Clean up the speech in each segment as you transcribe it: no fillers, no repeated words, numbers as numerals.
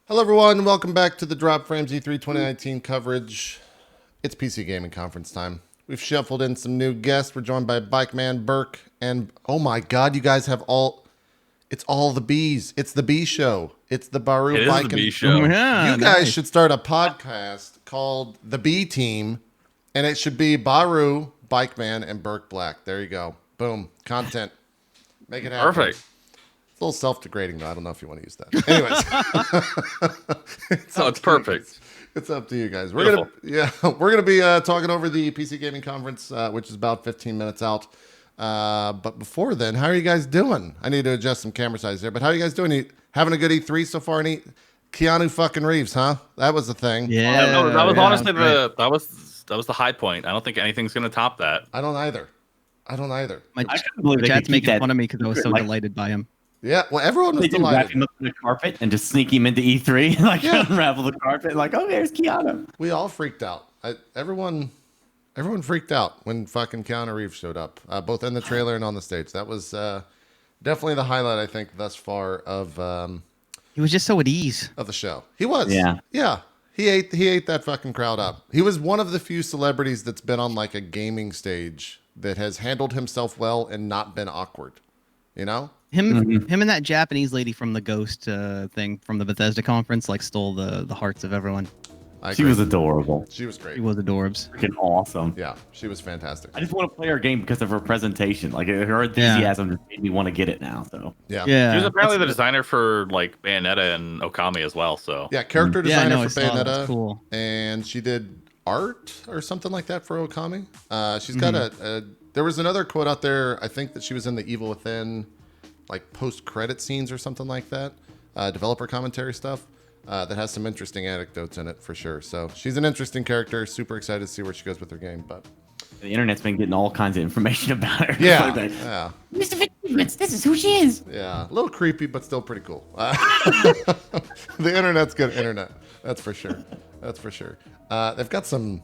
Hello, everyone. Welcome back to the Drop Frames E3 2019 coverage. It's PC Gaming Conference time. We've shuffled in some new guests. We're joined by BikeMan, Burke, and oh my God, you guys have all. It's all the bees. It's the bee show. It's the Bahroo It Bike is the bee and show. Yeah, you guys should start a podcast called The Bee Team, and it should be Bahroo, BikeMan, and BurkeBlack. There you go. Boom. Content. Make it happen. Perfect. It's a little self-degrading, though. I don't know if you want to use that. Anyways. It's perfect. It's up to you guys. We're gonna be talking over the PC Gaming Conference, which is about 15 minutes out. But before then, how are you guys doing? I need to adjust some camera size there. But how are you guys doing? Having a good E3 so far? Keanu fucking Reeves, huh? That was the thing. Yeah, that was honestly that was the high point. I don't think anything's gonna top that. I don't either. I couldn't believe chat's making that fun of me because I was so delighted by him. Yeah, well, everyone was they didn't wrap delighted. him up in the carpet and just sneak him into E3, like unravel the carpet, like, oh, there's Keanu. We all freaked out. Everyone freaked out when fucking Keanu Reeves showed up, both in the trailer and on the stage. That was definitely the highlight, I think, thus far of. He was just so at ease Of the show. He was. Yeah. Yeah. He ate that fucking crowd up. He was one of the few celebrities that's been on like a gaming stage that has handled himself well and not been awkward. You know? him and that Japanese lady from the Ghost thing from the Bethesda conference like stole the hearts of everyone. She was adorable. She was great. He was adorbs. Freaking awesome. Yeah, she was fantastic. I just want to play her game because of her presentation. Like, her enthusiasm just made me want to get it now. So Yeah. Yeah. She was apparently the designer for like Bayonetta and Okami as well. So Yeah, character designer I for saw that. Bayonetta. That's cool. And she did art or something like that for Okami. She's got there was another quote out there, I think that she was in the Evil Within like post-credit scenes or something like that. Developer commentary stuff. That has some interesting anecdotes in it for sure. So she's an interesting character. Super excited to see where she goes with her game. But the internet's been getting all kinds of information about her. yeah, Like, yeah, Mr. Fitzgibbons, this is who she is. yeah, a little creepy, but still pretty cool. The internet's good internet. That's for sure. That's for sure. They've got some.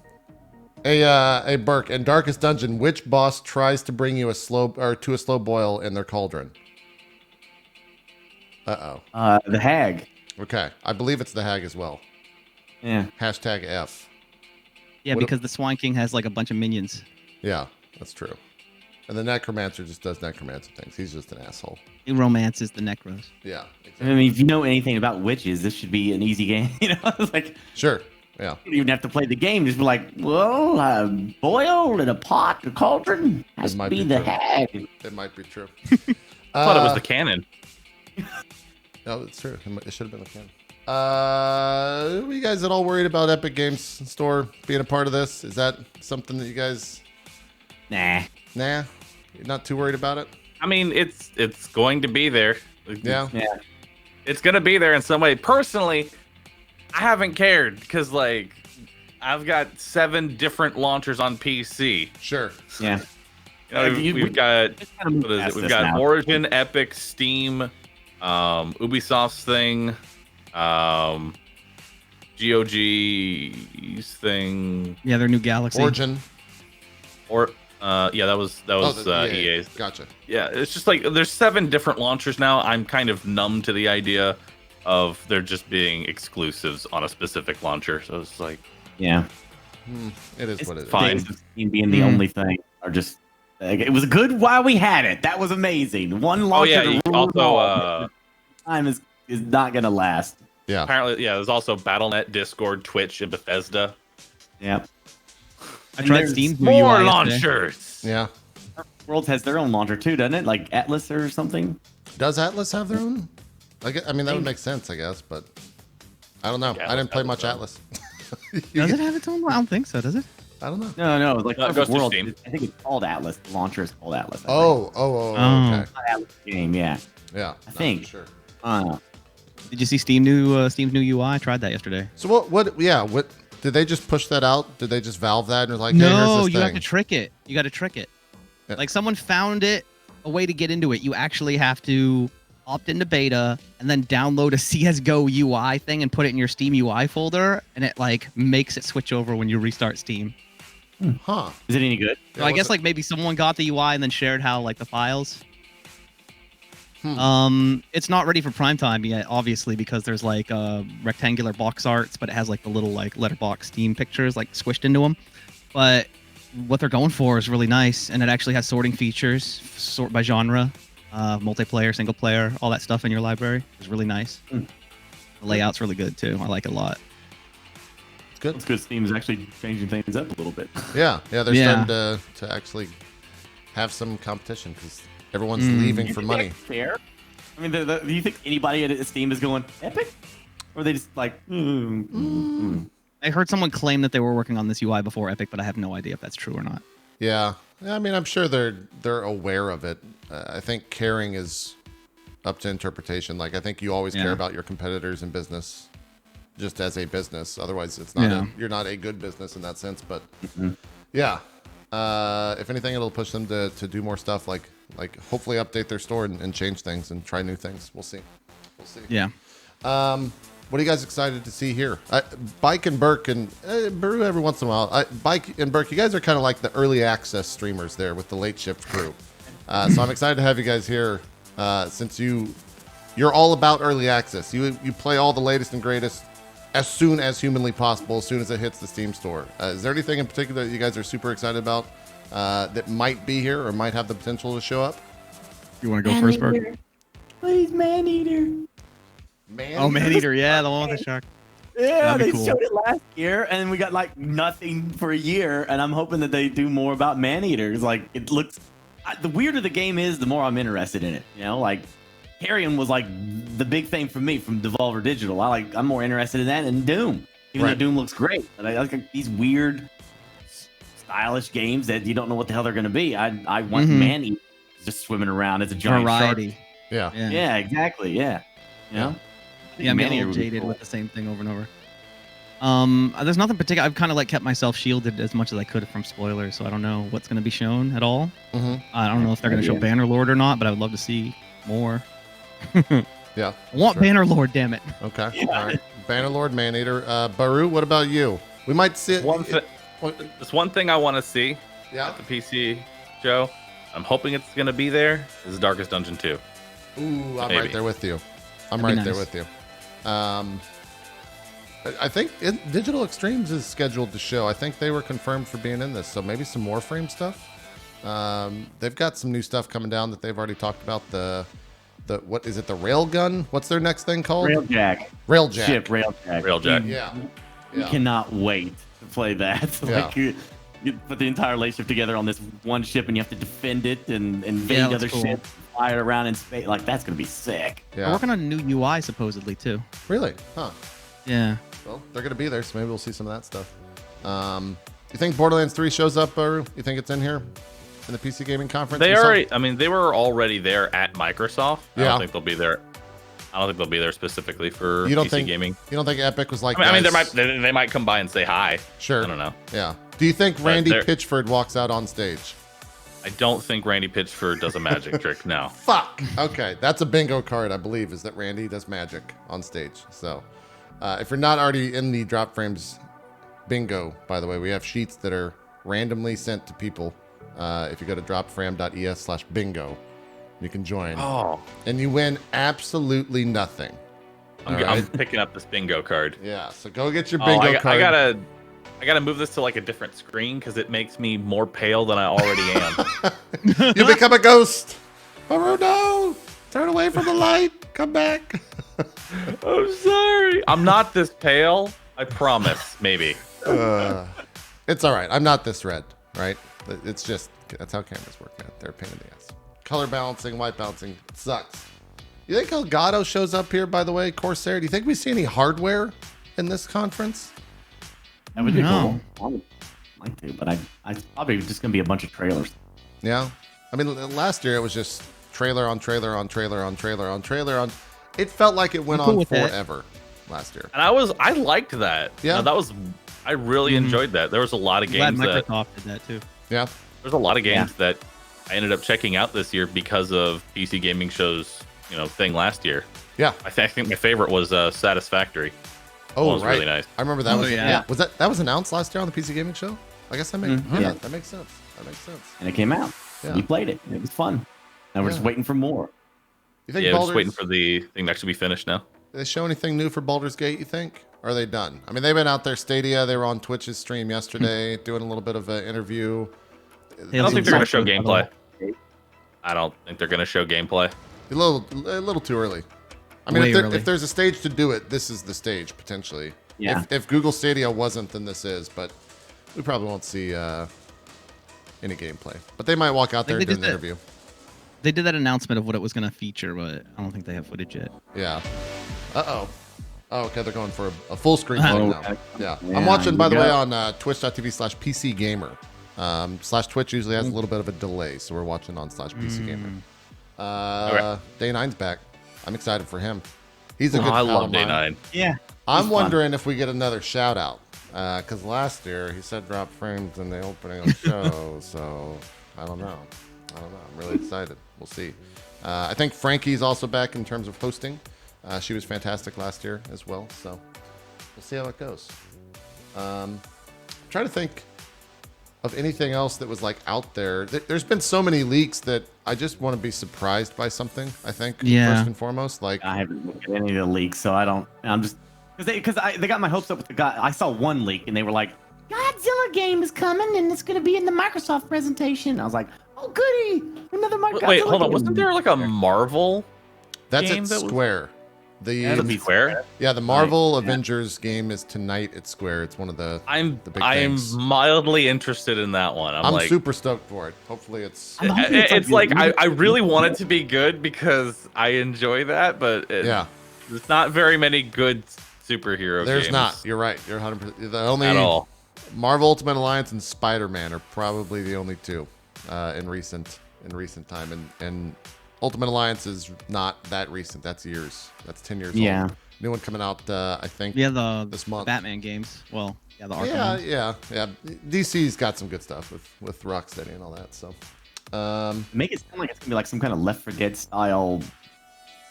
A Burke in Darkest Dungeon. Which boss tries to bring you to a slow boil in their cauldron? The hag. Okay, I believe it's the hag as well. Yeah. Hashtag F. Yeah, What because the Swine King has like a bunch of minions. Yeah, that's true. And the necromancer just does necromancer things. He's just an asshole. He romances the Necros. Yeah. I Exactly. mean, if you know anything about witches, this should be an easy game. You know, it's like, Sure. Yeah. you don't even have to play the game. Just be like, well, boiled in a pot, a cauldron, has It to might be be the true. hag. It might be true. I thought it was the canon. No, it's true. It should have been the canon. Were you guys at all worried about Epic Games Store being a part of this? Is that something that you guys... Nah. Nah? You're not too worried about it? I mean, it's going to be there. Yeah. Yeah. It's gonna be there in some way. Personally, I haven't cared because like I've got 7 different launchers on PC. Sure. Yeah. You know, we've got what is it? We've got now. Origin, Epic, Steam, Ubisoft's thing, GOG's thing, Yeah, their new Galaxy. Origin. or yeah, that was EA's. Gotcha. Yeah, it's just like there's 7 different launchers now. I'm kind of numb to the idea of there just being exclusives on a specific launcher. So it's like, Yeah. It is It's what it is. fine. days of Steam being the only thing are just. Like, it was good while we had it. That was amazing. One launcher. yeah, to you rule it also, all. Time is not gonna last. Yeah. apparently, yeah, there's also Battle.net, Discord, Twitch, and Bethesda. Yep. I And tried there's Steam's new More UI yesterday. launchers. Yeah. World has their own launcher too, doesn't it? Like Atlas or something. Does Atlas have their own? I mean, that would make sense, I guess, but I don't know. Yeah, I didn't play Atlas much Atlas. Does it have its own? I don't think so. Does it? I don't know. No, like No, it Perfect goes to World. Steam. I think it's called Atlas. The launcher is called Atlas. I think. Oh, okay. Not Atlas game. Yeah. Yeah. I think. Sure. Did you see Steam's new UI? I tried that yesterday. So what did they just push that out? Did they just valve that and was like, hey, No, here's this you have thing? to trick it. You got to trick it. Yeah. Like someone found it, a way to get into it. You actually have to opt into beta and then download a CS:GO UI thing and put it in your Steam UI folder, and it like makes it switch over when you restart Steam. Huh. Is it any good? So I guess like maybe someone got the UI and then shared how like the files. It's not ready for prime time yet, obviously, because there's like rectangular box arts, but it has like the little like letterbox Steam pictures like squished into them. But what they're going for is really nice, and it actually has sorting features, sort by genre, multiplayer, single player, all that stuff in your library. It's really nice. The layout's really good too. I like it a lot. It's good. It's good. Steam's actually changing things up a little bit. Yeah, they're starting to actually have some competition because everyone's leaving for money. Fair. I mean, do you think anybody at Steam is going Epic, or are they just like? I heard someone claim that they were working on this UI before Epic, but I have no idea if that's true or not. Yeah, I mean, I'm sure they're aware of it. I think caring is up to interpretation. Like, I think you always care about your competitors in business, just as a business. Otherwise, it's not you're not a good business in that sense. But yeah, if anything, it'll push them to do more stuff. Like hopefully update their store and change things and try new things. We'll see. Yeah. What are you guys excited to see here? Bike and Burke and Bahroo every once in a while. Bike and Burke, you guys are kind of like the early access streamers there with the late shift crew. So I'm excited to have you guys here since you're all about early access. You play all the latest and greatest as soon as humanly possible, as soon as it hits the Steam store. Is there anything in particular that you guys are super excited about that might be here or might have the potential to show up? You want to go first, Burke? Please, Maneater. Maneater, yeah, the one with the shark. Yeah, they cool. showed it last year, and we got like nothing for a year. And I'm hoping that they do more about Maneater. It's like it looks. The weirder the game is, the more I'm interested in it. You know, like Carrion was like the big thing for me from Devolver Digital. I'm more interested in that than Doom, even though Doom looks great. But I like these weird, stylish games that you don't know what the hell they're going to be. I want Maneater just swimming around as a giant variety. Shark. Yeah, exactly. Yeah, you know. Yeah, I'm getting jaded with the same thing over and over. There's nothing particular. I've kind of like kept myself shielded as much as I could from spoilers, so I don't know what's going to be shown at all. I don't know if they're going to show Bannerlord or not, but I would love to see more. Yeah, I want Bannerlord, damn it. Okay, all right. Bannerlord, Maneater. Bahroo, what about you? We might see There's one thing I want to see at the PC show. I'm hoping it's going to be there. Is Darkest Dungeon 2. Ooh, I'm right there with you. There with you. I think Digital Extremes is scheduled to show. I think they were confirmed for being in this, so maybe some Warframe stuff. They've got some new stuff coming down that they've already talked about. The what is it? The Railgun? What's their next thing called? Railjack. Railjack. Railjack. Yeah. You cannot wait to play that. Like you put the entire lace ship together on this one ship, and you have to defend it and invade other ships, fly it around in space. Like that's gonna be sick. They're working on a new UI supposedly too. Really? Huh. Yeah. Well, they're gonna be there, so maybe we'll see some of that stuff. You think Borderlands 3 shows up, Bahroo? You think it's in here in the PC gaming conference? They were already there at Microsoft. I don't think they'll be there. I don't think they'll be there specifically for PC gaming. You don't think Epic was like? I mean, they might come by and say hi. Sure. I don't know. Yeah. Do you think Randy Pitchford walks out on stage? I don't think Randy Pitchford does a magic trick. No. Fuck. Okay, that's a bingo card. I believe is that Randy does magic on stage. So, if you're not already in the Drop Frames bingo, by the way, we have sheets that are randomly sent to people. If you go to dropframe.es/bingo, you can join. Oh. And you win absolutely nothing. I'm picking up this bingo card. Yeah, so go get your bingo card. I gotta move this to like a different screen because it makes me more pale than I already am. You become a ghost. Oh no! Turn away from the light. Come back. I'm sorry. I'm not this pale. I promise. Maybe. It's all right. I'm not this red. Right? It's just that's how cameras work, man. They're a pain in the ass. Color balancing, white balancing sucks. You think Elgato shows up here? By the way, Corsair. Do you think we see any hardware in this conference? That would be cool. I would like to, but I probably just gonna be a bunch of trailers. Yeah, I mean, last year it was just trailer on trailer on trailer on trailer on trailer on. It felt like it went on forever last year. And I liked that. Yeah, I really enjoyed that. There was a lot of games that Microsoft did that too. Yeah, there's a lot of games that I ended up checking out this year because of PC Gaming Show's thing last year. Yeah, I think my favorite was Satisfactory. Oh, was really nice. I remember that. Was that was announced last year on the PC Gaming Show? I guess that makes that makes sense. That makes sense. And it came out. Yeah. We played it. It was fun. And we're just waiting for more. You think Yeah, we're just waiting Baldur's, for the thing to actually be finished now. did they show anything new for Baldur's Gate, you think? Or are they done? I mean, they've been out there Stadia. They were on Twitch's stream yesterday doing a little bit of an interview. I don't think they're going to show gameplay. I don't think they're going to show gameplay. A little too early. I mean, if there's a stage to do it, this is the stage, potentially. Yeah. If Google Stadia wasn't, then this is. But we probably won't see any gameplay. But they might walk out there and do an interview. They did that announcement of what it was going to feature, but I don't think they have footage yet. Yeah. Uh-oh. Oh, okay, they're going for a full screen thing now. Okay. Yeah. Yeah, I'm watching, by the you way, got- on twitch.tv/PCGamer. /Twitch usually has a little bit of a delay, so we're watching on /PCGamer. Okay. Day 9's back. I'm excited for him. He's a good I pal love of Day mine. 9. Yeah. I'm He's wondering if we get another shout out. Because last year he said drop frames in the opening of the show. So I don't know. I'm really excited. We'll see. I think Frankie's also back in terms of hosting. She was fantastic last year as well. So we'll see how it goes. I'm trying to think of anything else that was like out there. There's been so many leaks that I just want to be surprised by something. I think first and foremost, like I haven't looked at any of the leaks, so I don't. I'm just because they got my hopes up with the guy. I saw one leak and they were like, Godzilla game is coming and it's going to be in the Microsoft presentation. I was like, oh goody, another Microsoft. Wait, hold on. Wasn't there like a Marvel? that's game at that was- Square. That'll be Square. Yeah, the Marvel Avengers game is tonight at Square. It's one of the I'm big I'm things. mildly interested in that one. I'm like, super stoked for it. Hopefully it's I'm hoping it's like the- I really want it to be good because I enjoy that, but yeah. there's not very many good superhero There's games not. You're right. You're 100%. The only at all. Marvel Ultimate Alliance and Spider-Man are probably the only two in recent time, and Ultimate Alliance is not that recent. That's years. That's 10 years Yeah. old. New one coming out, I think. Yeah, this month. Batman games. Well, yeah, the Arkham ones. Yeah. DC's got some good stuff with Rocksteady and all that. So, Make it sound like it's gonna be like some kind of Left 4 Dead style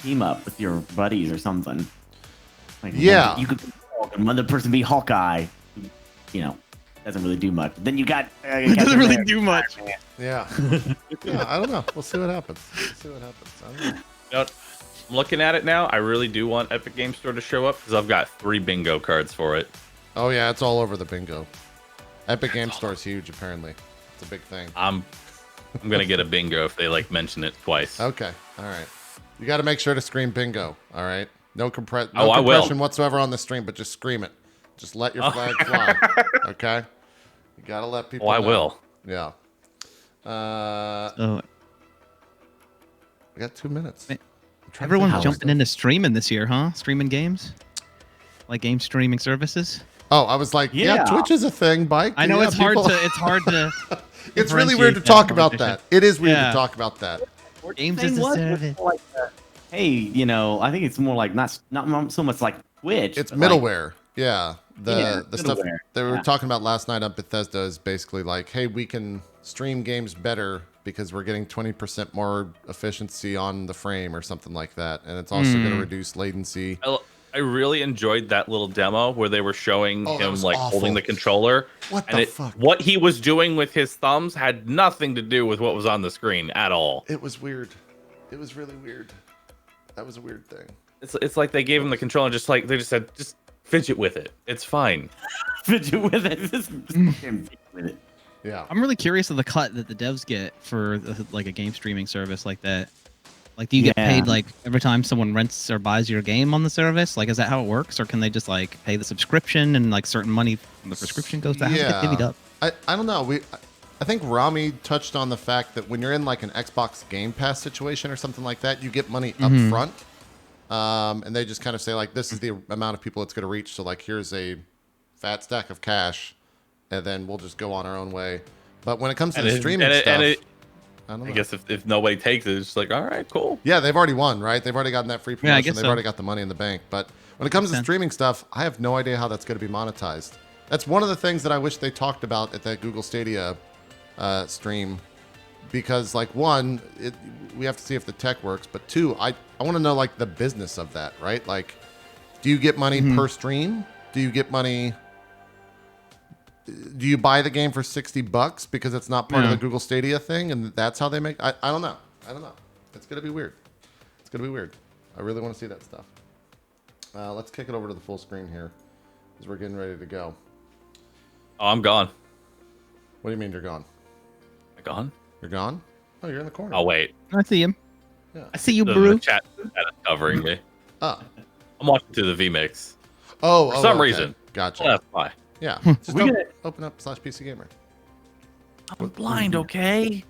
team up with your buddies or something. Like, Yeah. you could be Hulk and another person be Hawkeye. You know, doesn't really do much. Then you got It doesn't really do much. yeah. Yeah, I don't know. We'll see what happens. I don't know. You know what? I'm looking at it now. I really do want Epic Game Store to show up because I've got 3 bingo cards for it. Oh yeah, it's all over the bingo. Epic Game Store is huge. Apparently, it's a big thing. I'm gonna get a bingo if they like mention it twice. Okay, all right. You got to make sure to scream bingo. All right, no I will. compression whatsoever on the stream, but just scream it. Just let your flag fly. Okay, you got to let people. Oh, I know. will. Yeah. So We got 2 minutes. Wait, I'm trying to everyone's think of jumping stuff. into streaming this year, huh? Streaming games, like game streaming services. Oh, I was like, yeah, Yeah. Twitch is a thing. Bike. I know yeah, it's hard people- to. It's hard to. It's really weird to differentiate talk that about competition. that. It is weird Yeah. to talk about that. Games Thing as a was service. like, hey, you know, I think it's more like not so much like Twitch. It's but like- middleware. Yeah. The stuff middleware. they were Yeah. talking about last night on Bethesda is basically like, hey, we can stream games better because we're getting 20% more efficiency on the frame or something like that. And it's also going to reduce latency. I really enjoyed that little demo where they were showing Oh, that him was like awful. holding the controller. What and the fuck? What he was doing with his thumbs had nothing to do with what was on the screen at all. It was weird. It was really weird. That was a weird thing. It's like they gave him the controller and they just said, just fidget with it. It's fine. Fidget with it. Just fucking fidget with it. Yeah. I'm really curious of the cut that the devs get for like a game streaming service like that. Like, do you get Yeah. paid like every time someone rents or buys your game on the service? Like, is that how it works, or can they just like pay the subscription and like certain money from the prescription goes to? How does it get divvied up? I don't know. I think Rami touched on the fact that when you're in like an Xbox Game Pass situation or something like that, you get money up front. And they just kind of say like, this is the amount of people it's going to reach. So like, here's a fat stack of cash, and then we'll just go on our own way. But when it comes to the streaming stuff, I don't know. I guess if nobody takes it, it's just like, all right, cool. Yeah, they've already won, right? They've already gotten that free Yeah, I promotion. guess They've so. already got the money in the bank. But when it comes to Makes sense. streaming stuff, I have no idea how that's going to be monetized. That's one of the things that I wish they talked about at that Google Stadia stream. Because, like, one, we have to see if the tech works. But two, I want to know, like, the business of that, right? Like, do you get money per stream? Do you get money... Do you buy the game for $60 because it's not part of the Google Stadia thing, and that's how they make? I don't know. It's gonna be weird. going to be weird. I really want to see that stuff. Let's kick it over to the full screen here as we're getting ready to go. Oh, I'm gone. What do you mean you're gone? I'm gone? You're gone? Oh, you're in the corner. Oh, wait. I see him. Yeah. I see you, The Bahroo. chat is covering me. Oh. I'm watching through the VMix. Oh, For some okay. reason. Gotcha. Well, that's why. Yeah. Just We gotta- open up /PC Gamer. I'm blind, okay?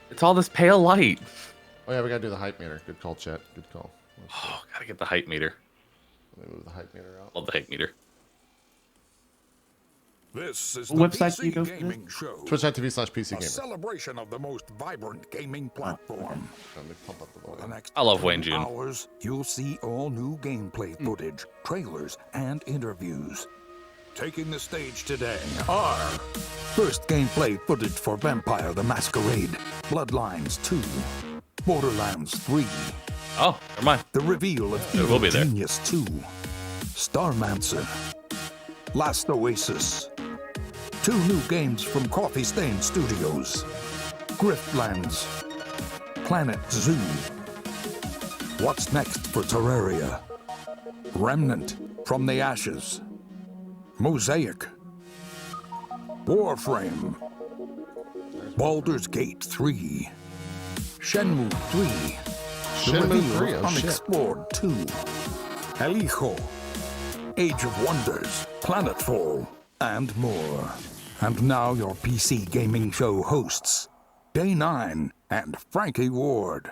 It's all this pale light. Oh, yeah, we got to do the hype meter. Good call, chat. Good call. Oh, gotta get the height meter. Let me move the hype meter out. Love the height meter. This is What the website do you PC go for this? Gaming Show, Twitch.tv/PC a Gamer. celebration of the most vibrant gaming platform. Let me pump up the For the volume. next I love 10 Wayne June. hours, you'll see all new gameplay footage, trailers, and interviews. Taking the stage today are first gameplay footage for Vampire the Masquerade, Bloodlines 2, Borderlands 3, Oh, never mind. the reveal of It will Evil be there. Genius 2, Starmancer, Last Oasis, 2 new games from Coffee Stain Studios, Griftlands, Planet Zoo, What's Next for Terraria, Remnant from the Ashes, Mosaic, Warframe, Baldur's Gate 3, Shenmue 3, the Shenmue reveal 3, of oh shit. Unexplored 2, El Hijo, Age of Wonders, Planetfall, and more. And now your PC Gaming Show hosts, Day 9 and Frankie Ward.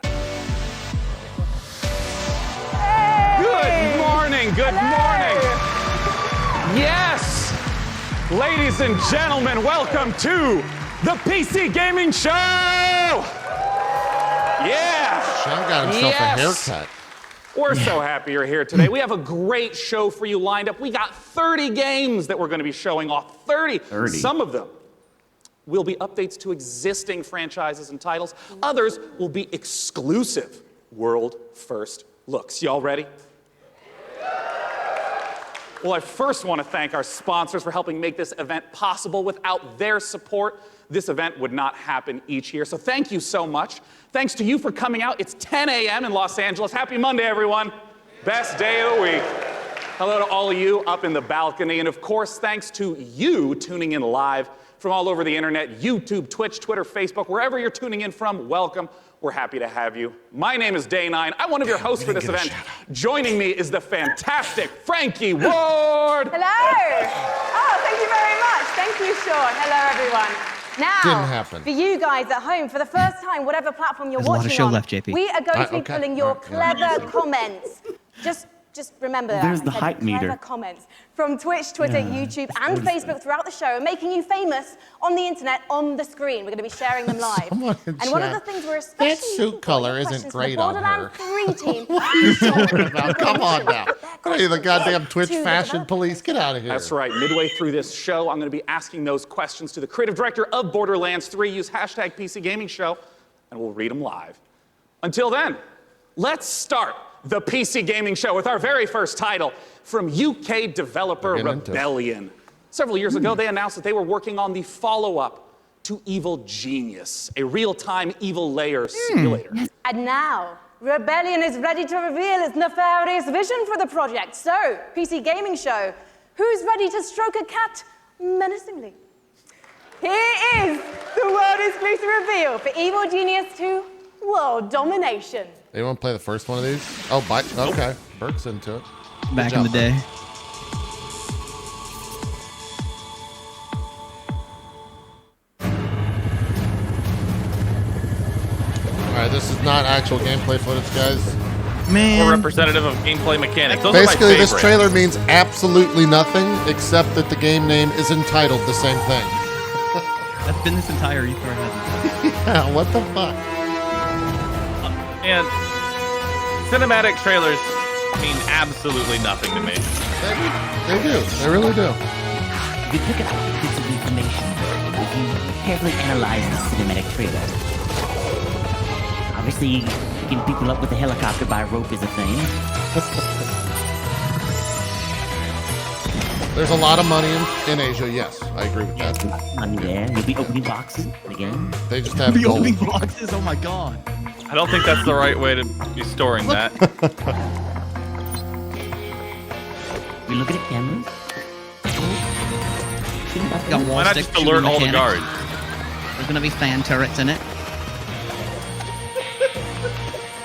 Good morning, good morning. Yes, ladies and gentlemen, welcome to the PC Gaming Show. Yeah. Sean got himself Yes. a haircut. We're so happy you're here today. We have a great show for you lined up. We got 30 games that we're going to be showing off. 30. Some of them will be updates to existing franchises and titles. Others will be exclusive world first looks. Y'all ready? Well, I first want to thank our sponsors for helping make this event possible. Without their support, this event would not happen each year. So thank you so much. Thanks to you for coming out. It's 10 a.m. in Los Angeles. Happy Monday, everyone. Best day of the week. Hello to all of you up in the balcony. And of course, thanks to you tuning in live from all over the internet, YouTube, Twitch, Twitter, Facebook, wherever you're tuning in from, welcome. We're happy to have you. My name is Day 9. I'm one of your hosts for this event. Joining me is the fantastic Frankie Ward. Hello. Oh, thank you very much. Thank you, Sean. Hello, everyone. Now, Didn't happen. for you guys at home, for the first time, whatever platform you're There's a lot of watching show on, left, JP. we are going to be Okay. pulling your All right. clever comments. Just remember that. There's I the said hype meter. Clever comments from Twitch, Twitter, YouTube, and Facebook throughout the show, making you famous on the internet, on the screen. We're going to be sharing them live. Someone in And one of the chat. things we're especially That suit looking for color are isn't questions great from the on her. Borderlands 3 team. Now, come on now. What are you, the goddamn Twitch To the fashion police? Get out of here. That's right. Midway through this show, I'm going to be asking those questions to the creative director of Borderlands 3. Use hashtag PC Gaming Show, and we'll read them live. Until then, let's start the PC Gaming Show with our very first title from UK developer We're getting into it. Rebellion. Several years ago, they announced that they were working on the follow-up to Evil Genius, a real-time evil layer simulator. And now, Rebellion is ready to reveal its nefarious vision for the project. So, PC Gaming Show, who's ready to stroke a cat menacingly? Here is the world exclusive reveal for Evil Genius 2 World Domination. Anyone play the first one of these? Oh, okay. Burke's into it. Back Good in the job, day. All right, this is not actual gameplay footage, guys. Or Man. representative of gameplay mechanics. Those Basically, are my this favorite. trailer means absolutely nothing except that the game name is entitled the same thing. That's been this entire E3, hasn't it? Yeah, what the fuck? And cinematic trailers mean absolutely nothing to me. They do. They really do. If you look at bits of information, if you carefully analyze the cinematic trailer, obviously picking people up with a helicopter by rope is a thing. There's a lot of money in Asia. Yes, I agree with Yes, that. money there. You'll be opening boxes again. They just have The gold. opening boxes, oh my god. I don't think that's the right way to be storing that. We look at the cameras. Got wall Why not stick just alert all the mechanics. guards? There's gonna be fan turrets in it.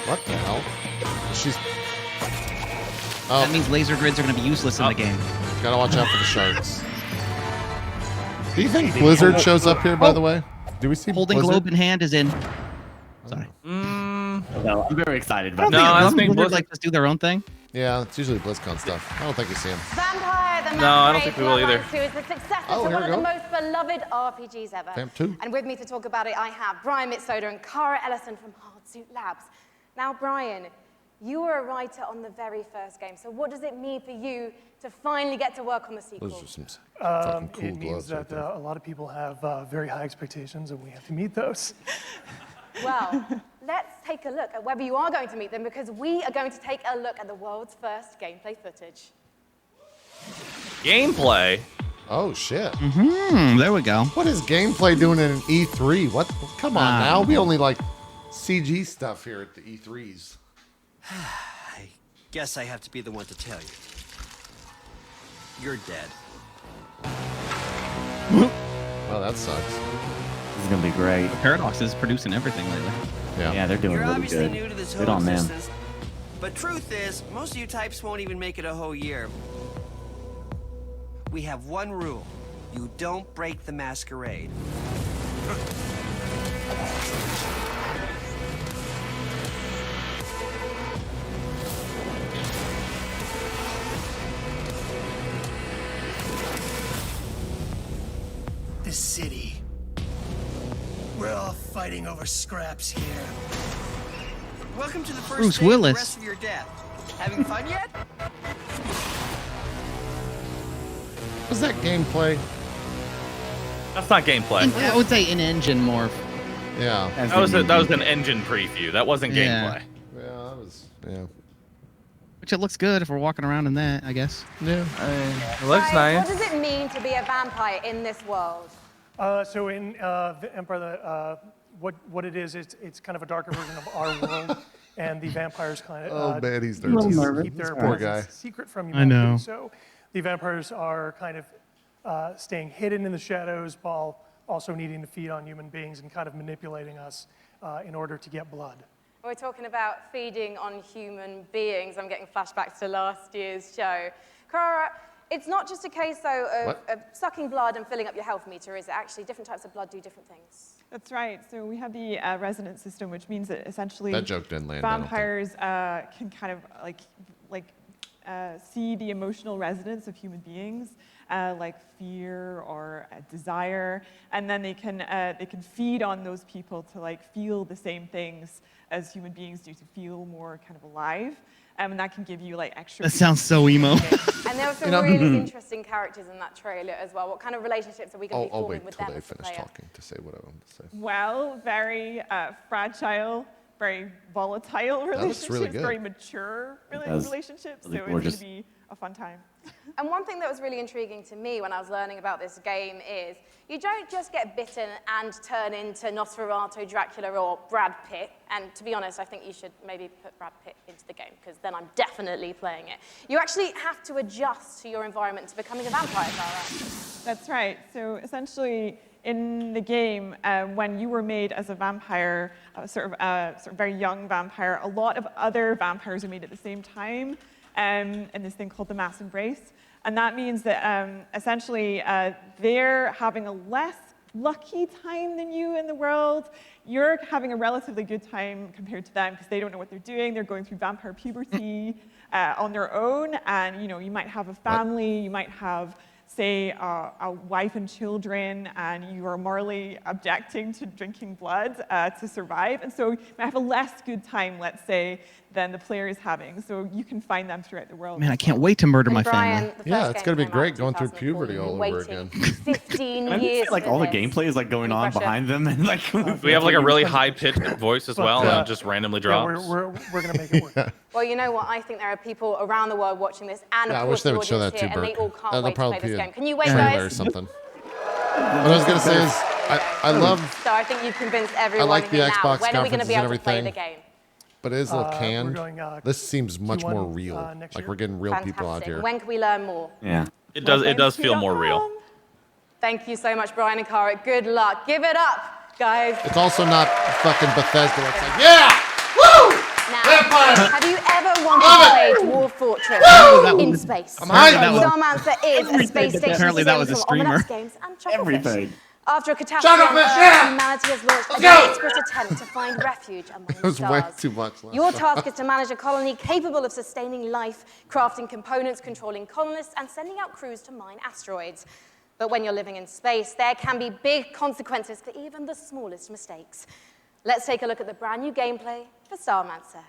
What the hell? She's. That Oh, means laser grids are gonna be useless in the game. gotta watch out for the sharks. Do you think Blizzard shows up here, by the way? Do we see Holding Blizzard? globe in hand is in. Sorry. No, I'm very excited about No, that. I Doesn't think Blizzard Blizzard- like just do their own thing. Yeah, it's usually BlizzCon stuff. I don't think you see him. Vampire the No, I don't Masquerade think we will either. Bloodlines 2 is the successor Oh, to here one we of the go. most beloved RPGs ever. Vamp 2. And with me to talk about it, I have Brian Mitsoda and Cara Ellison from Hardsuit Labs. Now, Brian, you were a writer on the very first game, so what does it mean for you to finally get to work on the sequel? Those are some fucking cool It means gloves right that there. a lot of people have very high expectations, and we have to meet those. Well, let's take a look at whether you are going to meet them, because we are going to take a look at the world's first gameplay footage. Gameplay? Oh, shit. There we go. What is gameplay doing in an E3? What? Come on now. We only like CG stuff here at the E3s. I guess I have to be the one to tell you. You're dead. Oh, that sucks. This is gonna be great. Paradox is producing everything lately. Yeah. Yeah, they're doing You're really obviously good. new to this Good whole on them. existence. But truth is, most of you types won't even make it a whole year. We have one rule. You don't break the masquerade. This city. We're all fighting over scraps here. Welcome to the first Bruce day of the Willis. rest of your death. Having fun yet? Was that gameplay? That's not gameplay. I would say in-engine more. Yeah. As That was an engine preview. That wasn't Yeah. gameplay. Yeah, that was. Yeah. Which it looks good if we're walking around in that, I guess. Yeah. It looks Brian, nice. what does it mean to be a vampire in this world? So in the Empire, what it is, it's kind of a darker version of our world, and the vampires kind of Oh, man, he's a little nervous. nervous. keep their Poor presence guy. secret from I humanity. know. So the vampires are kind of staying hidden in the shadows while also needing to feed on human beings and kind of manipulating us in order to get blood. We're talking about feeding on human beings. I'm getting flashbacks to last year's show. Cara, it's not just a case, though, of sucking blood and filling up your health meter, is it? Actually, different types of blood do different things. That's right. So we have the resonance system, which means that essentially That joke didn't land, I don't think. vampires can kind of see the emotional resonance of human beings, like fear or desire, and then they can feed on those people to like feel the same things as human beings do, to feel more kind of alive, and that can give you like extra. That sounds so emo. And there were some really interesting characters in that trailer as well. What kind of relationships are we going to be I'll forming wait with till them they as a finish player? talking to say what I want to say. Well, very fragile, very volatile looks relationships, really good. very mature does. relationships. Really So it's gorgeous. going to be a fun time. And one thing that was really intriguing to me when I was learning about this game is you don't just get bitten and turn into Nosferatu, Dracula, or Brad Pitt. And to be honest, I think you should maybe put Brad Pitt into the game, because then I'm definitely playing it. You actually have to adjust to your environment to becoming a vampire, Cara. That's right. So essentially, in the game, when you were made as a vampire, sort of very young vampire, a lot of other vampires are made at the same time in this thing called the mass embrace. And that means that essentially they're having a less lucky time than you in the world. You're having a relatively good time compared to them because they don't know what they're doing. They're going through vampire puberty on their own, and you might have a family, you might have, say, a wife and children, and you are morally objecting to drinking blood to survive. And so you might have a less good time, let's say, than the player is having. So you can find them throughout the world. Man, I can't wait to murder my Brian, family. the first Yeah, it's game gonna be came out great in going through 2004. puberty You all were over waiting again. 15 I years like for all the this. gameplay is like going on Pressure. behind them, and like We have like a really high-pitched voice as well, and it just randomly Yeah, drops. we're going to make it work. Well, you know what? I think there are people around the world watching this, and Yeah, I of wish course they the would show audience that too, here, and they Burke. all can't That'll wait to probably play this be a game. Can you wait, trailer or guys? something. What I was gonna say is There you go. I love. So I think you've convinced everyone like the here Xbox now. When are we going to conferences be and able to play everything. the game? But it is a little We're canned. going, This seems much Q1, more real. next Like year. we're getting real people out Fantastic. here. When can we learn more? Yeah. It does feel more real. Thank you so much, Brian and Cara. Good luck. Give it up, guys. It's also not fucking Bethesda. It's like, yeah, woo! Now, have you ever wanted to play Dwarf Fortress in space? I'm hyped. Starmancer is a space station Apparently that was a from streamer. Omelette Games and Chucklefish. Everything. After a catastrophe on Chucklefish, Earth, yeah! humanity has launched a go! desperate attempt to find refuge among It was the way stars. too much. Your task is to manage a colony capable of sustaining life, crafting components, controlling colonists, and sending out crews to mine asteroids. But when you're living in space, there can be big consequences for even the smallest mistakes. Let's take a look at the brand new gameplay for Starmancer.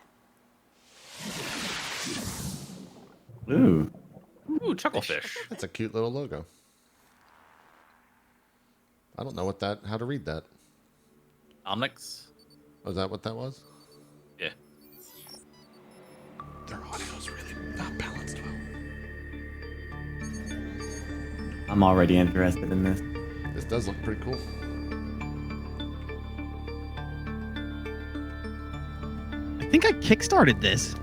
Ooh. Ooh, Chucklefish. That's a cute little logo. I don't know how to read that. Omnix. Oh, is that what that was? Yeah. Their audio's really not balanced well. I'm already interested in this. This does look pretty cool. I think I kickstarted this.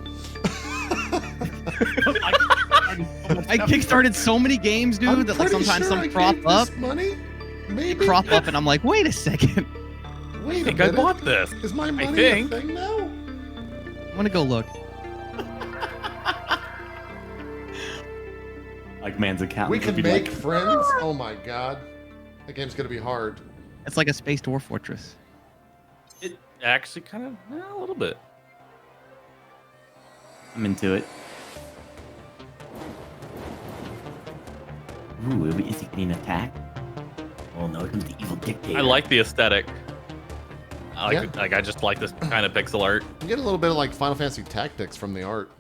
I kickstarted so many games, dude, I'm that like pretty sometimes sure some I crop gave up. this money? They Maybe. crop up, and I'm like, wait a second. Wait I a think I minute. bought this. Is my money a think. thing now? I'm gonna go look. Like man's account. We would can be make like, friends? Oh my god. That game's gonna be hard. It's like a space dwarf fortress. It actually kind of a little bit. I'm into it. Ooh, is he getting attacked? Oh no, here comes the evil dictator. I like the aesthetic. Yeah. I just like this kind of pixel art. You get a little bit of like Final Fantasy Tactics from the art.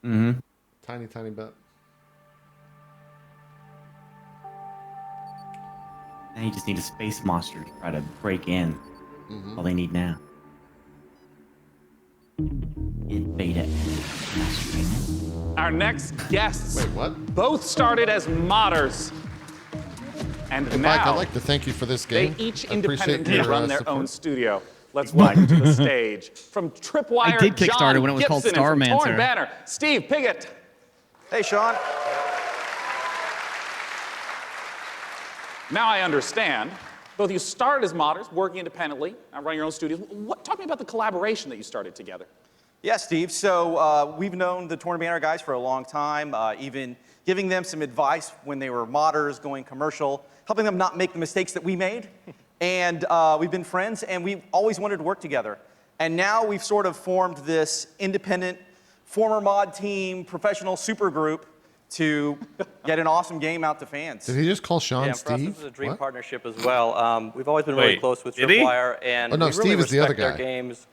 Mm-hmm. Tiny, tiny bit. Now you just need a space monster to try to break in. Mm-hmm. All they need now. In beta. Our next guests Wait, what? both started as modders. And Hey, now Mike, I'd like to thank you for this they game. each I appreciate independently your, run their support. own studio. Let's welcome to the stage from Tripwire, I did Kickstarter John when it was called Gibson, and from Starmancer. Torn Banner, Steve Piggott. Hey, Sean. Now I understand. Both of you started as modders, working independently, running your own studios. Talk to me about the collaboration that you started together. Yeah, Steve. So we've known the Torn Banner guys for a long time, even giving them some advice when they were modders, going commercial, helping them not make the mistakes that we made. And we've been friends, and we've always wanted to work together. And now we've sort of formed this independent, former mod team, professional super group to get an awesome game out to fans. Did he just call Sean Yeah, for us, Steve? this is a dream What? partnership as well. We've always been really Wait, close with did he? Tripwire, and Oh, no, we Steve really is the other respect their guy. games.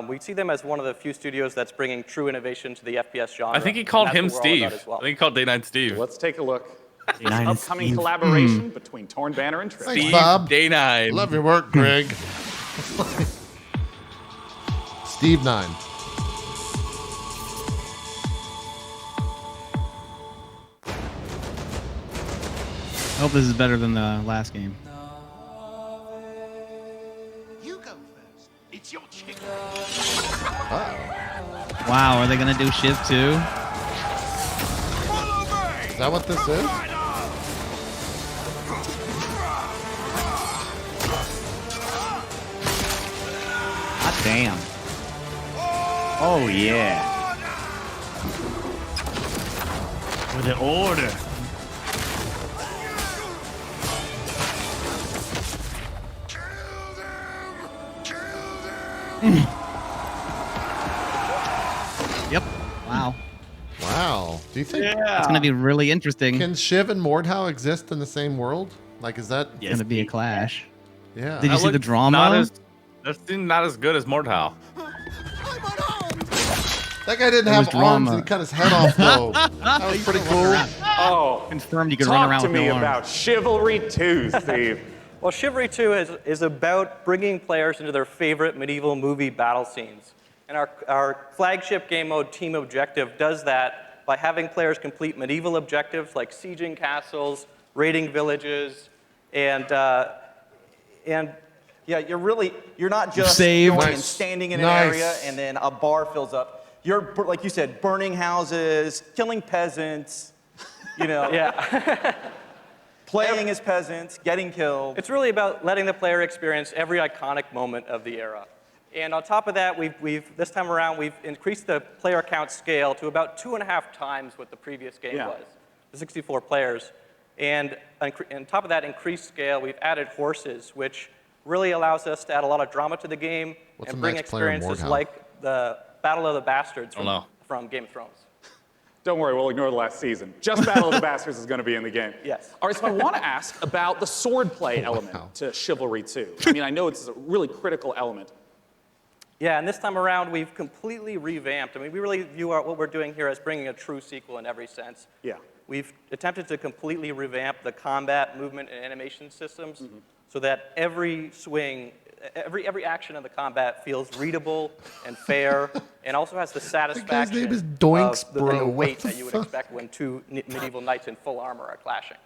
We see them as one of the few studios that's bringing true innovation to the FPS genre. I think he and called that's him what we're all Steve. about as well. I think he called Day 9 Steve. Let's take a look at this Day9 upcoming Steve. collaboration between Torn Banner and Tripwire. Thanks, Steve Bob. Day 9. Love your work, Greg. Steve 9. I hope this is better than the last game. You go first. It's your chicken. Wow, are they gonna do Shiv 2? Is that what this is? Hot damn. Oh yeah. For the order. Yep. Wow. Wow. Do you think It's gonna be really interesting. can Shiv and Mordhau exist in the same world? Like, is that? It's gonna be a clash. Yeah. Did you see the looked drama? That seemed not as good as Mordhau. That guy didn't There have was arms drama. and he cut his head off though. That was pretty cool. Oh, Confirmed you could run talk around to with me no arms. about Chivalry 2, Steve. Well, Chivalry 2 is about bringing players into their favorite medieval movie battle scenes. And our flagship game mode, Team Objective, does that by having players complete medieval objectives like sieging castles, raiding villages, and And yeah, you're not just Saved. going and standing in an area and then a bar fills up. You're, like you said, burning houses, killing peasants, you know. Yeah. Playing as peasants, getting killed. It's really about letting the player experience every iconic moment of the era. And on top of that, this time around, we've increased the player count scale to about 2.5 times what the previous game was, the 64 players. And on top of that increased scale, we've added horses, which really allows us to add a lot of drama to the game and bring experiences like the Battle of the Bastards from Game of Thrones. Don't worry, we'll ignore the last season. Just Battle of the Bastards is going to be in the game. Yes. All right, so I want to ask about the swordplay element to Chivalry 2. I mean, I know it's a really critical element. Yeah, and this time around, we've completely revamped. I mean, we really view what we're doing here as bringing a true sequel in every sense. Yeah. We've attempted to completely revamp the combat, movement, and animation systems so that every swing, every action of the combat feels readable and fair, and also has the satisfaction name is Doinks, of the bro. weight that you would expect when two medieval knights in full armor are clashing.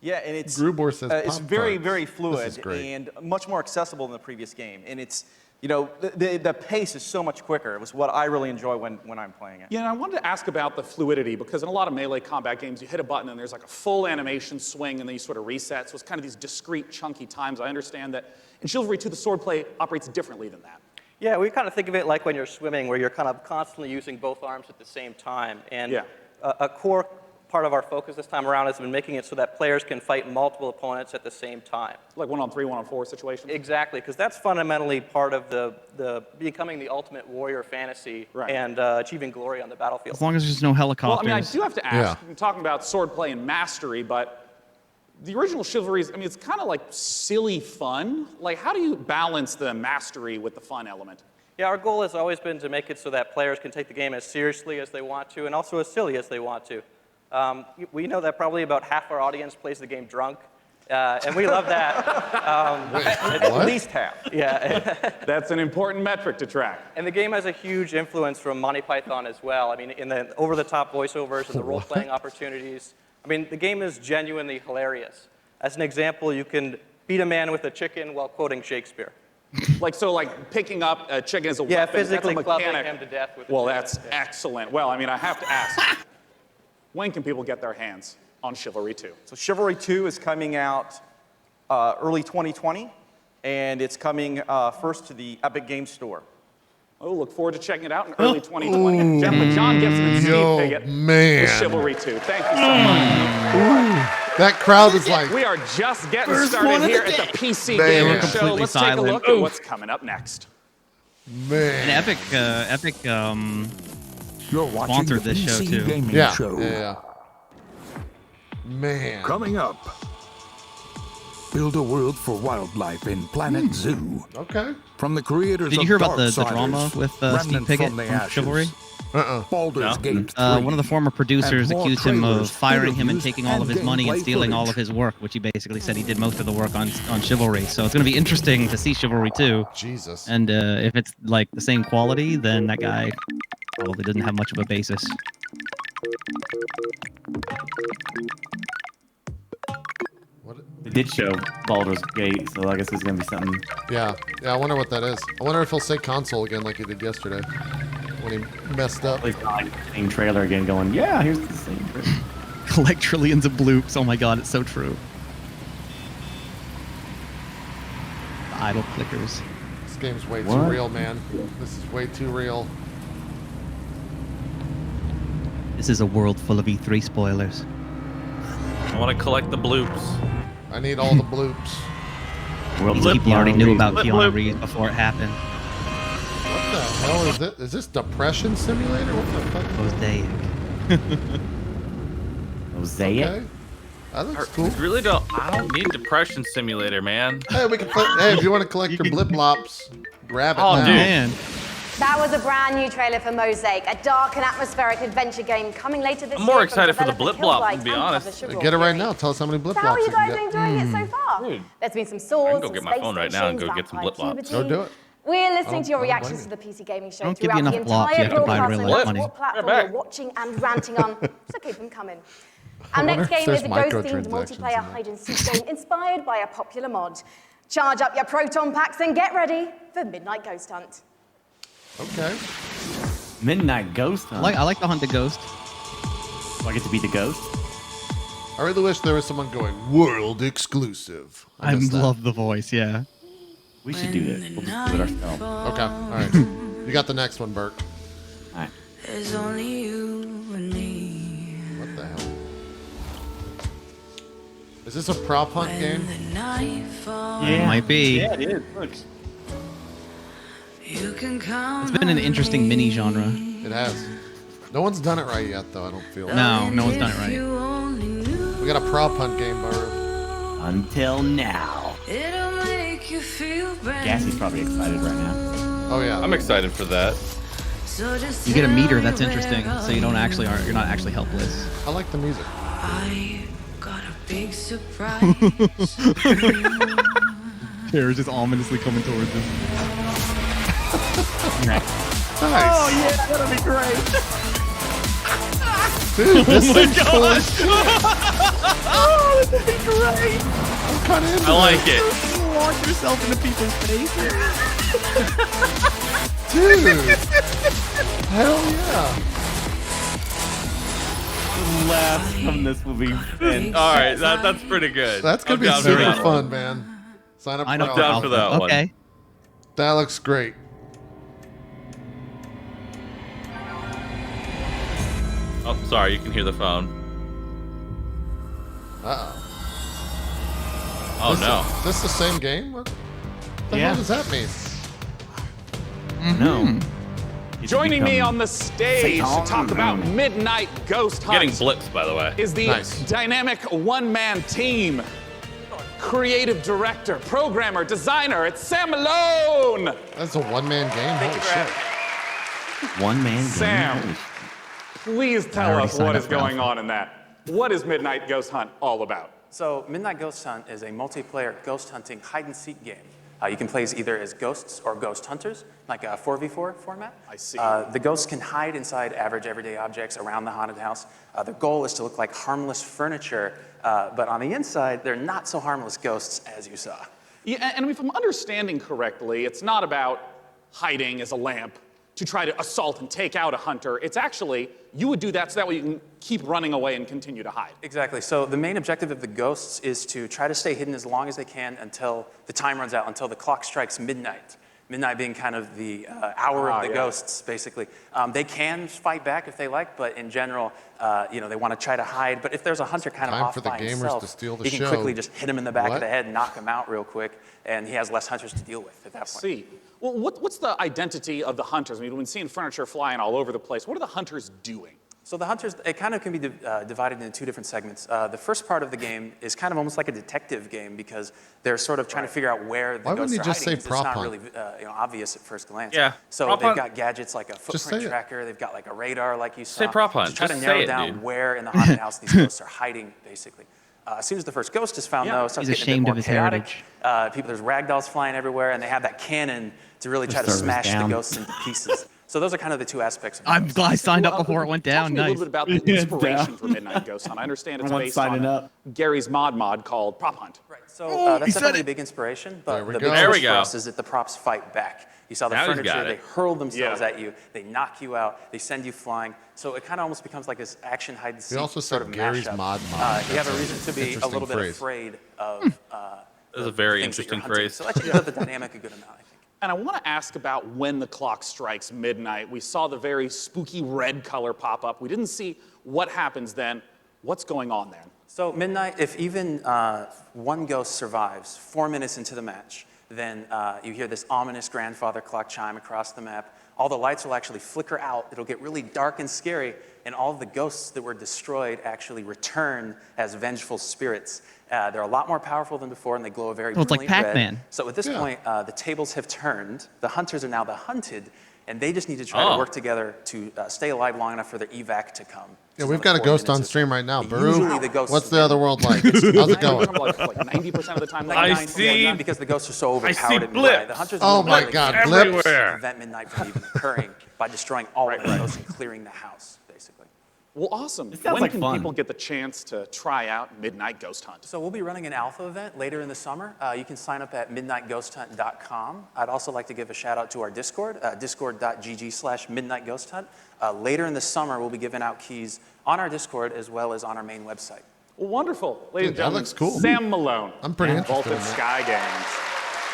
Yeah, and it's Grubor says it's very, Pop-Tarts. very This fluid is great. and much more accessible than the previous game. And it's, you know, the pace is so much quicker. It was what I really enjoy when I'm playing it. Yeah, and I wanted to ask about the fluidity, because in a lot of melee combat games, you hit a button and there's like a full animation swing and then you sort of reset. So it's kind of these discrete, chunky times. I understand that in Chivalry 2, the swordplay operates differently than that. Yeah, we kind of think of it like when you're swimming, where you're kind of constantly using both arms at the same time. And a core part of our focus this time around has been making it so that players can fight multiple opponents at the same time. Like 1-on-3, 1-on-4 situations? Exactly, because that's fundamentally part of the becoming the ultimate warrior fantasy and achieving glory on the battlefield. As long as there's no helicopters. Well, I mean, I do have to ask, I'm talking about swordplay and mastery, but the original Chivalries, I mean, it's kind of like silly fun. Like, how do you balance the mastery with the fun element? Yeah, our goal has always been to make it so that players can take the game as seriously as they want to and also as silly as they want to. We know that probably about half our audience plays the game drunk, and we love that. At least half. Yeah. That's an important metric to track. And the game has a huge influence from Monty Python as well. I mean, in the over-the-top voiceovers and the role-playing opportunities. I mean, the game is genuinely hilarious. As an example, you can beat a man with a chicken while quoting Shakespeare. Like picking up a chicken as a weapon. Yeah, physically that's a clubbing mechanic. him to death with a Well, chicken. that's excellent. Well, I mean, I have to ask, when can people get their hands on Chivalry 2? So Chivalry 2 is coming out early 2020, and it's coming first to the Epic Games Store. Oh, look forward to checking it out in early 2020. Gentlemen, John Gibson and Steve Piggott with Chivalry 2. Thank you so much. That crowd is like, We are just getting started here at the PC Gaming Show. Let's take a look at what's coming up next. An epic You're watching sponsored the this show PC too. Gaming Show. Yeah. Man. Coming up, build a world for wildlife in Planet Zoo. Okay. From the creators Did you of hear about the Darksiders, drama with Remnant Steve Piggott from the from Ashes, Chivalry? Baldur's Gate 3, One of the former producers and more accused him of trailers, firing him and interviews, taking all of his and money and gameplay stealing all of footage. his work, which he basically said he did most of the work on Chivalry. So it's going to be interesting to see Chivalry 2. Jesus. And if it's like the same quality, then that guy probably doesn't have much of a basis. They did show Baldur's Gate, so I guess it's gonna be something. Yeah, I wonder what that is. I wonder if he'll say console again like he did yesterday when he messed up. At least not like the same trailer again, going, yeah, here's the same trailer. Collect trillions of bloops. Oh my god, it's so true. The idle clickers. This game's way too What? real, man. This is way too real. This is a world full of E3 spoilers. I want to collect the bloops. I need all the bloops. These Blip people already Keanu knew Reeves. about Blip Keanu bloop. Reeves before it happened. What the hell is it? Is this Depression Simulator? What the fuck? Mosaic. Mosaic? Okay. That looks cool. I don't need Depression Simulator, man. Hey, we can play. Hey, if you want to collect your blip lops, grab it Oh, now. dude. Man. That was a brand new trailer for Mosaic, a dark and atmospheric adventure game coming later this year. I'm more from excited for the developer blip blop, Killblight to be and honest. publisher Get it right Warframe. now. Tell us how many blip So how are lops you you can guys get. enjoying it so far? Dude. There's been some I swords, can go some get my space phone right now and go get some stations, blip lops. vampire Go do it. We're listening to your I don't reactions to blame the PC Gaming Show Don't give throughout you the enough blops, you entire have to buy broadcast, really no matter money. what platform Right back. you're watching and ranting on. So keep them coming. Our wonder next if game there's is a ghost-themed microtransactions in multiplayer there. hide-and-seek game inspired by a popular mod. Charge up your proton packs and get ready for Midnight Ghost Hunt. Okay. Midnight Ghost Hunt. I like the Hunted Ghost. Do I get to be the ghost? I really wish there was someone going world exclusive. I missed that. love the voice, yeah. We should do this. We'll just do it ourselves. Okay, all right. You got the next one, Burke. All right. There's only you and me. What the hell? Is this a prop hunt game? It might be. Yeah, it is. Look. It's been an interesting mini genre. It has. No one's done it right yet, though, I don't feel. No one's done it right. We got a prop hunt game, Bahroo. Until now. Gassy's probably excited right now. Oh yeah. I'm excited for that. You get a meter, that's interesting. So you're not actually helpless. I like the music. I got a big surprise. Tara's just ominously coming towards him. Nice. Oh yeah, that'll be great. Dude, this thing's cool. Oh, that'd be great. I'm kind of into I like it. Launch yourself into people's faces. Dude. Hell yeah. The laughs from this will be fantastic. All right, that's pretty good. That's going to be I'm down for super that fun, one. man. Sign up I for know. all. Down for that one. Okay. That looks great. Oh, sorry, you can hear the phone. Uh-oh. Oh, no. Is this the same game? What the Yeah. hell does that mean? No. Joining me on the stage to talk about Midnight Ghost Hunt Getting blips, by the way. is the dynamic one-man team. Creative director, programmer, designer, it's Sam Malone! That's a one-man game? Holy shit. One man game. Sam, please tell already us signed what up is for going Alpha. on in that. What is Midnight Ghost Hunt all about? So Midnight Ghost Hunt is a multiplayer ghost hunting hide-and-seek game. You can play either as ghosts or ghost hunters, like a 4v4 format. I see. The ghosts can hide inside average everyday objects around the haunted house. The goal is to look like harmless furniture, but on the inside, they're not so harmless ghosts as you saw. Yeah, and if I'm understanding correctly, it's not about hiding as a lamp to try to assault and take out a hunter. It's actually, you would do that so that way you can keep running away and continue to hide. Exactly. So the main objective of the ghosts is to try to stay hidden as long as they can until the time runs out, until the clock strikes midnight. Midnight being kind of the hour of the ghosts, basically. They can fight back if they like, but in general, they want to try to hide. But if there's a hunter kind of Time off for the by gamers himself, to steal the he can show. quickly just hit him in the back What? of the head and knock him out real quick, and he has less hunters to deal with at that point. See. Well, what's the identity of the hunters? I mean, we've been seeing furniture flying all over the place. What are the hunters doing? So the hunters, it kind of can be divided into two different segments. The first part of the game is kind of almost like a detective game because they're sort of trying to figure out where the Why ghosts wouldn't are you just hiding. say 'Cause prop it's not hunt? really obvious at first glance. Yeah. So Prop they've hunt. got gadgets like a Just say footprint it. tracker. They've got like a radar like you saw. Say prop hunt. To try Just to say narrow it, down dude. where in the haunted house these ghosts are hiding, basically. As soon as the first ghost is found, though, it starts He's getting a ashamed bit of more his chaotic. heritage. There's ragdolls flying everywhere, and they have that cannon to really try to server's smash the down. ghosts into pieces. So those are kind of the two aspects. Of I'm ghosts. glad I signed up before it went Talk down. to me a Nice. little bit about the Yeah, inspiration down. for Midnight Ghost Hunt. I understand it's Everyone's based on signing up. Gary's mod called Prop Hunt. Right. So he that's said definitely it. a big inspiration, There but we the go. big There we twist for go. us is that the props fight back. You saw the Now he's furniture, got they it. hurl themselves Yeah. at you, they knock you out, they send you flying. So it kind of almost becomes like this action hide and seek also sort said of Gary's mashup. mod. You have That's a an reason to be a interesting little bit phrase. afraid of That was a very things that you're interesting hunting. phrase. So that changes up the dynamic a good amount, I think. And I want to ask about when the clock strikes midnight. We saw the very spooky red color pop up. We didn't see what happens then. What's going on then? So midnight, if even one ghost survives 4 minutes into the match, then you hear this ominous grandfather clock chime across the map. All the lights will actually flicker out. It'll get really dark and scary, and all of the ghosts that were destroyed actually return as vengeful spirits. They're a lot more powerful than before, and they glow a very Well, it's like brilliant red. Pac-Man. So at this Yeah. point, the tables have turned. The hunters are now the hunted, and they just need to try to work together to stay alive long enough for their evac to come. Yeah, we've got a ghost on stream right now. Usually the Bahroo, ghosts what's the other world like? How's it going? Like 90% of the time. I like see. Because the ghosts are so I overpowered see at midnight. blips. The hunters Oh will my really God, can't everywhere. prevent midnight from even occurring by destroying all of the ghosts and clearing the house, basically. Well, awesome. This sounds When like can fun. people get the chance to try out Midnight Ghost Hunt? So we'll be running an alpha event later in the summer. You can sign up at midnightghosthunt.com. I'd also like to give a shout out to our Discord, discord.gg/midnightghosthunt. Later in the summer, we'll be giving out keys on our Discord as well as on our main website. Well, wonderful. Ladies and That gentlemen, looks cool. Sam Malone. I'm pretty and interested in Vaulted that. Sky Games.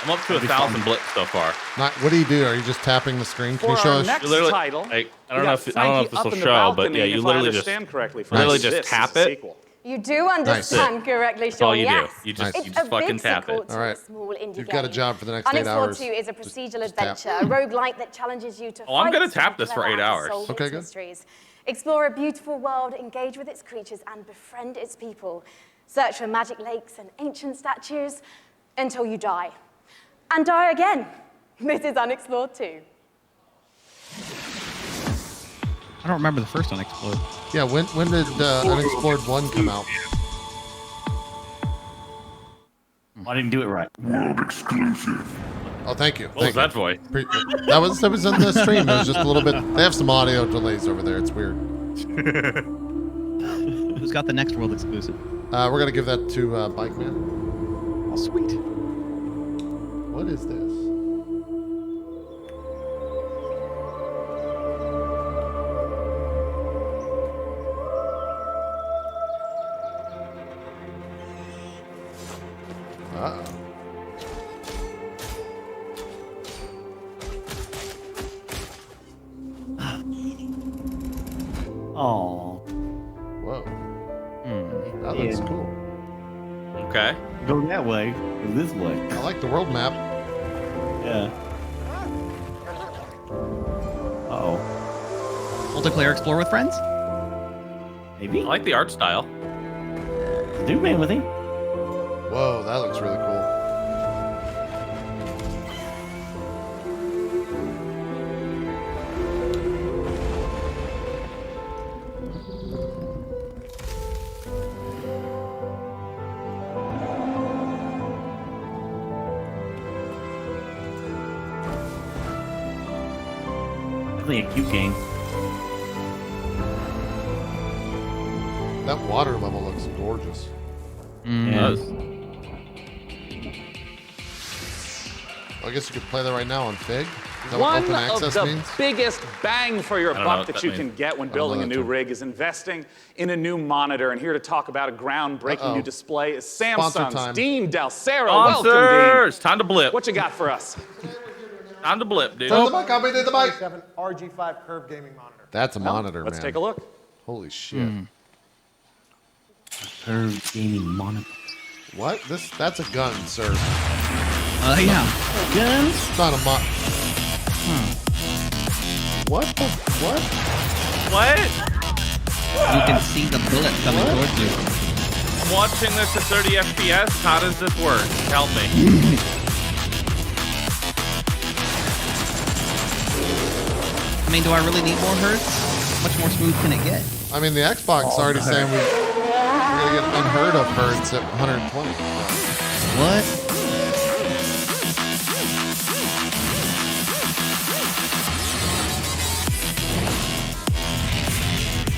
I'm up to 1,000 blips so far. What do you do? Are you just tapping the screen? Can For you show our us? next Literally- title, I don't we know got if this Frankie up will in the show, but balcony, yeah, you if I literally just understand correctly, literally Frankie, just this tap is a it. sequel. You do understand correctly, Sean. all you do. Yes. You just- It's you just a fucking big tap sequel it. to All right. a small indie You've got a game. job for the next 8 Unexplored hours. 2 is a Just procedural tap. adventure, a roguelike that challenges you to Oh, I'm fight gonna to tap this for clever 8 and to hours. solve Okay, its good. mysteries. Explore a beautiful world, engage with its creatures, and befriend its people. Search for magic lakes and ancient statues until you die. And die again. This is Unexplored 2. I don't remember the first Unexplored. Yeah, when did Unexplored 1 come out? I didn't do it right. World exclusive. Oh, thank you. What was that voice? That was in the stream. It was just a little bit. They have some audio delays over there. It's weird. Who's got the next world exclusive? We're gonna give that to BikeMan. Oh, sweet. What is this? Uh-oh. Oh. Whoa. That looks cool. Okay. Go that way. Go this way. I like the world map. Yeah. Uh-oh. Multiplayer explore with friends? Maybe. I like the art style. Do man with him. Whoa, that looks really cool. Definitely a cute game. That water level looks gorgeous. It does. Well, I guess you could play that right now on Fig. Is that what One open of access the means? biggest bang for your I don't know buck what that that you means. can get when I don't building know a that new term. rig is investing in a new monitor. And here to talk about a groundbreaking Uh-oh. new display is Sponsor Samsung's time. Dean Dalcero. Welcome, Sponsors! Time to blip. Dean. What you got for us? Time to blip, dude. Turn the mic, I'll be the mic. RG5 curved gaming monitor. That's a monitor, Let's man. take a look. Holy shit. Curved gaming monitor. What? That's a gun, sir. Yeah. Guns? It's not a What the what? What? You can see the bullet coming towards you. I'm watching this at 30 FPS. How does this work? Help me. I mean, do I really need more hertz? How much more smooth can it get? I mean, the Xbox is already saying we're gonna get unheard of hertz at 120. What?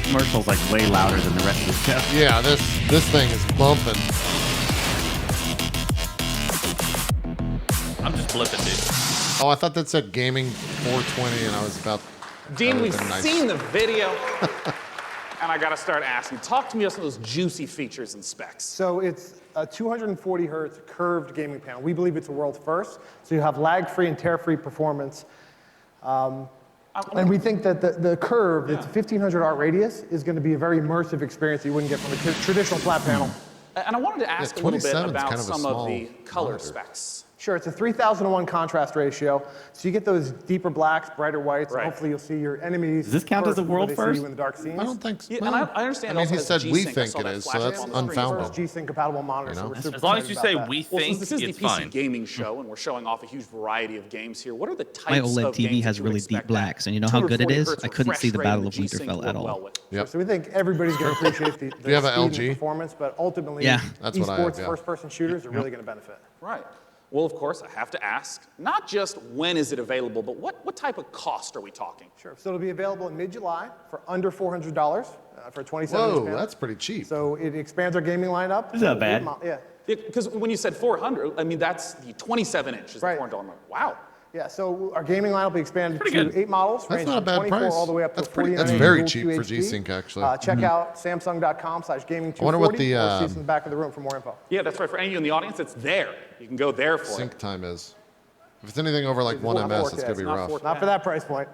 Commercial's like way louder than the rest of the stuff. Yeah, this thing is bumping. I'm just blipping, dude. Oh, I thought that said gaming 420, and I was about. Dean, that we've would've been nice. seen the video. And I got to start asking. Talk to me about some of those juicy features and specs. So it's a 240 hertz curved gaming panel. We believe it's a world first. So you have lag-free and tear-free performance. And we think that the curve, it's a 1500 art radius, is going to be a very immersive experience that you wouldn't get from a traditional flat panel. And I wanted to ask a little bit 27 's about kind of a some of small the color monitor. specs. Sure, it's a 3000:1 contrast ratio. So you get those deeper blacks, brighter whites, Right. and hopefully you'll see your enemies. Does this count as a before world they see first? you in the dark scenes. I don't think so. Yeah, and I understand I mean, it he also has said we G-Sync. I think saw it that is, so flashing that's on the screen. unfounded. First G-Sync compatible monitor, You so know? we're super As long as excited you say about that. we Well, think, since this is the it's PC fine. gaming show and we're showing off a huge variety of games here, what are the types My of OLED TV games has that you would really deep expect blacks, that and you know how good it 240 is? hertz I couldn't see the refresh rate Battle and of G-Sync Winterfell would at work all. well with? Yep. So we think everybody's going to appreciate the you have speed a and LG? performance, but ultimately, Yeah. That's what I have, esports yeah. first-person shooters are really going to benefit. Right. Well, of course, I have to ask, not just when is it available, but what type of cost are we talking? Sure. So it'll be available in mid-July for under $400 for a 27-inch Whoa, panel. that's pretty cheap. So it expands our gaming lineup. It's not bad. Yeah. Because when you said 400, I mean, that's the 27-inch is the $400 mark. Wow. Yeah, so our gaming line will be expanded Pretty to good. 8 models, That's ranging not a from bad 24 price. all the way up to That's 49. That's very dual cheap for QHD. G-Sync, actually. Check out Samsung.com/gaming240 I wonder what the, or see us in the back of the room for more info. Yeah, that's right. For any of you in the audience, it's there. You can go there for sync it. time is. If it's anything over like 1 ms, it's going to be rough. Not for that price point.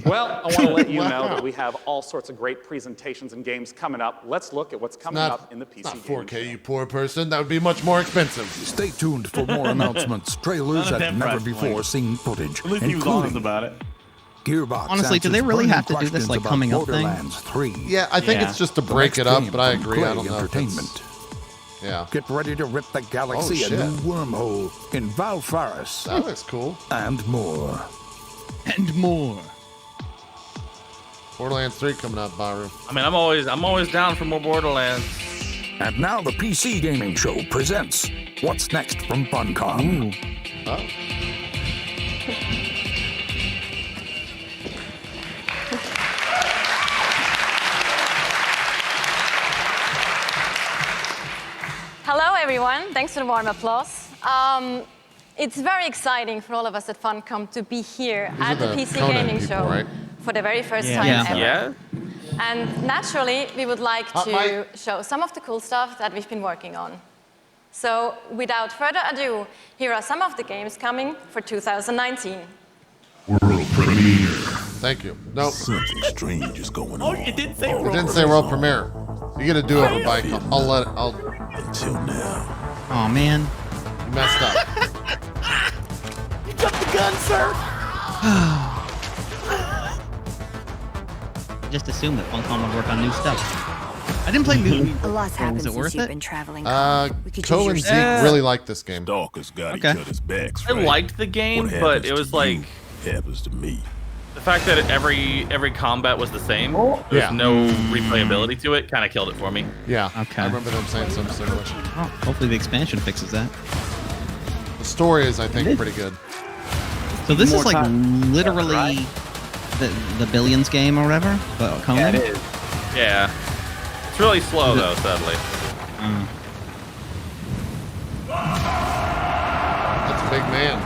Well, I want to let you know that we have all sorts of great presentations and games coming up. Let's look at what's coming up in the PC Not gaming 4K, you poor person. That would be much more expensive. Stay tuned for more announcements, trailers, None of and that never price before point. seen footage, At least he was honest including about it. Gearbox. Honestly, do they answers really burning have to do this, questions like, about coming up thing? Borderlands 3. Yeah, I think it's just to The break next it up, game but I from agree. I Play don't know. If Entertainment. it's, yeah. Get ready to rip the galaxy Oh, a shit. new wormhole in Valfaris. That looks cool. And more. And more. Borderlands 3 coming out, Bahroo. I mean, I'm always down for more Borderlands. And now the PC Gaming Show presents What's Next from Funcom. Oh. Hello, everyone. Thanks for the warm applause. It's very exciting for all of us at Funcom to be here These at are the the PC Conan Gaming people, Show right? for the very first time ever. Yeah. And naturally, we would like Hot to mic. show some of the cool stuff that we've been working on. So, without further ado, here are some of the games coming for 2019. World premiere. Thank you. Nope. Something strange is going Oh, on. it did say It world didn't say world premiere. You gotta do it with bike. I'll let it. Until now. Oh man. You messed up. You jumped the gun, sir. Just assume that Funcom would work on new stuff. I didn't play Mutant. A lot's Was happened it since worth you've it? been traveling. We could Co use and your Zeke really liked this game. Stalkers got Okay. each other's backs, I right? liked the game, What but happens it was to like you happens to me. the fact that every combat was the same. There's Yeah. no replayability to it. Kind of killed it for me. Yeah. Okay. I remember them saying something similar. Oh, hopefully the expansion fixes that. The story is, I think, pretty good. So this More is like time. literally the Billions game or whatever, but Conan? Yeah, it is. Yeah. It's really slow though, sadly. That's a big man.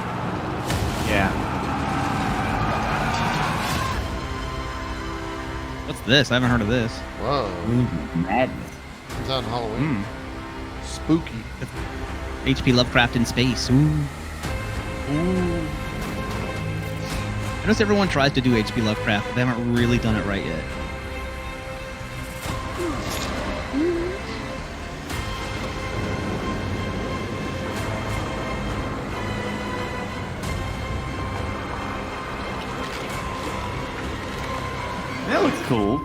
Yeah. What's this? I haven't heard of this. Whoa. Madness. It's on Halloween. Spooky. HP Lovecraft in space. Ooh. I notice everyone tries to do HP Lovecraft, but they haven't really done it right yet. That looks cool.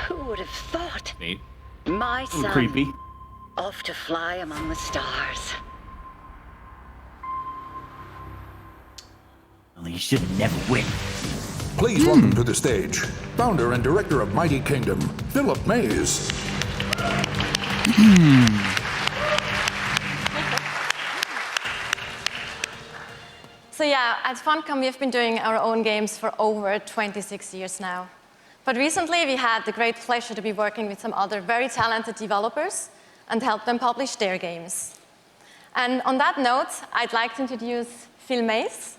Who would have thought? Neat. My A little son, creepy. off to fly among the stars. Well, you should have never win. Please welcome to the stage, founder and director of Mighty Kingdom, Philip Mays. So yeah, at Funcom we've been doing our own games for over 26 years now. But recently we had the great pleasure to be working with some other very talented developers and help them publish their games. And on that note, I'd like to introduce Phil Mays.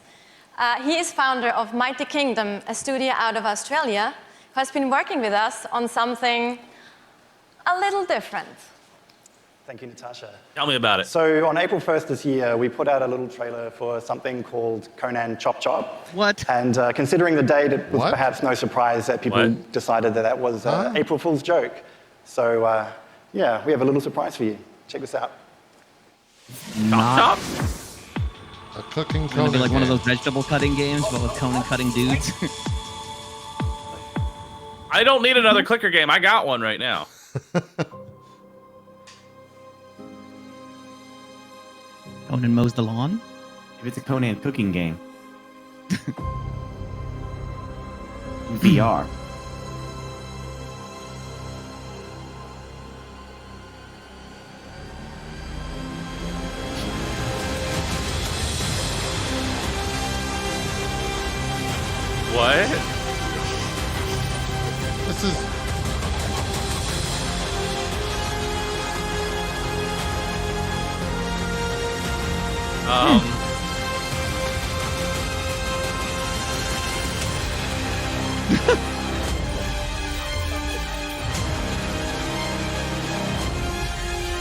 He is founder of Mighty Kingdom, a studio out of Australia, who has been working with us on something a little different. Thank you, Natasha. Tell me about it. So on April 1st this year, we put out a little trailer for something called Conan Chop Chop. What? And considering the date, it was What? perhaps no surprise that people decided that that was April Fool's joke. So yeah, we have a little surprise for you. Check this out. Chop. A cooking It's gonna Conan be like one of game. those vegetable cutting games, but with Conan cutting dudes. I don't need another clicker game. I got one right now. Conan mows the lawn. If it's a Conan cooking game. VR. What? This is.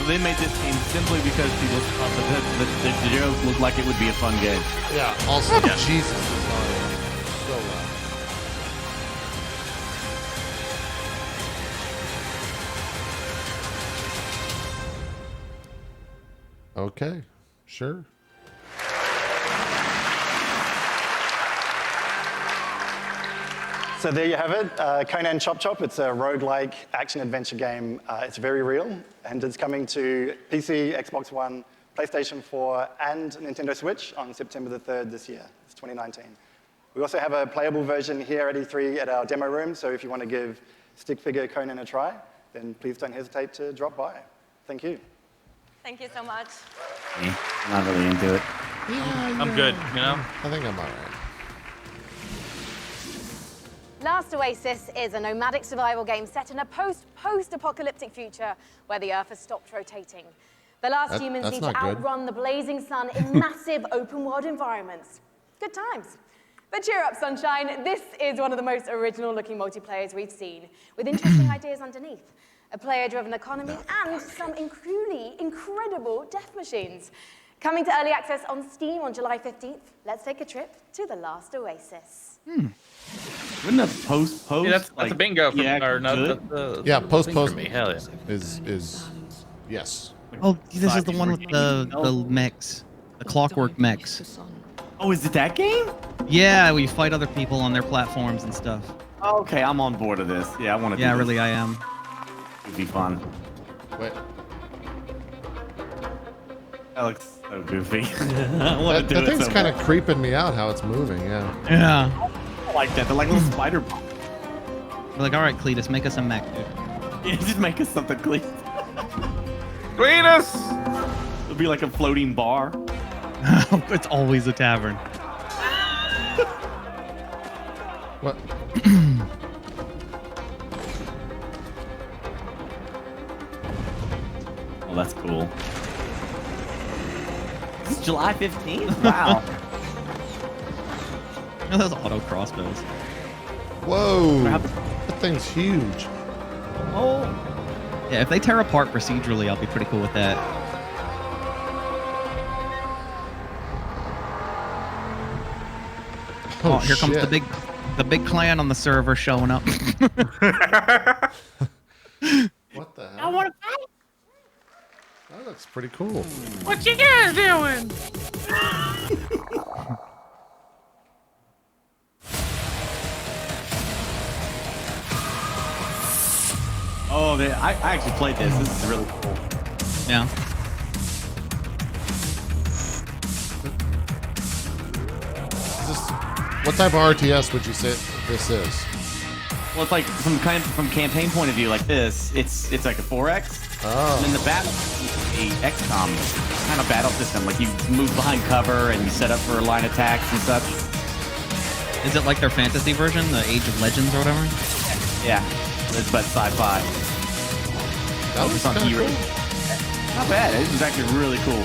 They made this game simply because people thought that the joke looked like it would be a fun game. Yeah. Also, Jesus is so loud. Okay. Sure. So there you have it, Conan Chop Chop. It's a roguelike action-adventure game. It's very real, and it's coming to PC, Xbox One, PlayStation 4, and Nintendo Switch on September the 3rd this year. It's 2019. We also have a playable version here at E3 at our demo room, so if you want to give stick figure Conan a try, then please don't hesitate to drop by. Thank you. Thank you so much. I'm not really into it. Yeah, I'm good, you know? I think I'm all right. Last Oasis is a nomadic survival game set in a post-apocalyptic future where the Earth has stopped rotating. The last humans need to outrun the blazing sun in massive open-world environments. Good times. But cheer up, sunshine. This is one of the most original-looking multiplayers we've seen, with interesting ideas underneath. A player-driven economy and some truly incredible death machines. Coming to early access on Steam on July 15th, let's take a trip to the Last Oasis. Wouldn't a post? Yeah, that's a bingo for me. Or no, Yeah, post for me. Hell yeah. is yes. Oh, this is the one with the mechs, the clockwork mechs. Oh, is it that game? Yeah, where you fight other people on their platforms and stuff. Okay, I'm on board of this. Yeah, I want to. Yeah, do this. really, I am. It'd be fun. Wait. That looks so goofy. That thing's kind of creeping me out how it's moving. Yeah. Yeah. I like that. They're like little spider. We're like, all right, Cletus, make us a mech, dude. Yeah, just make us something, Cletus. Cletus! It'll be like a floating bar. It's always a tavern. What? Oh, that's cool. This is July 15th? Wow. No, those auto crossbows. Whoa. That thing's huge. Oh. Yeah, if they tear apart procedurally, I'll be pretty cool with that. Oh, here comes the big clan on the server showing up. What the hell? I want to fight. That looks pretty cool. What you guys doing? Oh, I actually played this. This is really cool. Yeah. What type of RTS would you say this is? Well, it's like from campaign point of view, like this. It's like a 4X. Oh. And then the battle, a XCOM kind of battle system. Like you move behind cover and you set up for line attacks and such. Is it like their fantasy version, the Age of Legends or whatever? Yeah, it's but sci-fi. That was on kind of Hero. cool. Not bad. This is actually really cool.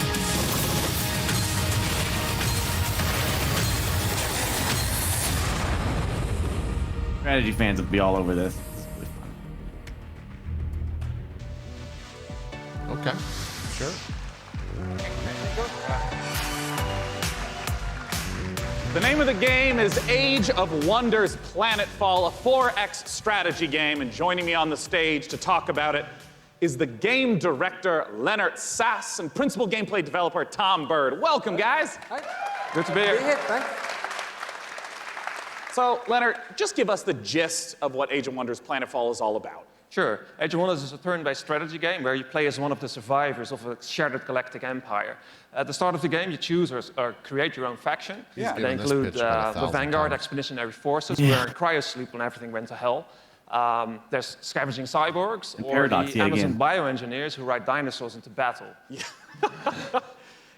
Strategy fans will be all over this. This is really fun. Okay. Sure. The name of the game is Age of Wonders Planetfall, a 4X strategy game, and joining me on the stage to talk about it is the game director, Leonard Sass, and principal gameplay developer, Tom Bird. Welcome, guys. Hi. Good to be here. Thanks. So, Leonard, just give us the gist of what Age of Wonders Planetfall is all about. Sure. Age of Wonders is a turn-based strategy game where you play as one of the survivors of a shattered galactic empire. At the start of the game, you choose or create your own faction. Yeah. They include the Vanguard Expeditionary Forces, who were in cryosleep when everything went to hell. There's scavenging cyborgs, And or Paradox, the yeah, Amazon again. bioengineers who ride dinosaurs into battle. Yeah.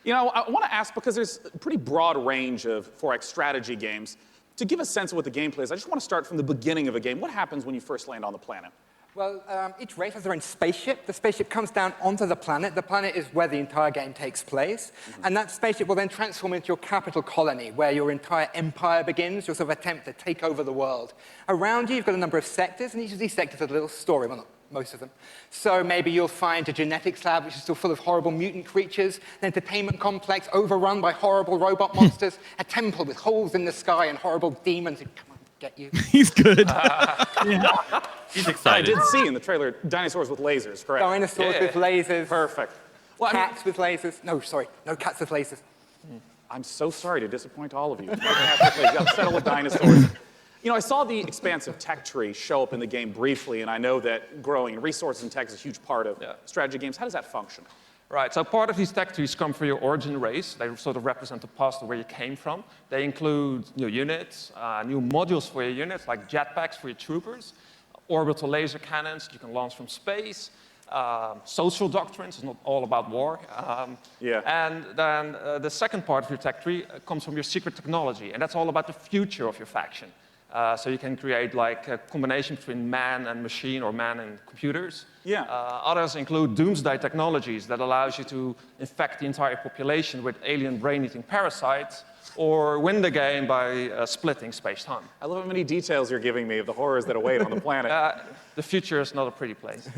You know, I want to ask, because there's a pretty broad range of 4X strategy games, To give a sense of what the gameplay is, I just want to start from the beginning of a game. What happens when you first land on the planet? Well, each race has their own spaceship. The spaceship comes down onto the planet. The planet is where the entire game takes place. And that spaceship will then transform into your capital colony, where your entire empire begins, your sort of attempt to take over the world. Around you, you've got a number of sectors, and each of these sectors has a little story. Well, not most of them. So maybe you'll find a genetics lab, which is still full of horrible mutant creatures, an entertainment complex overrun by horrible robot monsters, a temple with holes in the sky and horrible demons who come and get you. He's good. He's excited. I did see in the trailer dinosaurs with lasers, correct? Dinosaurs with lasers. Perfect. Well, Cats with lasers. No, sorry, no cats with lasers. I'm so sorry to disappoint all of you. I'll settle with dinosaurs. You know, I saw the expansive tech tree show up in the game briefly, and I know that growing resources and tech is a huge part of strategy games. How does that function? Right, so part of these tech trees come from your origin race. They sort of represent the past of where you came from. They include new units, new modules for your units, like jetpacks for your troopers, orbital laser cannons you can launch from space, social doctrines, it's not all about war. And then the second part of your tech tree comes from your secret technology, and that's all about the future of your faction. So you can create like a combination between man and machine or man and computers. Others include doomsday technologies that allows you to infect the entire population with alien brain-eating parasites or win the game by splitting space-time. I love how many details you're giving me of the horrors that await on the planet. The future is not a pretty place.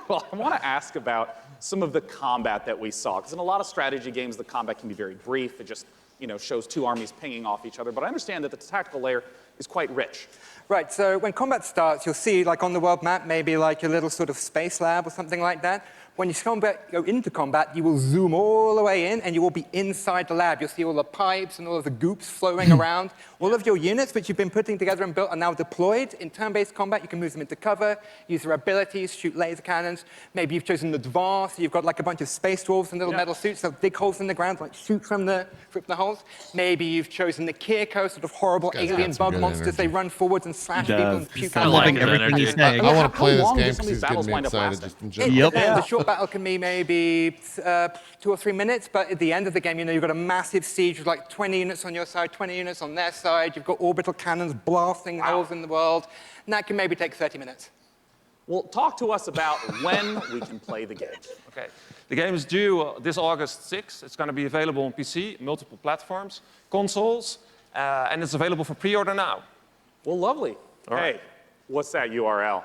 Well, I want to ask about some of the combat that we saw, because in a lot of strategy games, the combat can be very brief. It just, you know, shows two armies pinging off each other. But I understand that the tactical layer is quite rich. Right, so when combat starts, you'll see, like on the world map, maybe like a little sort of space lab or something like that. When you go into combat, you will zoom all the way in, and you will be inside the lab. You'll see all the pipes and all of the goops flowing around. All of your units, which you've been putting together and built, are now deployed. In turn-based combat, you can move them into cover, use their abilities, shoot laser cannons. Maybe you've chosen advanced, so you've got like a bunch of space dwarves in little metal suits that dig holes in the ground, like shoot from the holes. Maybe you've chosen the Kirko, sort of horrible alien bug monsters. They run forwards and slash people and puke out. I want to play this game because he's getting me excited just in general. The short battle can be maybe 2 or 3 minutes, but at the end of the game, you know, you've got a massive siege with like 20 units on your side, 20 units on their side. You've got orbital cannons blasting holes in the world, and that can maybe take 30 minutes. Well, talk to us about when we can play the game. Okay. The game is due this August 6th. It's going to be available on PC, multiple platforms, consoles, and it's available for pre-order now. Well, lovely. Hey, what's that URL?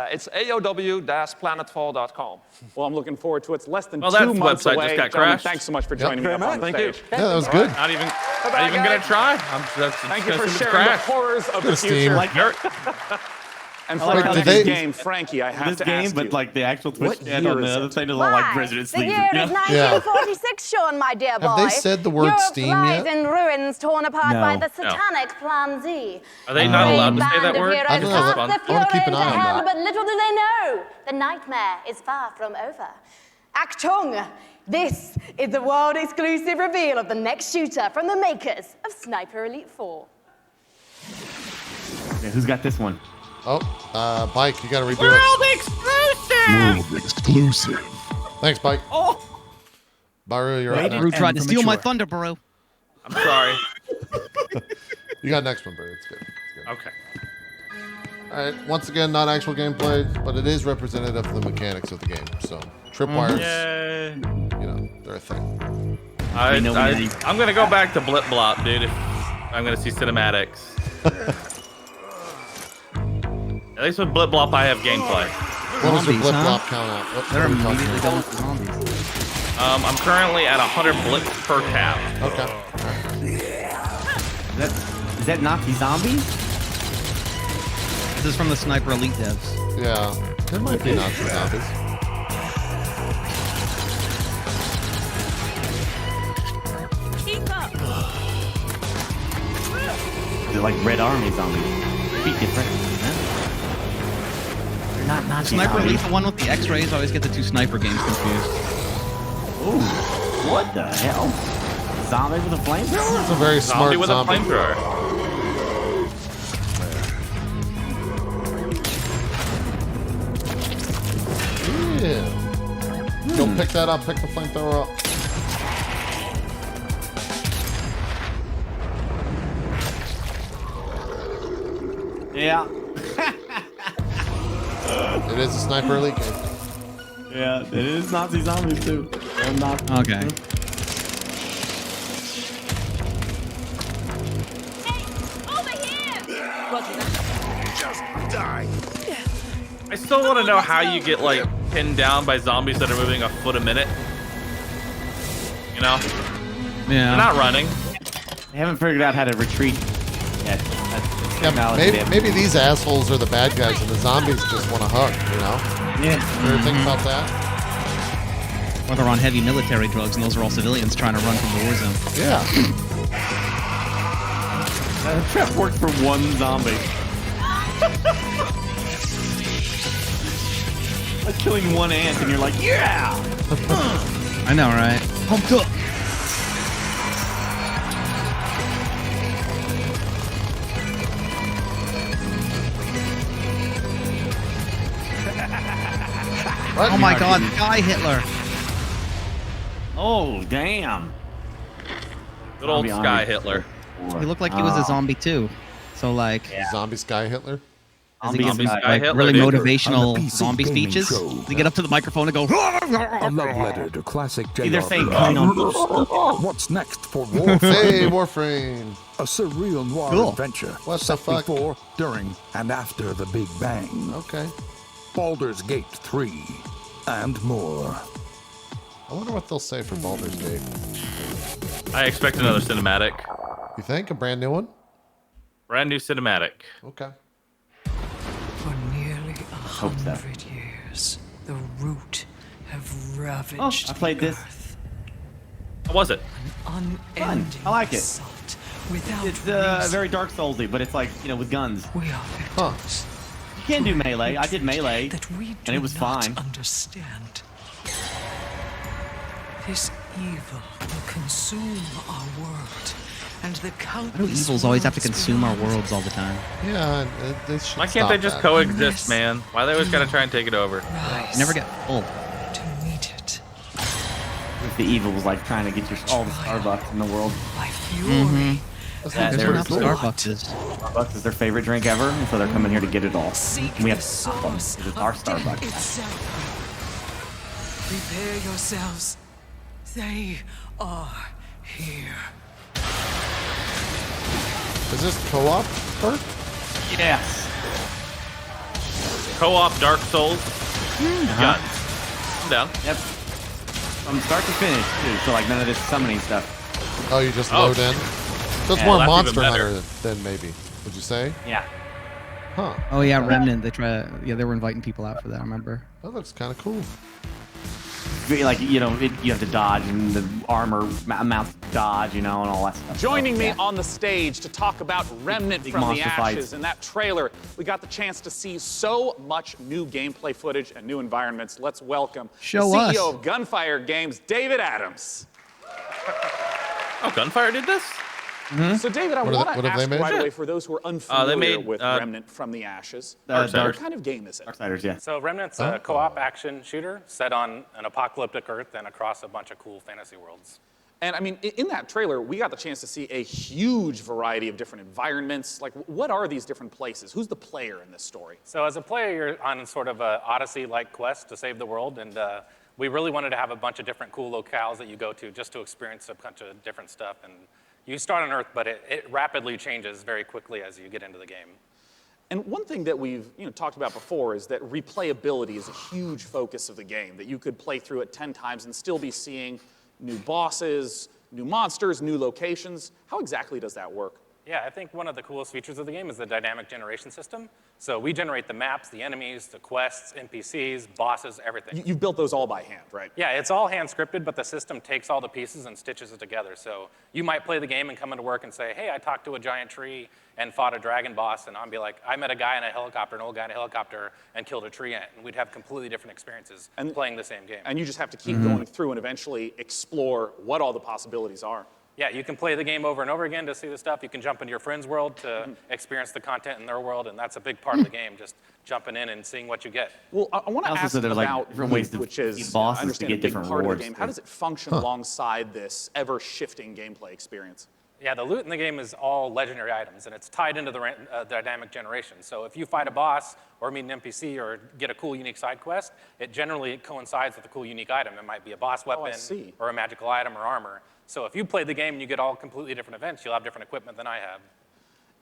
It's aow-planetfall.com. Well, I'm looking forward to it. It's less than 2 that months website away. just got Gentlemen, crashed. thanks so much for joining me up on the stage. Yeah, that was good. Not even gonna try. Thank you for sharing the horrors of the future. And for this game, Frankie, I have to ask you. But like the actual Twitch What chat year on the is other it? thing is all like Resident The Sleeper. year you is know? 1946, Sean, my dear boy. Have they said the word Europe Steam lies yet? in ruins, torn apart No. by the satanic Plan Z. Are they not allowed to say that word? I don't know. I want to keep an eye on that. But little do they know, the nightmare is far from over. Achtung! This is the world-exclusive reveal of the next shooter from the makers of Sniper Elite 4. Yeah, who's got this one? Oh, Bike, you got to redo World it. exclusive! World exclusive. Thanks, Bike. Oh! Bahroo, you're up. Bahroo tried to steal my thunder, Bahroo. I'm sorry. You got next one, Bahroo. It's good. Okay. All right. Once again, not actual gameplay, but it is representative of the mechanics of the game. So, tripwires, you know, they're a thing. I'm gonna go back to Blip Blop, dude. If I'm gonna see cinematics. At least with Blip Blop, I have gameplay. What does your Blip Blop count out? They're immediately going to zombies. I'm currently at 100 blips per cap. Okay. Is that Nazi zombies? This is from the Sniper Elite devs. Yeah, there might be Nazi zombies. Keep up. They're like Red Army zombies. Be different. They're not Nazi Sniper zombies. Elite, the one with the X-rays. I always get the two sniper games confused. Ooh, what the hell? Zombie with a flamethrower? It's a very smart Zombie with a flamethrower. Yeah. Go pick that up. Pick the flamethrower up. Yeah. It is a Sniper Elite game. Yeah, it is Nazi zombies too. Okay. Just die. I still want to know how you get like pinned down by zombies that are moving a foot a minute. You know? Yeah. They're not running. They haven't figured out how to retreat yet. Yeah, maybe these assholes are the bad guys and the zombies just want to hug, you know? Yeah. You ever think about that? Or they're on heavy military drugs, and those are all civilians trying to run from the war zone. Yeah. That trap worked for one zombie. Like killing one ant, and you're like, yeah! I know, right? Pumped up. Oh my God, Guy Hitler. Oh, damn. Good old Zombie Sky army. Hitler. He looked like he was a zombie too. So like, Zombie Sky Hitler? Zombie Sky Hitler, really dude. motivational PC zombie gaming speeches. show. They get up to the microphone and go. A love letter to classic JRPG. They're saying kind on. What's next for Warframe? Hey, Warframe. A surreal noir Cool. adventure What the set fuck? before, during, and after the Big Bang. Okay. Baldur's Gate 3, and more. I wonder what they'll say for Baldur's Gate. I expect another cinematic. You think? A brand new one? Brand new cinematic. Okay. For nearly 100 years, the root have ravaged. Oh, I played this. How was it? Fun. I like it. Without It's very Dark Soulsy, but it's like, you know, with guns. we are victims You can do melee. I did melee, that we do and it was not fine. understand. This evil will consume our world, and the Why do countless evils always have to worlds consume our beyond. worlds all the time? Yeah, they should Why can't they just that. coexist, man? Why they always gotta try and take it over? You never get full. To meet it If the evil was like trying to get your all the Starbucks in the world. by fury. That's they're- what Starbucks is. Starbucks is their favorite drink ever, and so they're coming here to get it all. Seek And we have the to stop them. source It's our of death Starbucks. itself. Prepare yourselves. They are here. Is this co-op, Bert? Yes. Co-op Dark Souls. Guns. I'm down. Yep. From start to finish, too. So like none of this summoning stuff. Oh, you just Oh. load in? So it's Yeah, more that's Monster even better. Hunter than maybe. Would you say? Yeah. Huh. Oh yeah, Remnant. They were inviting people out for that. I remember. That looks kind of cool. Like, you know, you have to dodge, and the armor amounts to dodge, you know, and all that stuff. Joining me Yeah. on the stage to talk about Remnant Big from the monster Ashes. fights. In that trailer, we got the chance to see so much new gameplay footage and new environments. Let's welcome Show the us. CEO of Gunfire Games, David Adams. Oh, Gunfire did this? So, David, I What want have to they ask made? right away for those who are unfamiliar made, with Remnant from the Ashes. Darksiders. What kind of game is it? Darksiders, yeah. So Remnant's a co-op action shooter set on an apocalyptic Earth and across a bunch of cool fantasy worlds. And I mean, in that trailer, we got the chance to see a huge variety of different environments. Like, what are these different places? Who's the player in this story? So as a player, you're on sort of a Odyssey-like quest to save the world, and we really wanted to have a bunch of different cool locales that you go to just to experience a bunch of different stuff. And you start on Earth, but it rapidly changes very quickly as you get into the game. And one thing that we've talked about before is that replayability is a huge focus of the game, that you could play through it 10 times and still be seeing new bosses, new monsters, new locations. How exactly does that work? Yeah, I think one of the coolest features of the game is the dynamic generation system. So we generate the maps, the enemies, the quests, NPCs, bosses, everything. You've built those all by hand, right? Yeah, it's all hand scripted, but the system takes all the pieces and stitches it together. So you might play the game and come into work and say, hey, I talked to a giant tree and fought a dragon boss, and I'll be like, I met a guy in a helicopter, an old guy in a helicopter, and killed a tree ant. And we'd have completely different experiences playing the same game. And you just have to keep going through and eventually explore what all the possibilities are. Yeah, you can play the game over and over again to see the stuff. You can jump into your friend's world to experience the content in their world, and that's a big part of the game, just jumping in and seeing what you get. Well, I want to Also ask said there are, like, about different ways to which is beat bosses I to understand get a big different part of the rewards, game. How too. does it function alongside this ever-shifting gameplay experience? Yeah, the loot in the game is all legendary items, and it's tied into the dynamic generation. So if you fight a boss or meet an NPC or get a cool, unique side quest, it generally coincides with a cool, unique item. It might be a boss weapon or a magical item or armor. So if you play the game and you get all completely different events, you'll have different equipment than I have.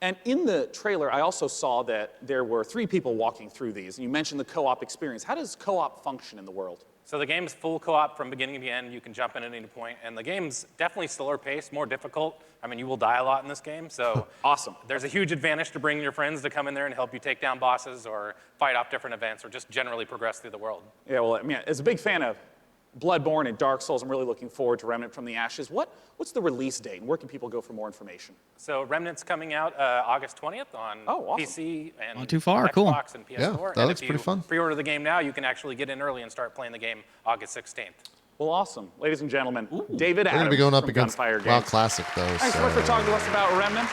And in the trailer, I also saw that there were 3 people walking through these, and you mentioned the co-op experience. How does co-op function in the world? So the game's full co-op from beginning to end. You can jump in at any point, and the game's definitely slower paced, more difficult. I mean, you will die a lot in this game, so awesome. There's a huge advantage to bringing your friends to come in there and help you take down bosses or fight off different events or just generally progress through the world. Yeah, well, I mean, as a big fan of Bloodborne and Dark Souls, I'm really looking forward to Remnant from the Ashes. What's the release date, and where can people go for more information? So Remnant's coming out August 20th on PC and Not too far, Xbox cool. and PS4. Yeah, that and looks if pretty you fun. pre-order the game now, you can actually get in early and start playing the game August 16th. Well, awesome. Ladies and gentlemen, David We're Adams going to be going up from against Gunfire WoW Games. Classic, though. Thanks so much for talking to us about Remnant.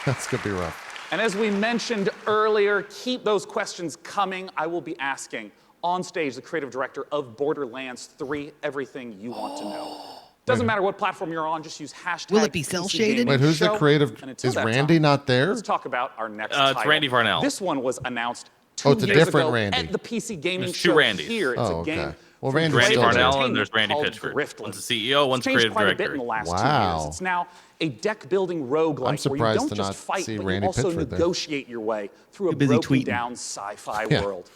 That's going to be rough. And as we mentioned earlier, keep those questions coming. I will be asking on stage the creative director of Borderlands 3 everything you want to know. Doesn't matter what platform you're on, just use hashtag Will it be cel-shaded? Wait, who's the creative? Is Randy not there? Let's talk about our next It's title. Randy Varnell. This one was announced 2 it's a years different ago Randy. at the PC Gaming There's Show 2 Randys. here. It's Oh, a game okay. Well, from Randy's Brave Randy still there. Varnell and there's Randy called Pitchford. Driftland. One's the CEO, one's It's changed creative quite a bit director. in the last 2 Wow. years. It's now a deck-building roguelike where you surprised don't to just not fight, see but Randy you also Pitchford there. negotiate your way through a Too busy tweeting. broken-down sci-fi Yeah. world.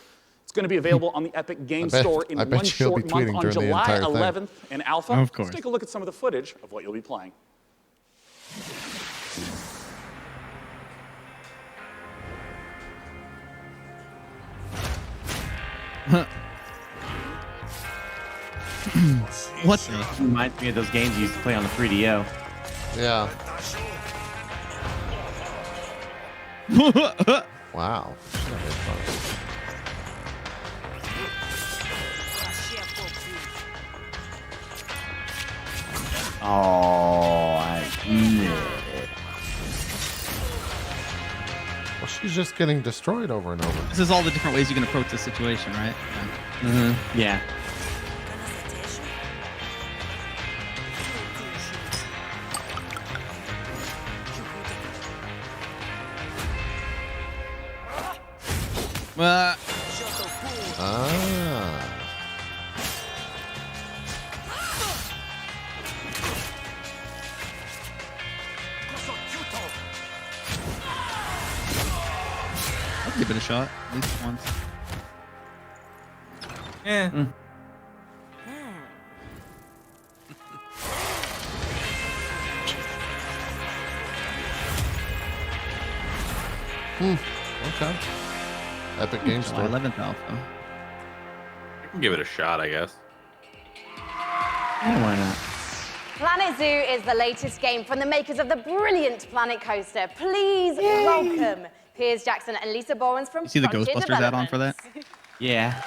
It's going to be available on the Epic Game bet- Store in I bet one you'll be short month tweeting on during the July entire thing. 11th in Alpha. Of course. Let's take a look at some of the footage of what you'll be playing. What the? Reminds me of those games you used to play on the 3DO. Yeah. Wow. Oh, I knew it. Well, she's just getting destroyed over and over. This is all the different ways you can approach this situation, right? Yeah. Ah. I'll give it a shot, at least once. Yeah. Okay. Epic Game July Store. 11th alpha. I can give it a shot, I guess. Yeah, why not? Planet Zoo is the latest game from the makers of the brilliant Planet Coaster. Please welcome Piers Jackson and Lisa Bowens from You see the Frontier Ghostbusters add-on for that? Yeah.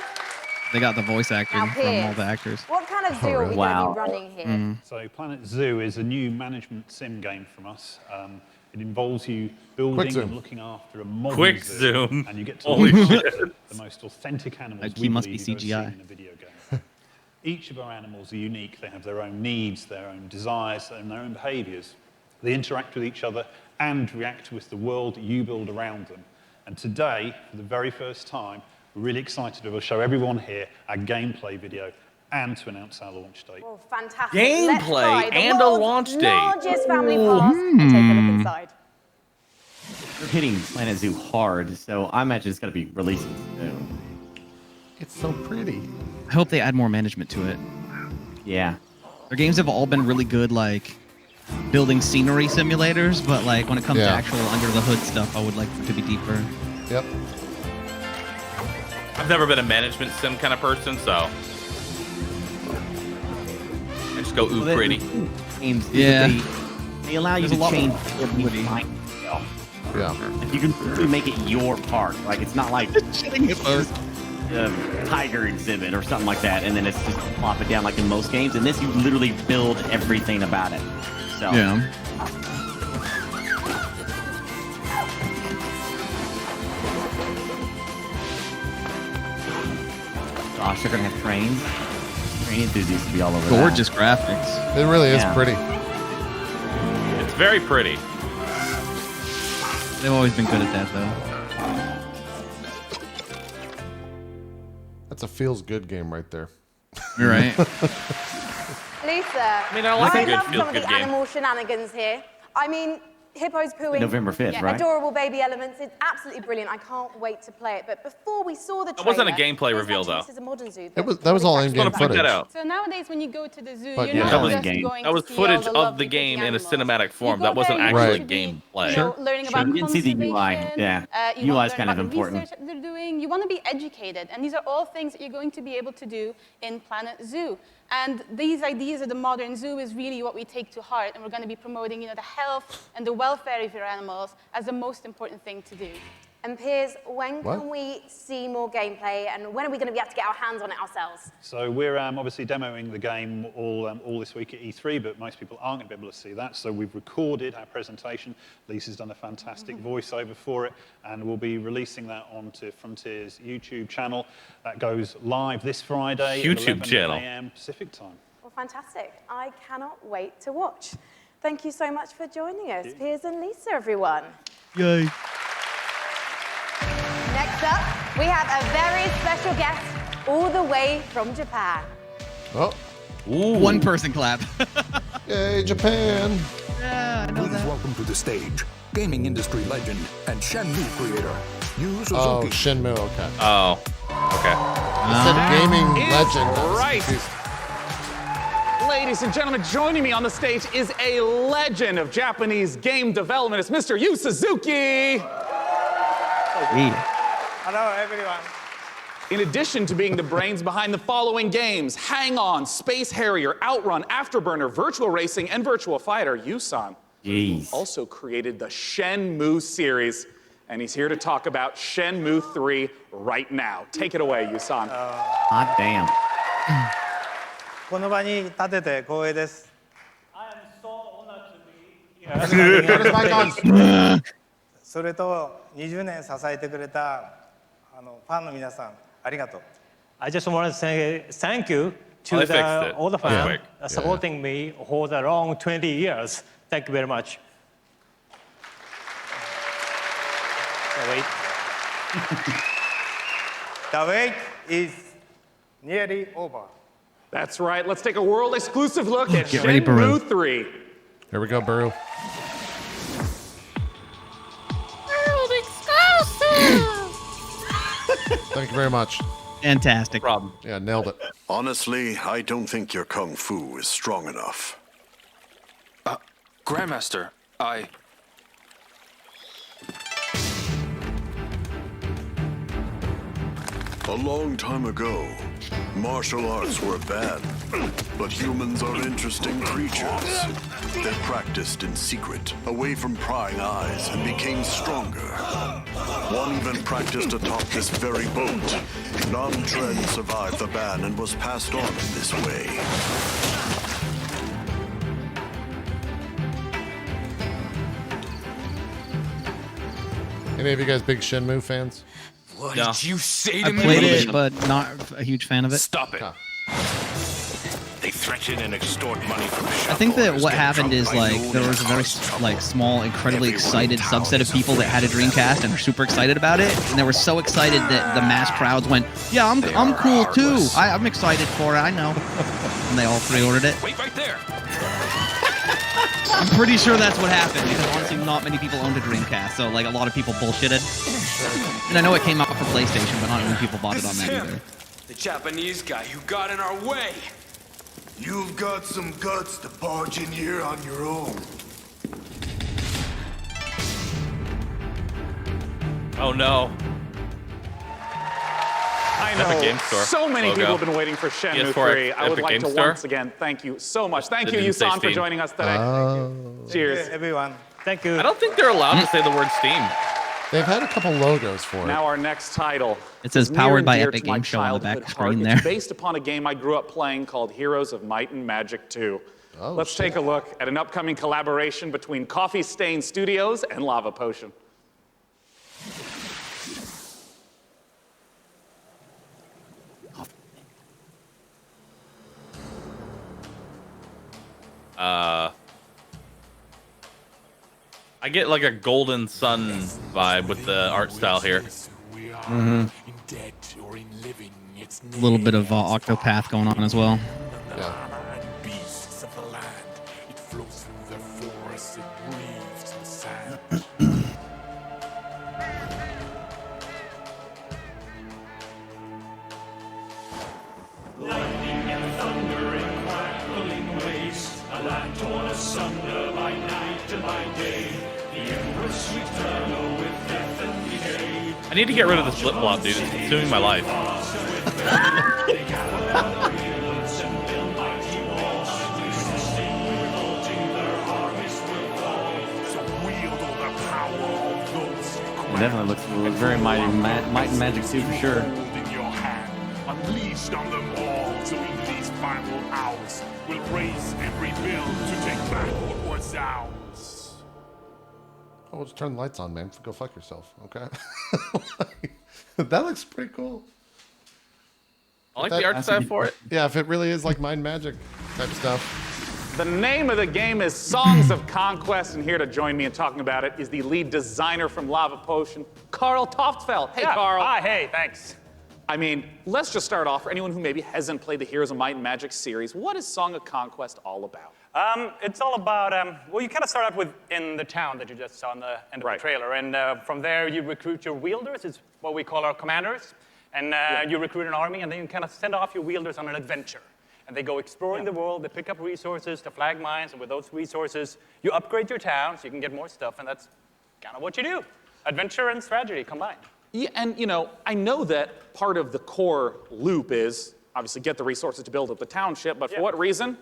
They got the voice acting Now, from all Piers, the actors. what kind of zoo are we Wow. going to be running here? So Planet Zoo is a new management sim game from us. It involves you building Zoom. and looking after a modern Quick zoo, zoom. and you get to Holy look shit. at the most authentic animals Like, he we must be believe you've ever CGI. seen in a video game. Each of our animals are unique. They have their own needs, their own desires, and their own behaviours. They interact with each other and react with the world that you build around them. And today, for the very first time, we're really excited to show everyone here our gameplay video and to announce our launch date. Oh, fantastic. Gameplay Let's try the and a world's launch date. largest family pass and take a look inside. They're hitting Planet Zoo hard, so I imagine it's going to be releasing soon. It's so pretty. I hope they add more management to it. Yeah. Their games have all been really good, like building scenery simulators, but like when it comes to actual under the hood stuff, I would like them to be deeper. Yep. I've never been a management sim kind of person, so I just go ooh Well, pretty. Games, Yeah. They allow you There's a to lot change more every fluidity. detail. Yeah. Like, you can really make it your park. Like, it's not like a tiger exhibit or something like that, and then it's just plop it down like in most games. In this, you literally build everything about it. So Yeah. Gosh, they're gonna have trains. Train enthusiasts to be all over that. Gorgeous graphics. It really is Yeah. pretty. very pretty. They've always been good at that, though. That's a feels good game right there. You're right. Lisa, I mean, I like a good love some of feel-good the game. animal shenanigans here. I mean, hippos pooing. November 5th, right? Adorable baby elements. It's absolutely brilliant. I can't wait to play it. But before we saw the That trailer, wasn't a gameplay there's reveal, actually- though. This is a modern zoo. That was all in-game Just wanna point footage. that out. So nowadays, when you go to the zoo, But you're yeah. not That was just game. going That was to see all footage the of lovely the game in a animals. cinematic form. You That go wasn't there, you actually want to be, gameplay. You know, learning about You didn't see the UI. conservation, Yeah. you UI want is to kind learn of about the important. research that they're doing. You want to be educated, and these are all things that you're going to be able to do in Planet Zoo. And these ideas of the modern zoo is really what we take to heart, and we're going to be promoting, you know, the health and the welfare of your animals as the most important thing to do. And Piers, when What? can we see more gameplay, and when are we going to be able to get our hands on it ourselves? So we're obviously demoing the game all this week at E3, but most people aren't going to be able to see that. So we've recorded our presentation. Lisa's done a fantastic voiceover for it, and we'll be releasing that onto Frontier's YouTube channel. That goes live this Friday YouTube at 11 channel. a.m. Pacific time. Well, fantastic. I cannot wait to watch. Thank you so much for joining us, Piers and Lisa, everyone. Yay. Next up, we have a very special guest all the way from Japan. Oh, One person clap. yay, Japan. Yeah, I know Please that. welcome to the stage gaming industry legend and Shenmue creator, Yu Oh, Suzuki. Shenmue, okay. Oh, okay. I said gaming is legend. I was right. confused. Ladies and gentlemen, joining me on the stage is a legend of Japanese game development. It's Mr. Yu Suzuki. Hello, everyone. In addition to being the brains behind the following games, Hang On, Space Harrier, Outrun, Afterburner, Virtual Racing, and Virtual Fighter, Yusan Jeez. also created the Shenmue series, and he's here to talk about Shenmue 3 right now. Take it away, Yusan. Hot damn. この場に立てて光栄です。 Turn his mic on. それと20年支えてくれたファンの皆さん、ありがとう。 I just want to say thank you to Oh, they fixed it. all the fans Quick. supporting me for the long 20 years. Thank you very much. Wait. The wait is nearly over. That's right. Let's take a world exclusive look at Get ready, Shenmue Bahroo. 3. Here we go, Bahroo. World exclusive! Thank you very much. Fantastic. Problem. Yeah, nailed it. Honestly, I don't think your kung fu is strong enough. Grandmaster, I... A long time ago, martial arts were bad, but humans are interesting creatures. They practiced in secret, away from prying eyes, and became stronger. One even practiced atop this very boat. Nam-Tren survived the ban and was passed on in this way. Any of you guys big Shenmue fans? What No. did you say I to me? played it, but not a huge fan of it. Stop it. They threaten and extort money from I think that what happened is like there was a very small, incredibly excited subset of people that had a Dreamcast and are super excited about it, and they were so excited that the mass crowds went, "Yeah, I'm cool too. I'm excited for it. I know." And they all pre-ordered it. Wait right there. I'm pretty sure that's what happened because honestly, not many people owned a Dreamcast, so like a lot of people bullshitted. And I know it came out for PlayStation, but not many people bought it on that either. The Japanese guy who got in our way. You've got some guts to barge in here on your own. Oh no. I Epic know Game Store so many logo. people have been waiting for Shenmue PS4 3. I would Epic like Game to Store? once again thank you so much. Thank you, They didn't say Yusan, for Steam. joining us today. Cheers. Everyone. Thank you. I don't think they're allowed to say the word Steam. They've had a couple logos for it. Now our next title. It says is near powered and by dear Epic to my Game Show on the back childhood screen heart. there. It's based upon a game I grew up playing called Heroes of Might and Magic 2. Oh, Let's shit. take a look at an upcoming collaboration between Coffee Stain Studios and Lava Potion. I get like a Golden Sun vibe with the art style here. A little bit of Octopath going on as well. Yeah. Beasts of the land. It flows through the forests, it breathes the sand. Lightning and thunder and crackling waves, a land torn asunder by night and by day. The Empress eternal with death and decay. I need to get rid of this flip flop, dude. It's consuming my life. It definitely looks very might and magic suit for sure. In your hand, unleashed on them all. So in these final hours, we'll raise every bill to take back what was ours. Oh, just turn the lights on, man. Go fuck yourself, okay? That looks pretty cool. I like the art style for it. Yeah, if it really is like mind magic type stuff. The name of the game is Songs of Conquest, and here to join me in talking about it is the lead designer from Lava Potion, Carl Toftfeld. Hey, Carl. Hi, hey, thanks. I mean, let's just start off for anyone who maybe hasn't played the Heroes of Might and Magic series. What is Song of Conquest all about? It's all about, well, you kind of start out with in the town that you just saw in the end of the trailer. And from there, you recruit your wielders. It's what we call our commanders. And you recruit an army, and then you kind of send off your wielders on an adventure. And they go exploring the world, they pick up resources to flag mines, and with those resources, you upgrade your town so you can get more stuff, and that's kind of what you do. Adventure and strategy combined. Yeah, and you know, I know that part of the core loop is obviously get the resources to build up the township, but for what reason?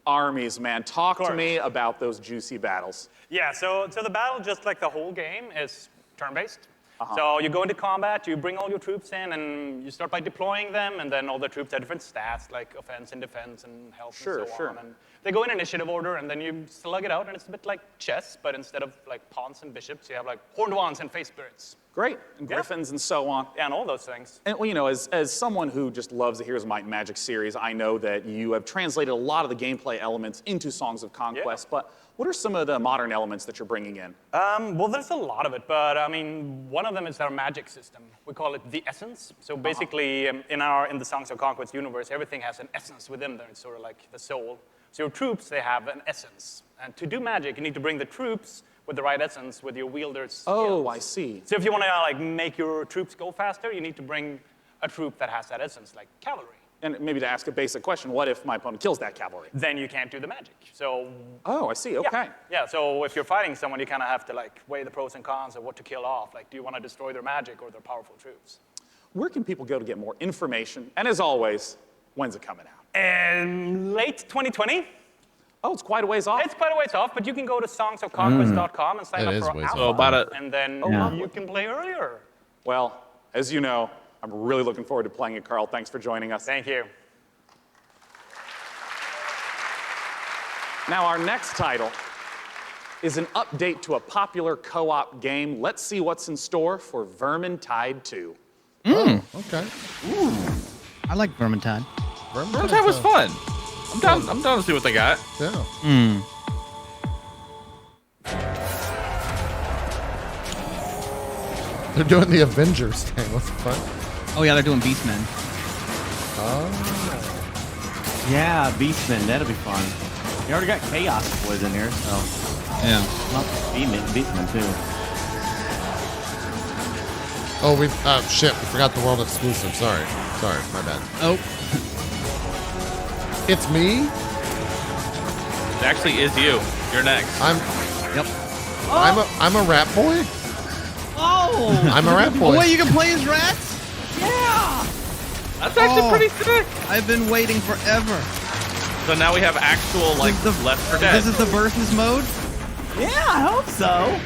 Armies, man. Talk to me about those juicy battles. Yeah, so the battle, just like the whole game, is turn-based. So you go into combat, you bring all your troops in, and you start by deploying them, and then all the troops have different stats, like offense and defense and health and so on. And they go in initiative order, and then you slug it out, and it's a bit like chess, but instead of like pawns and bishops, you have like horned wands and face spirits. Great, and griffins and so on. Yeah, and all those things. And well, you know, as someone who just loves the Heroes of Might and Magic series, I know that you have translated a lot of the gameplay elements into Songs of Conquest, but what are some of the modern elements that you're bringing in? Well, there's a lot of it, but I mean, one of them is our magic system. We call it the essence. So basically, in the Songs of Conquest universe, everything has an essence within there. It's sort of like the soul. So your troops, they have an essence. And to do magic, you need to bring the troops with the right essence with your wielders' skills. Oh, I see. So if you want to like make your troops go faster, you need to bring a troop that has that essence, like cavalry. And maybe to ask a basic question, what if my opponent kills that cavalry? Then you can't do the magic. So. Oh, I see. Okay. Yeah. So if you're fighting someone, you kind of have to like weigh the pros and cons of what to kill off. Like, do you want to destroy their magic or their powerful troops? Where can people go to get more information? And as always, when's it coming out? Late 2020. Oh, it's quite a ways off. It's quite a ways off, but you can go to songsofconquest.com and sign up for an alpha, and then you can play earlier. Well, as you know, I'm really looking forward to playing it, Carl. Thanks for joining us. Thank you. Now, our next title is an update to a popular co-op game. Let's see what's in store for Vermintide 2. Oh, okay. Ooh. I like Vermintide. Vermintide was fun. I'm down to see what they got. Yeah. They're doing the Avengers thing. What's the fun? Oh yeah, they're doing Beastmen. Oh. Yeah, Beastmen. That'll be fun. You already got Chaos Boys in here, so. Yeah. Well, Beastmen too. Oh, shit, we forgot the world exclusive. Sorry, my bad. Oh. It's me? It actually is you. You're next. Yep. I'm a rat boy? Oh! I'm a rat boy. Oh, wait, you can play as rats? Yeah! That's actually pretty sick. I've been waiting forever. So now we have actual, like, Left 4 Dead. This is the versus mode? Yeah, I hope so.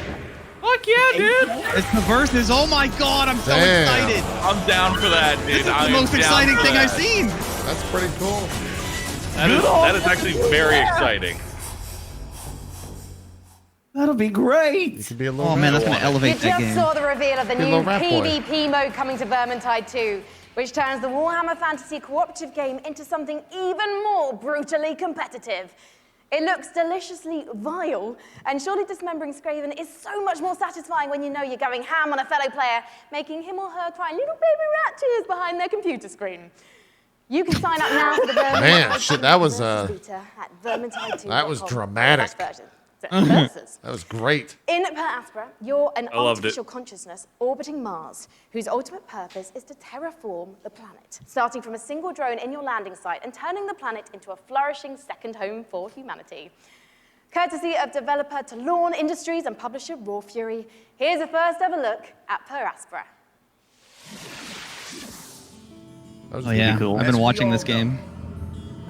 Fuck yeah, dude. It's the versus. Oh my god, I'm so excited. I'm down for that, dude. This is the most exciting thing I've seen. That's pretty cool. That is actually very exciting. That'll be great. You could be a little oh man, that's going to elevate that game. You just saw the reveal of the new PvP mode coming to Vermintide 2, which turns the Warhammer Fantasy cooperative game into something even more brutally competitive. It looks deliciously vile, and surely dismembering Scraven is so much more satisfying when you know you're going ham on a fellow player, making him or her cry little baby rat tears behind their computer screen. You can sign up now for the Vermintide. Man, shit, that was beta at Vermintide2.com. that was dramatic. Versus. That was great. In Per Aspera, you're an I loved it. artificial consciousness orbiting Mars, whose ultimate purpose is to terraform the planet, starting from a single drone in your landing site and turning the planet into a flourishing second home for humanity. Courtesy of developer Talon Industries and publisher Raw Fury, here's a first ever look at Per Aspera. Oh yeah, cool. I've been watching this game.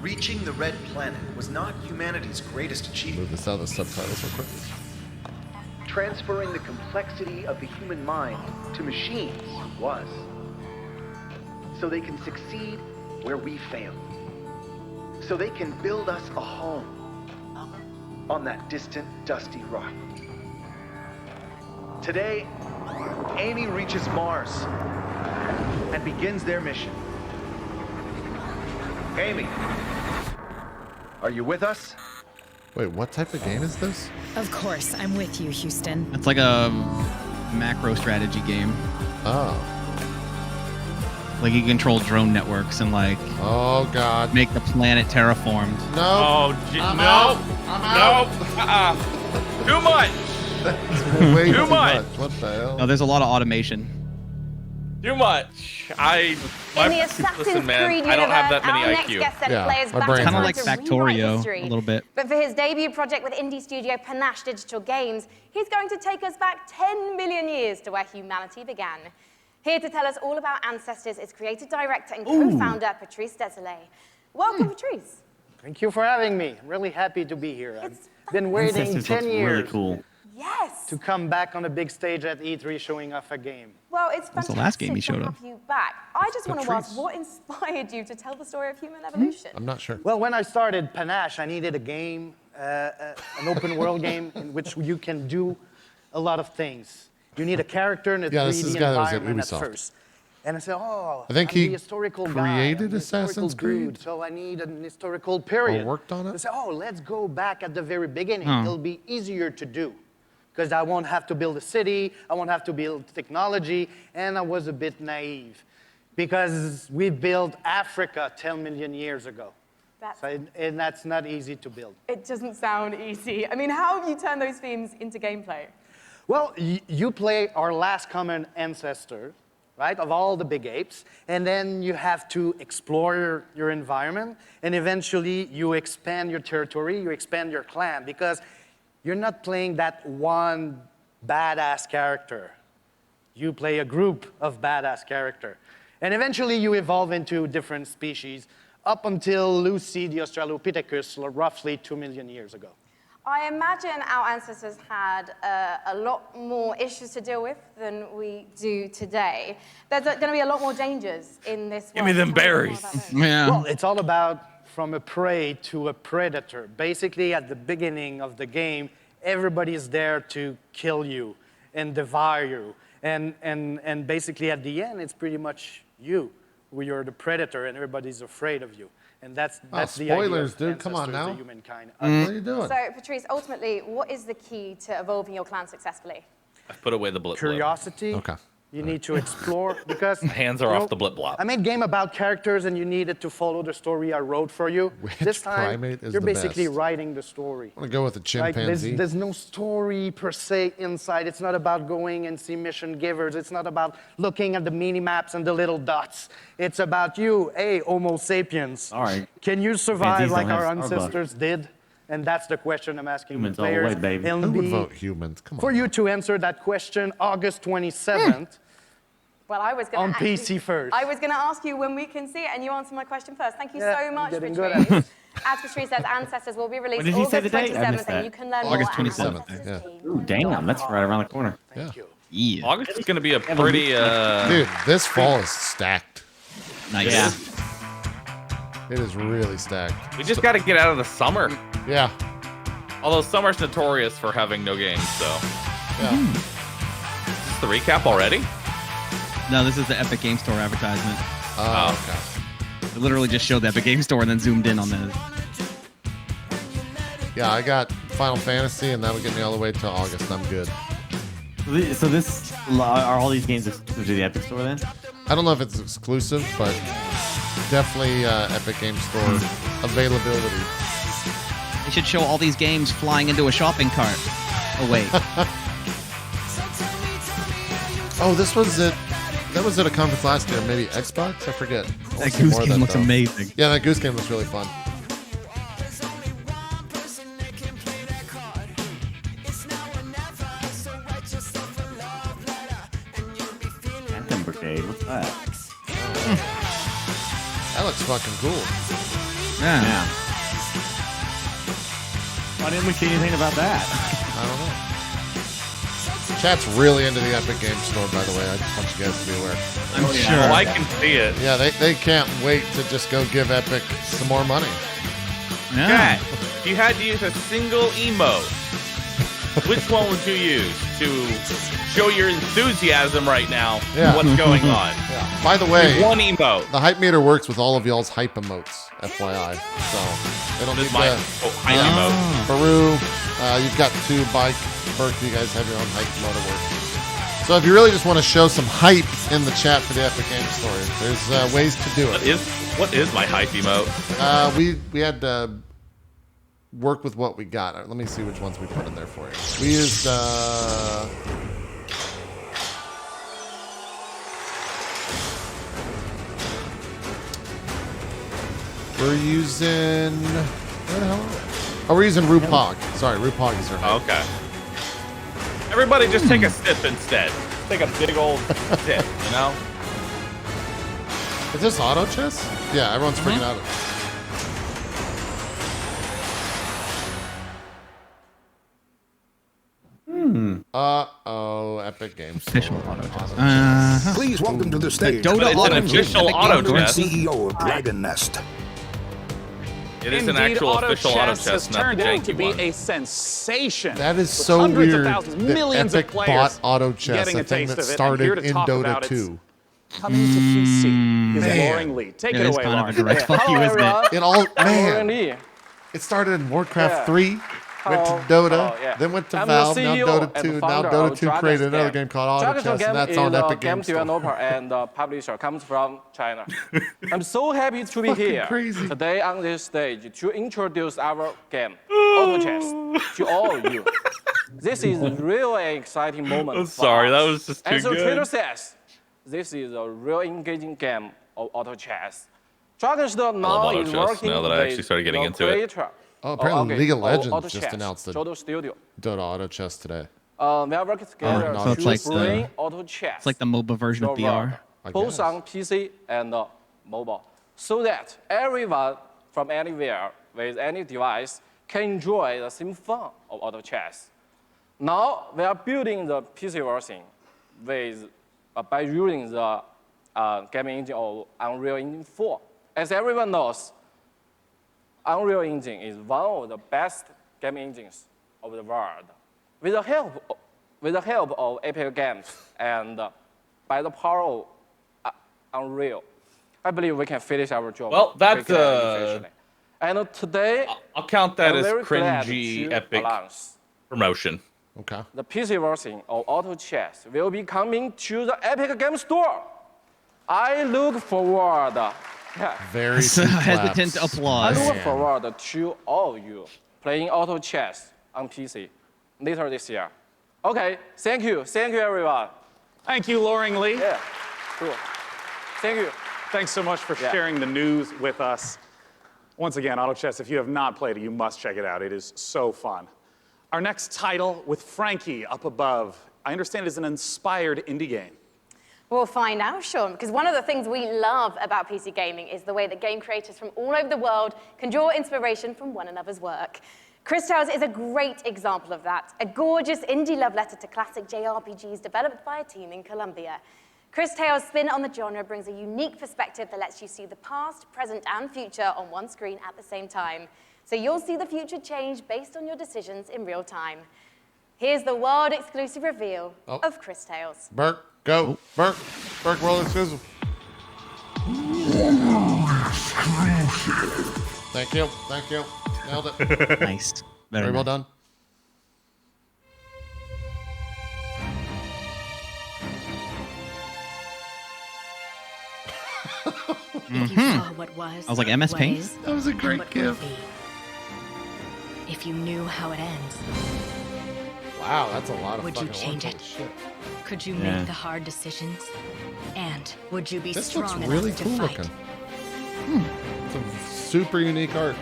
Reaching the Red Planet was not humanity's greatest achievement. Move this out of the subtitles real quick. Transferring the complexity of the human mind to machines was. So they can succeed where we fail. So they can build us a home on that distant, dusty rock. Today, Amy reaches Mars and begins their mission. Amy, are you with us? Wait, what type of game is this? Of course, I'm with you, Houston. It's like a macro strategy game. Oh. Like you control drone networks and like. Oh God. Make the planet terraformed. No. Oh, I'm no. out. No. Too much. That's way Too much. What the hell? No, there's a lot of automation. Too much. In the Assassin's Creed universe, I don't have that many our IQ. next guest set of players Kind battled of like to rewrite Factorio history. a little bit. But for his debut project with indie studio Panache Digital Games, he's going to take us back 10 million years to where humanity began. Here to tell us all about ancestors is creative director and co-founder Patrice Desolé. Welcome, Patrice. Thank you for having me. I'm really happy to be here. I've been waiting Ancestors 10 looks years really cool. Yes. to come back on a big stage at E3 showing off a game. Well, it's That's fantastic the last game he showed to up. have you back. I just want to Patrice. ask, what inspired you to tell the story of human evolution? I'm not sure. Well, when I started Panache, I needed a game, an open world game in which you can do a lot of things. You need a character in a 3D this is the guy that was at environment at Ubisoft. first. And I said, oh, I think I'm he the historical created guy. I'm the Assassin's historical Creed? dude, so I need an historical period. Or worked on it? I said, oh, let's go back at the very beginning. Oh. It'll be easier to do. Because I won't have to build a city, I won't have to build technology, and I was a bit naive. Because we built Africa 10 million years ago. And that's not easy to build. It doesn't sound easy. I mean, how have you turned those themes into gameplay? Well, you play our last common ancestor, right, of all the big apes, and then you have to explore your environment, and eventually you expand your territory, you expand your clan, because you're not playing that one badass character. You play a group of badass character. And eventually you evolve into different species, up until Lucy the Australopithecus roughly 2 million years ago. I imagine our ancestors had a lot more issues to deal with than we do today. There's going to be a lot more dangers in this world. Give me them berries. Well, it's all about from a prey to a predator. Basically, at the beginning of the game, everybody is there to kill you and devour you. And basically, at the end, it's pretty much you, where you're the predator, and everybody's afraid of you. And that's the idea spoilers, of dude. Come on ancestors now. of humankind. What are you doing? So, Patrice, ultimately, what is the key to evolving your clan successfully? I've put away the blip. Curiosity. Okay. You need to explore because Hands are you know, off the blip blop. I made game about characters and you needed to follow the story I wrote for you. This time, primate is you're the basically best? writing the story. I'm gonna go with the Like, chimpanzee. there's no story per se inside. It's not about going and see mission givers. It's not about looking at the mini maps and the little dots. It's about you, hey, Homo sapiens. All right. Can you survive Chimpanzees like don't our have Starbucks. ancestors did? And that's the question I'm asking Humans the all the players. way, baby. It'll Who would be vote humans? Come on. for you to answer that question, August 27th. Well, I was going On to actually, PC first. I was going to ask you when we can see it, and you answered my question first. Thank you Yeah, so much, you're getting Patrice. good at it. As Patrice says, Ancestors will be released When did he say August the date? I missed 27th, and that. you can learn August more at 27th, Ancestors Ooh, damn, that's right around the corner. Thank you. Yeah. August is going to be a pretty. Dude, this fall is stacked. Nice. Yeah. It is really stacked. We just got to get out of the summer. Yeah. Although summer's notorious for having no games, so. Yeah. Is this the recap already? No, this is the Epic Game Store advertisement. Oh, okay. It literally just showed the Epic Game Store and then zoomed in on the. Yeah, I got Final Fantasy, and that'll get me all the way to August, and I'm good. So this are all these games exclusive to the Epic Store then? I don't know if it's exclusive, but definitely Epic Game Store availability. They should show all these games flying into a shopping cart. Oh wait. Oh, this was it. That was at a conference last year, maybe Xbox? I forget. That Goose game looks amazing. Yeah, that Goose game looks really fun. Anthem Brigade, what's that? That looks fucking cool. Yeah. Why didn't we see anything about that? I don't know. Chat's really into the Epic Game Store, by the way. I just want you guys to be aware. I'm sure. Oh, I can see it. Yeah, they can't wait to just go give Epic some more money. Cat, if you had to use a single emote, which one would you use to show your enthusiasm right now for what's going on? Yeah. By the way, one emote. The hype meter works with all of y'all's hype emotes, FYI. So they don't need my hype emote. Bahroo, you've got 2. Burke, you guys have your own hype emote at work. So if you really just want to show some hype in the chat for the Epic Game Store, there's ways to do it. What is my hype emote? We had to work with what we got. Let me see which ones we put in there for you. We used we're using where the hell are we? Oh, we're using RuPog. Sorry, RuPog is our name. Okay. Everybody just take a sip instead. Take a big old sip, you know? Is this auto chess? Yeah, everyone's freaking out. Uh-oh, Epic Games. Official auto chess. Please welcome to the stage. Dota the auto official auto chess. CEO of Dragon Nest. It is an Indeed, actual official auto chess chess, has not the turned out to janky be one. a sensation. That is with so hundreds weird of thousands, that millions Epic of players bought auto chess, getting a thing taste that of it. And here started to in talk Dota about 2. Coming to PC is Man. Lauren Lee. Take It it is away, kind of Lauren. a direct fuck you, isn't it? It all, Lauren man, Lee. it started in Warcraft Yeah. 3, went to Hello. Dota, Hello, yeah. then went to I'm Valve, the now CEO Dota and 2, now founder Dota of 2 Dragon's created another Game. game called Auto Dragon's Chess, Game and that's is on a Epic game Games Store. developer and publisher comes from China. I'm so happy to be Fucking here crazy. today on this stage to introduce our game, Auto Chess, to all of you. This is really an exciting moment. I'm for sorry, us. that was just too As the good. trailer says, this is a real engaging game of Auto Chess. Dragon's Den now Auto is Chess working now that I actually with started getting the into it. creator Oh, apparently League of Legends Auto just Chess, announced the Shoto Studio. Dota Auto Chess today. We are working together no, So it's to like bring the- Auto Chess. It's like the MOBA version of VR. I both guess. on PC and mobile, so that everyone from anywhere with any device can enjoy the same fun of Auto Chess. Now we are building the PC version with by using the gaming engine of Unreal Engine 4. As everyone knows, Unreal Engine is one of the best game engines of the world. With the help of Epic Games and by the power of Unreal, I believe we can finish our job. Well, that's quickly and efficiently. And today, I'll count that I'm as very glad cringy to Epic announce promotion. Okay. the PC version of Auto Chess will be coming to the Epic Game Store. I look forward. Very So few hesitant claps. I applause. look forward to all of you playing Auto Chess on PC later this year. Okay, thank you everyone. Thank you, Lauren Lee. Yeah, cool. Thank you. Thanks so much for sharing the news with us. Once again, Auto Chess, if you have not played it, you must check it out. It is so fun. Our next title with Frankie up above, I understand is an inspired indie game. We'll find out, Sean, because one of the things we love about PC gaming is the way that game creators from all over the world can draw inspiration from one another's work. Chris Tales is a great example of that, a gorgeous indie love letter to classic JRPGs developed by a team in Colombia. Chris Tales' spin on the genre brings a unique perspective that lets you see the past, present, and future on one screen at the same time. So you'll see the future change based on your decisions in real time. Here's the world-exclusive reveal of Chris Tales. Burke, go. Burke, world exclusive. Thank you. Nailed it. Nice. Very well done. If you saw what was, I was like, MS Paint? is, That was a and great what gift. will be. If you knew how it ends, Wow, that's a lot of would you fucking change work. it? Holy shit. Could you Yeah. make the hard decisions? And would you be This strong looks enough really to cool fight? looking. Some super unique art.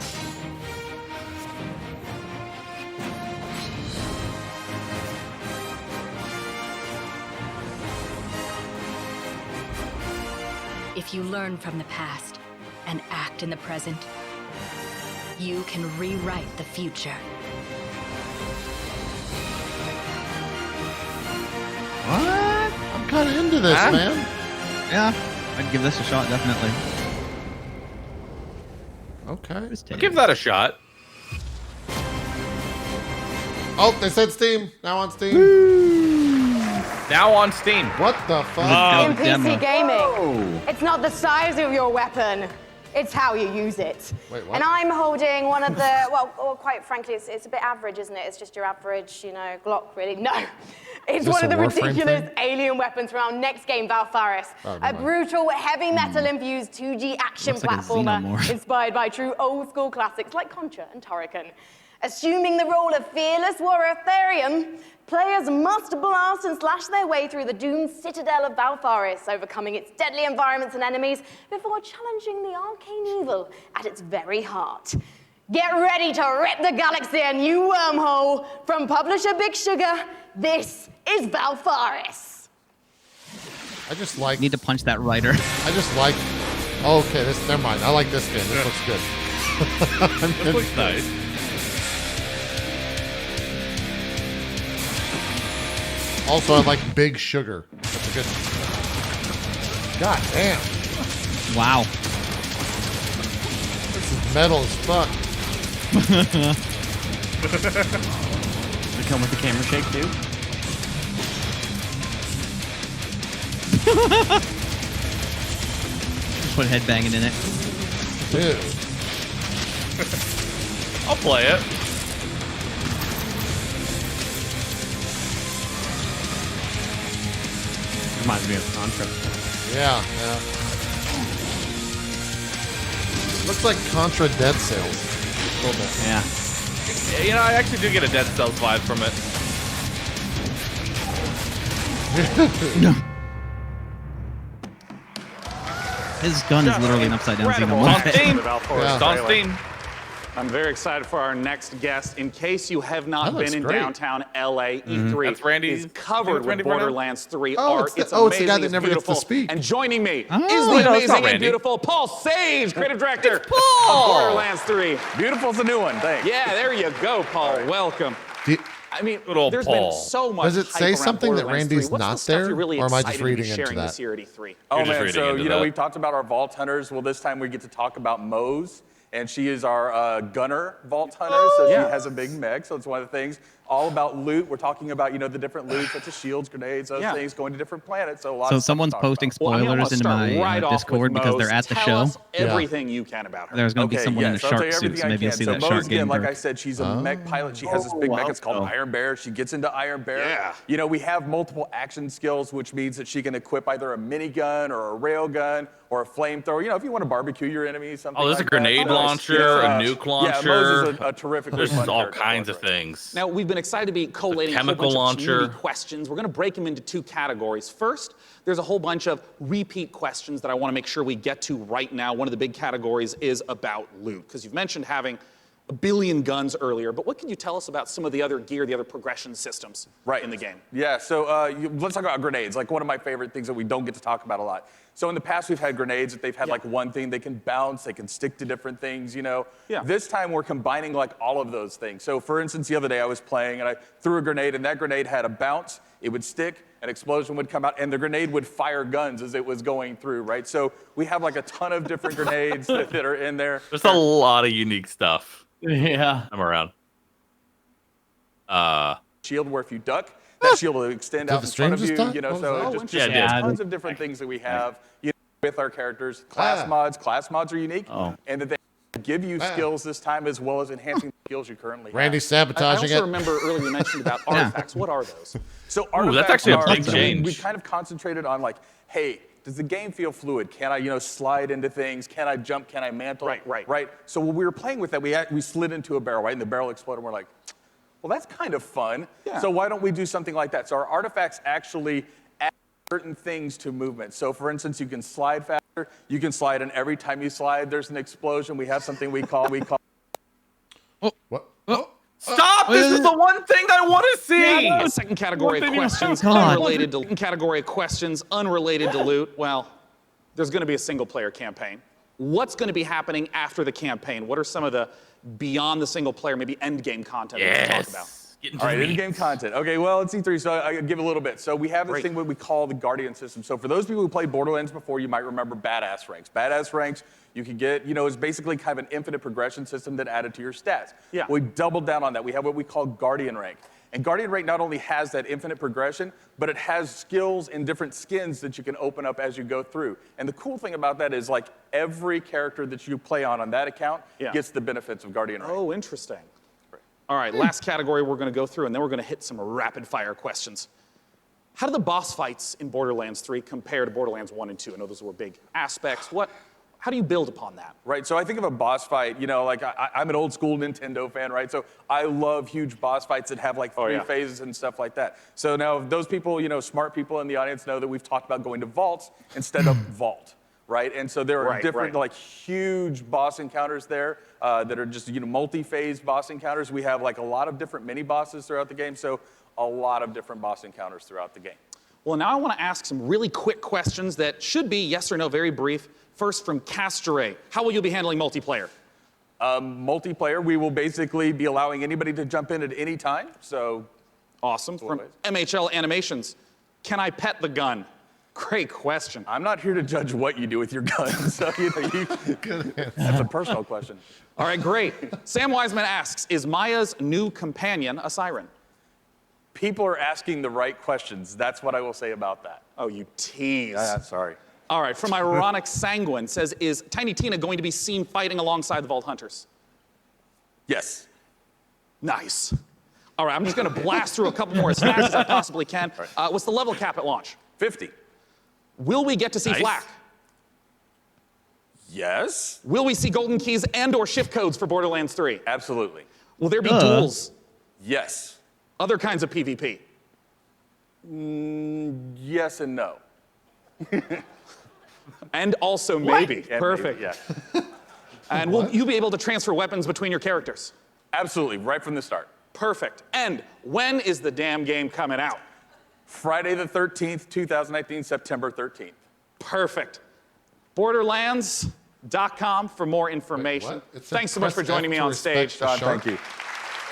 If you learn from the past and act in the present, you can rewrite the future. What? I'm kind of into this, Huh? man. Yeah, I'd give this a shot, definitely. Okay. Give that a shot. Oh, they said Steam. Now on Steam. Now on Steam. What the fuck? In PC gaming, it's not the size of your weapon, it's how you use it. Wait, what? And I'm holding one of the, well, quite frankly, it's a bit average, isn't it? It's just your average, you know, Glock, really. No. It's Is this one of the a Warframe ridiculous thing? alien weapons from our next game, Valfaris. Oh, A never mind. brutal, heavy metal-infused 2G action Looks like a platformer Xenomorph. inspired by true old-school classics like Contra and Turrican. Assuming the role of fearless warrior Therian, players must blast and slash their way through the doomed citadel of Valfaris, overcoming its deadly environments and enemies before challenging the arcane evil at its very heart. Get ready to rip the galaxy a new wormhole. From publisher Big Sugar, this is Valfaris. I just like. Need to punch that writer. I just like. Oh, okay, this. Never mind. I like this game. This looks good. This looks nice. Also, I like Big Sugar. That's a good. God damn. Wow. This is metal as fuck. They come with the camera shake too. Just put headbanging in it. Dude. I'll play it. Reminds me of Contra. Yeah, yeah. Looks like Contra Dead Cells. A little bit. Yeah. You know, I actually do get a Dead Cells vibe from it. His gun is literally an upside down Incredible. Xenomorph. On Steam. Yeah. It's on Steam. I'm very excited for our next guest. In case you have not That looks been in great. downtown LA, E3 That's Randy. is covered with Randy Brenner? Borderlands 3 Oh, art. it's the- It's oh, it's the amazing, guy that it's never gets to beautiful. speak. And joining me is Oh. the No, it's not amazing and Randy. beautiful Paul Sage, creative director of Paul. Borderlands 3. Beautiful's a new one, thanks. Yeah, there you go, Paul. Welcome. Do- I mean, Good old there's Paul. been so much Does it hype say around something that Borderlands Randy's 3. What's the not stuff there, you're really or am I just excited to be reading into sharing that? this year at E3? Oh You're just man, reading so into you know that. we've talked about our Vault Hunters. Well, this time we get to talk about Mose, and she is our gunner Vault Hunter. So she has a big mech. So it's one of the things all about loot. We're talking about the different loot such as shields, grenades, those things going to different planets. So a lot. So of stuff to someone's talk posting about. spoilers I wanna into start my right off with Discord because Mose. they're at the Tell show. us everything you can about her. There's going to be someone in a so I'll tell shark you suit, everything so I maybe you'll can. see So that Mose, shark again, game. like Burke. I said, she's a mech pilot. She has this big mech. It's called Iron Bear. She gets into Iron Bear. Yeah. We have multiple action skills, which means that she can equip either a minigun or a railgun or a flamethrower. If you want to barbecue your enemies, something Oh, there's like a grenade that. launcher, a nuke launcher. Yeah, Mose is a terrifically There's fun all character. kinds of things. Now, we've been excited to be collating a whole chemical bunch launcher. of community questions. We're going to break them into two categories. First, there's a whole bunch of repeat questions that I want to make sure we get to right now. One of the big categories is about loot, because you've mentioned having a billion guns earlier, but what can you tell us about some of the other gear, the other progression systems in the game? Yeah, so let's talk about grenades, like one of my favorite things that we don't get to talk about a lot. So in the past, we've had grenades that they've had like one thing. They can bounce, they can stick to different things, This time, we're combining like all of those things. So for instance, the other day I was playing and I threw a grenade, and that grenade had a bounce, it would stick, an explosion would come out, and the grenade would fire guns as it was going through, right? So we have like a ton of different grenades that are in there. There's a lot of unique stuff. Yeah. I'm around. Shield where if you duck, that shield will extend Did out the in front of stream you. just die? So What was it that? just Yeah, it did. tons of different things that we have with our characters. Class mods are unique, and that they give you skills this time as well as enhancing skills you currently have. Randy's sabotaging I also remember earlier you mentioned about artifacts. What are those? So that's actually a big artifacts change. We kind of concentrated on like, hey, does the game feel fluid? Can I, slide into things? Can I jump? Can I mantle? Right. So when we were playing with that, we slid into a barrel, right? And the barrel exploded. And we're like, well, that's kind of fun. Yeah. So why don't we do something like that? So our artifacts actually add certain things to movement. So for instance, you can slide faster. You can slide, and every time you slide, there's an explosion. We have something we call. What? Stop! This is the one thing I want to see. The second category of questions unrelated to loot. Well, there's going to be a single-player campaign. What's going to be happening after the campaign? What are some of the beyond the single-player, maybe end-game content we can talk about? All right, in-game content. Okay, well, it's E3, so I'll give a little bit. So we have this thing what we call the Guardian system. So for those people who played Borderlands before, you might remember Badass Ranks. Badass Ranks, you can get, it's basically kind of an infinite progression system that added to your stats. Yeah. We doubled down on that. We have what we call Guardian Rank. And Guardian Rank not only has that infinite progression, but it has skills and different skins that you can open up as you go through. And the cool thing about that is, like, every character that you play on that account gets the benefits of Guardian Rank. Oh, interesting. All right, last category we're going to go through, and then we're going to hit some rapid-fire questions. How do the boss fights in Borderlands 3 compare to Borderlands 1 and 2? I know those were big aspects. How do you build upon that? Right, so I think of a boss fight, like I'm an old school Nintendo fan, right? So I love huge boss fights that have like three phases and stuff like that. So now those people, smart people in the audience know that we've talked about going to vaults instead of vault, right? And so there are different like huge boss encounters there that are just, multi-phase boss encounters. We have like a lot of different mini bosses throughout the game, so a lot of different boss encounters throughout the game. Well, now I want to ask some really quick questions that should be yes or no, very brief. First from Castray, how will you be handling multiplayer? Multiplayer, we will basically be allowing anybody to jump in at any time, so. Awesome. From MHL Animations, can I pet the gun? Great question. I'm not here to judge what you do with your gun, so that's a personal question. All right, great. Sam Wiseman asks, is Maya's new companion a siren? People are asking the right questions. That's what I will say about that. Oh, you tease. Sorry. All right, from Ironic Sanguine says, is Tiny Tina going to be seen fighting alongside the Vault Hunters? Yes. Nice. All right, I'm just going to blast through a couple more as fast as I possibly can. What's the level cap at launch? 50. Will we get to see Flak? Yes. Will we see golden keys and or shift codes for Borderlands 3? Absolutely. Will there be duels? Yes. Other kinds of PvP? Yes and no. And also maybe. Perfect. Maybe, yeah. And will you be able to transfer weapons between your characters? Absolutely, right from the start. Perfect. And when is the damn game coming out? Friday the 13th, 2019, September 13th. Perfect. Borderlands.com for more information. Thanks so much for joining me on stage. Sean, thank you.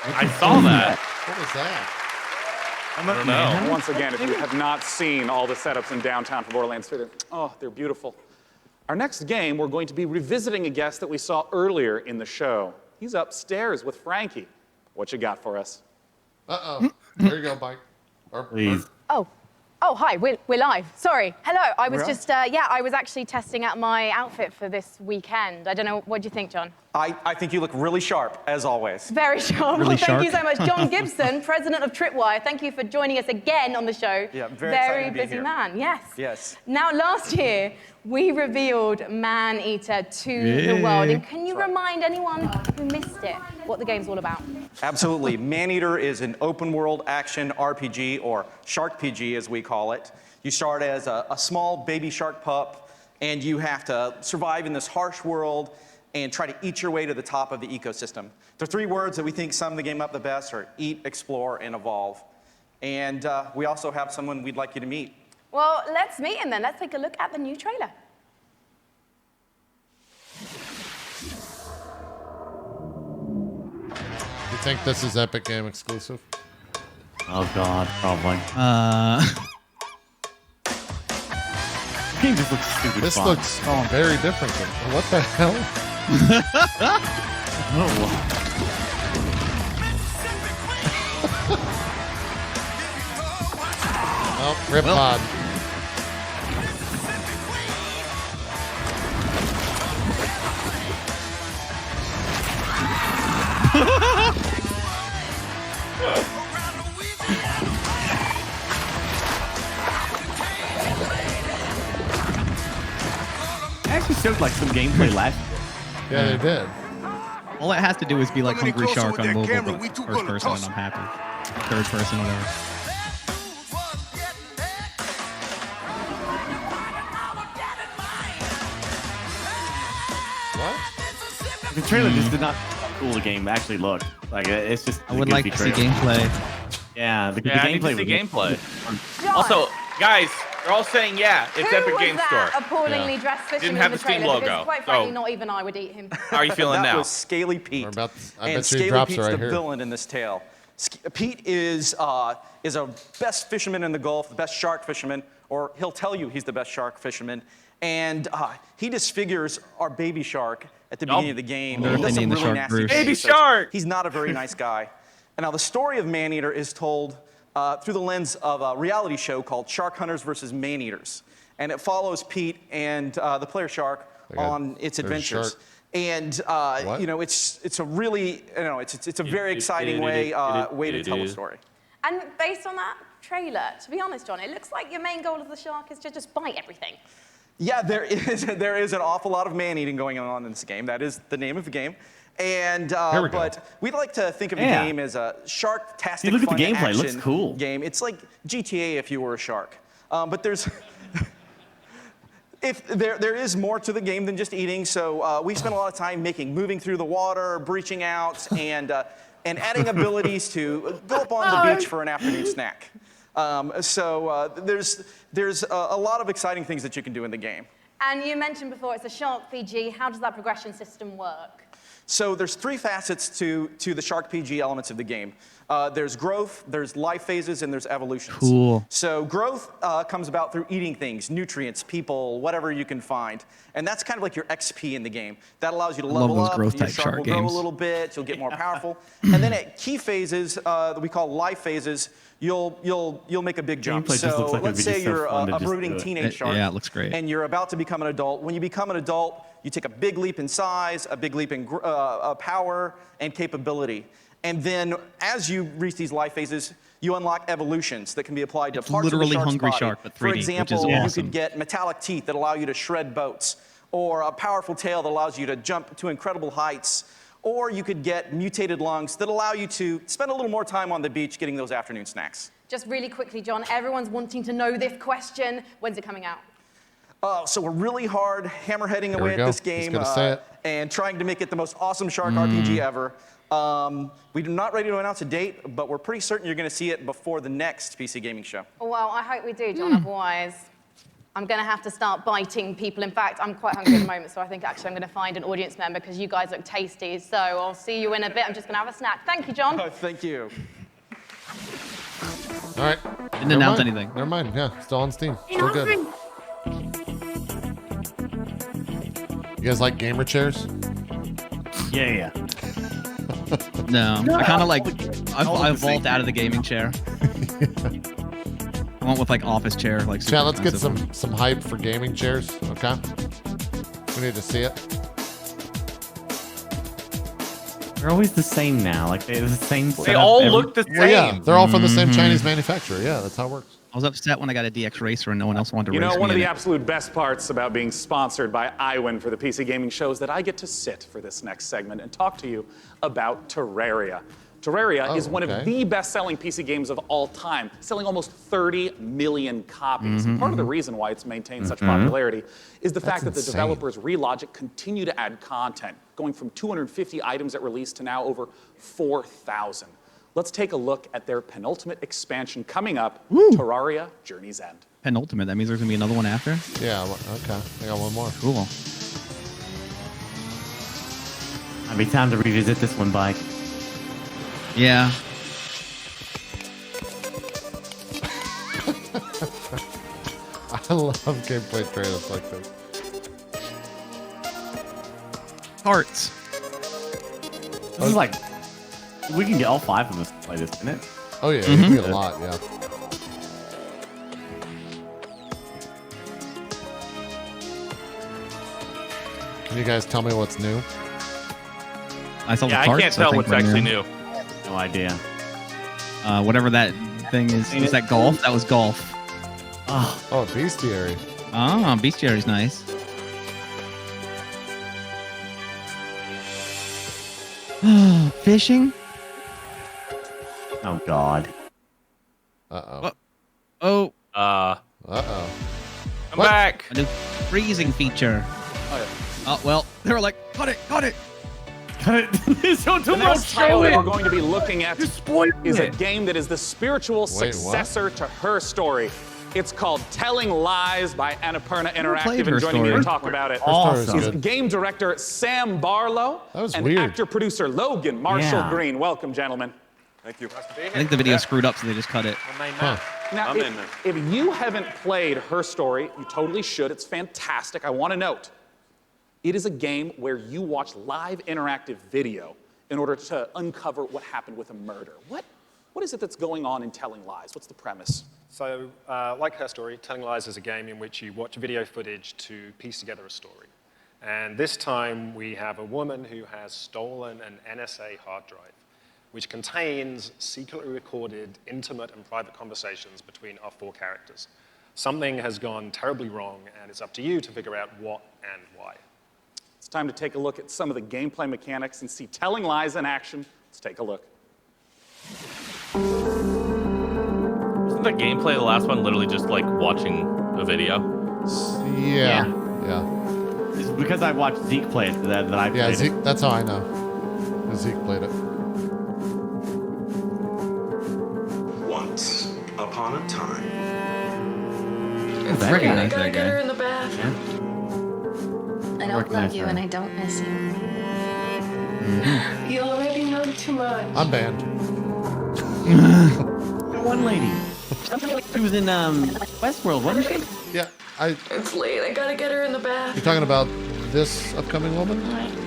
I saw that. What was that? I don't know. Once again, if you have not seen all the setups in downtown for Borderlands 3, they're beautiful. Our next game, we're going to be revisiting a guest that we saw earlier in the show. He's upstairs with Frankie. What you got for us? Uh-oh. There you go, Bike. Please. Oh, hi, we're live. Sorry. Hello, I was just, I was actually testing out my outfit for this weekend. I don't know, what do you think, John? I think you look really sharp, as always. Very sharp. Well, thank you so much. John Gibson, president of Tripwire, thank you for joining us again on the show. Yeah, very excited to be busy here. man, yes. Yes. Now, last year, we revealed Man-Eater to the world. And can you remind anyone who missed it what the game's all about? Absolutely. Man-Eater is an open-world action RPG, or Shark PG, as we call it. You start as a small baby shark pup, and you have to survive in this harsh world and try to eat your way to the top of the ecosystem. The three words that we think sum the game up the best are eat, explore, and evolve. And we also have someone we'd like you to meet. Well, let's meet him then. Let's take a look at the new trailer. You think this is Epic Game exclusive? Oh God, probably. Game just looks stupid. This fun. looks very different. What the hell? Oh, rip pod. actually showed like some gameplay last year. Yeah, they did. All it has to do is be like Hungry Shark on mobile, but first person, and I'm happy. Third person, whatever. What? The trailer just did not cool the game actually looked. Like it's just. I would like to see gameplay. Yeah, the I need to see gameplay. Also, guys, they're all saying it's Who Epic was Game that Store. appallingly dressed fisherman Didn't have in the Steam trailer? logo. Because quite frankly, So- not even I would eat him. How are you feeling that now? was Scaly Pete. I and bet you Scaly drops Pete's right the here. villain in this tale. Pete is a best fisherman in the Gulf, the best shark fisherman, or he'll tell you he's the best shark fisherman. And he disfigures our baby shark at the beginning of the game. Wonder if He they does some named the really shark nasty Bruce. things. Baby So shark! He's not a very nice guy. And now the story of Maneater is told through the lens of a reality show called Shark Hunters versus Maneaters. And it follows Pete and the player shark on its adventures. Shark. And it's a really it's a very exciting way to tell a story. And based on that trailer, to be honest, John, it looks like your main goal of the shark is to just bite everything. Yeah, there is an awful lot of man-eating going on in this game. That is the name of the game. And Here we go. but we'd like to think of the Yeah. game as a shark-tastic See, look at the fun gameplay. It looks action cool. game. It's like GTA if you were a shark. But there's there is more to the game than just eating. So we spent a lot of time moving through the water, breaching out, and adding abilities to go up on the beach for an afternoon snack. There's a lot of exciting things that you can do in the game. And you mentioned before it's a shark PG. How does that progression system work? So there's three facets to the Shark PG elements of the game. There's growth, there's life phases, and there's evolutions. Cool. So growth comes about through eating things, nutrients, people, whatever you can find. And that's kind of like your XP in the game. That allows you to level those up, growth your type shark will shark grow games. a little bit, you'll get more powerful. And then at key phases that we call life phases, you'll make a big jump. Gameplay just So looks like it'd let's be say just so you're fun to a just brooding do it. teenage shark. Yeah, it looks great. And you're about to become an adult. When you become an adult, you take a big leap in size, a big leap in power and capability. And then as you reach these life phases, you unlock evolutions that can be applied to It's parts of the literally shark's Hungry body. Shark, but 3D, For which example, is you awesome. could get metallic teeth that allow you to shred boats, or a powerful tail that allows you to jump to incredible heights, or you could get mutated lungs that allow you to spend a little more time on the beach getting those afternoon snacks. Just really quickly, John, everyone's wanting to know this question. When's it coming out? So we're really hard hammerheading away we at go. this He's game gonna say it. and trying to make it the most awesome shark RPG ever. We're not ready to announce a date, but we're pretty certain you're going to see it before the next PC gaming show. Well, I hope we do, John. Otherwise, I'm going to have to start biting people. In fact, I'm quite hungry at the moment, so I think actually I'm going to find an audience member because you guys look tasty. So I'll see you in a bit. I'm just going to have a snack. Thank you, John. Thank you. All right. Didn't announce anything. Never mind. Yeah, still on Steam. Still good. You guys like gamer chairs? Yeah. No, I kind of like. I vault out of the gaming chair. I went with like office chair, like. super Chat, let's get expensive. some hype for gaming chairs, okay? We need to see it. They're always the same now. Like they're the same. They all look the same. Well, yeah, they're all from the same Chinese manufacturer. Yeah, that's how it works. I was upset when I got a DX Racer and no one else wanted to You race know, one me of in the it. absolute best parts about being sponsored by iWin for the PC Gaming Show is that I get to sit for this next segment and talk to you about Terraria. Terraria is one of the best-selling PC games of all time, selling almost 30 million copies. And part of the reason why it's maintained such popularity is the fact that the developers Relogic continue to add content, going from 250 items at release to now over 4,000. Let's take a look at their penultimate expansion coming up, Terraria Journey's End. Penultimate. That means there's gonna be another one after. Yeah. Okay. I got one more. Cool. Might be time to revisit this one, Bike. Yeah. I love gameplay trailers like this. Hearts. This is like, we can get all 5 of us to play this, isn't it? Oh yeah, you can get a lot. Yeah. Can you guys tell me what's new? I saw the Yeah, I carts, can't tell think, what's were actually new. No idea. Whatever that thing is that golf? That was golf. Oh, bestiary. Ah, bestiary's nice. Fishing? Oh, God. Uh-oh. Oh. Uh-oh. I'm back. A new freezing feature. Oh, well, they were like, cut it. Cut it. So the next title that we're going to be looking at is a it. game that is the spiritual successor to Her Story. It's called Telling Lies by Annapurna Interactive, and joining me to talk about it is game director Sam Barlow and actor-producer Logan Marshall Green. Welcome, gentlemen. Thank you. I think the video screwed up, so they just cut it. Now, if you haven't played Her Story, you totally should. It's fantastic. I want to note, it is a game where you watch live interactive video in order to uncover what happened with a murder. What is it that's going on in Telling Lies? What's the premise? So, like Her Story, Telling Lies is a game in which you watch video footage to piece together a story. And this time, we have a woman who has stolen an NSA hard drive, which contains secretly recorded, intimate, and private conversations between our 4 characters. Something has gone terribly wrong, and it's up to you to figure out what and why. It's time to take a look at some of the gameplay mechanics and see Telling Lies in action. Let's take a look. Wasn't the gameplay of the last one literally just like watching a video? Yeah. It's because I watched Zeke play it that I played Zeke, it. that's how I know. Zeke played it. Once upon a time. I recognize gotta that get her guy. in the bath. I don't Recognize love you her. and I don't miss you. You already know too much. I'm banned. One lady. She was in Westworld, wasn't she? Yeah, It's late. I gotta get her in the bath. You're talking about this upcoming woman?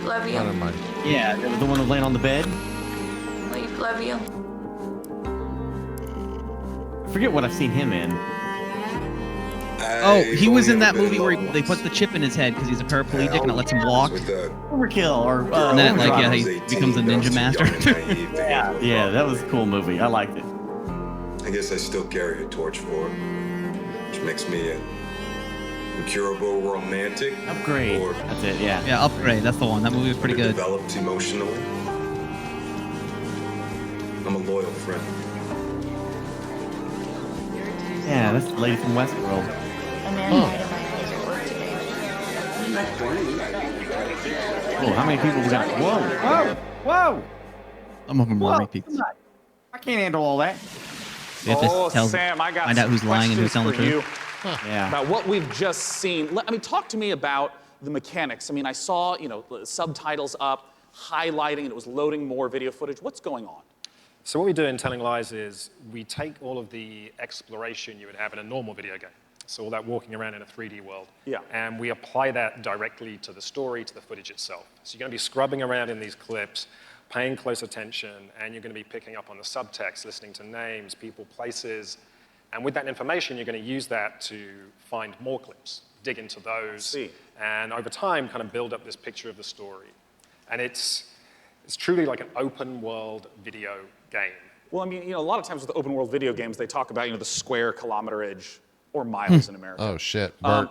Love you. I don't mind. Yeah, the one who was laying on the bed. Love you. I forget what I've seen him in. Oh, he was in that movie where they put the chip in his head because he's a paraplegic and it lets him walk. Overkill, or and then he becomes a ninja master. yeah, that was a cool movie. I liked it. I guess I still carry a torch for it, which makes me an incurable romantic. Upgrade. Or That's it. Yeah. Yeah, Upgrade. That's the one. That movie was pretty good. Developed emotionally. I'm a loyal friend. Yeah, that's the lady from Westworld. Oh, how many people we got? Whoa! Some of them are repeats. I can't handle all that. Sam, I got find out who's lying and who's telling the truth. Yeah. About what we've just seen. I mean, talk to me about the mechanics. I mean, I saw, the subtitles up, highlighting, and it was loading more video footage. What's going on? So what we do in Telling Lies is we take all of the exploration you would have in a normal video game, so all that walking around in a 3D world, and we apply that directly to the story, to the footage itself. So you're going to be scrubbing around in these clips, paying close attention, and you're going to be picking up on the subtext, listening to names, people, places, and with that information, you're going to use that to find more clips, dig into those, and over time, kind of build up this picture of the story. And it's truly like an open world video game. Well, I mean, a lot of times with open world video games, they talk about, the square kilometerage or miles in America. Oh, shit. Bert.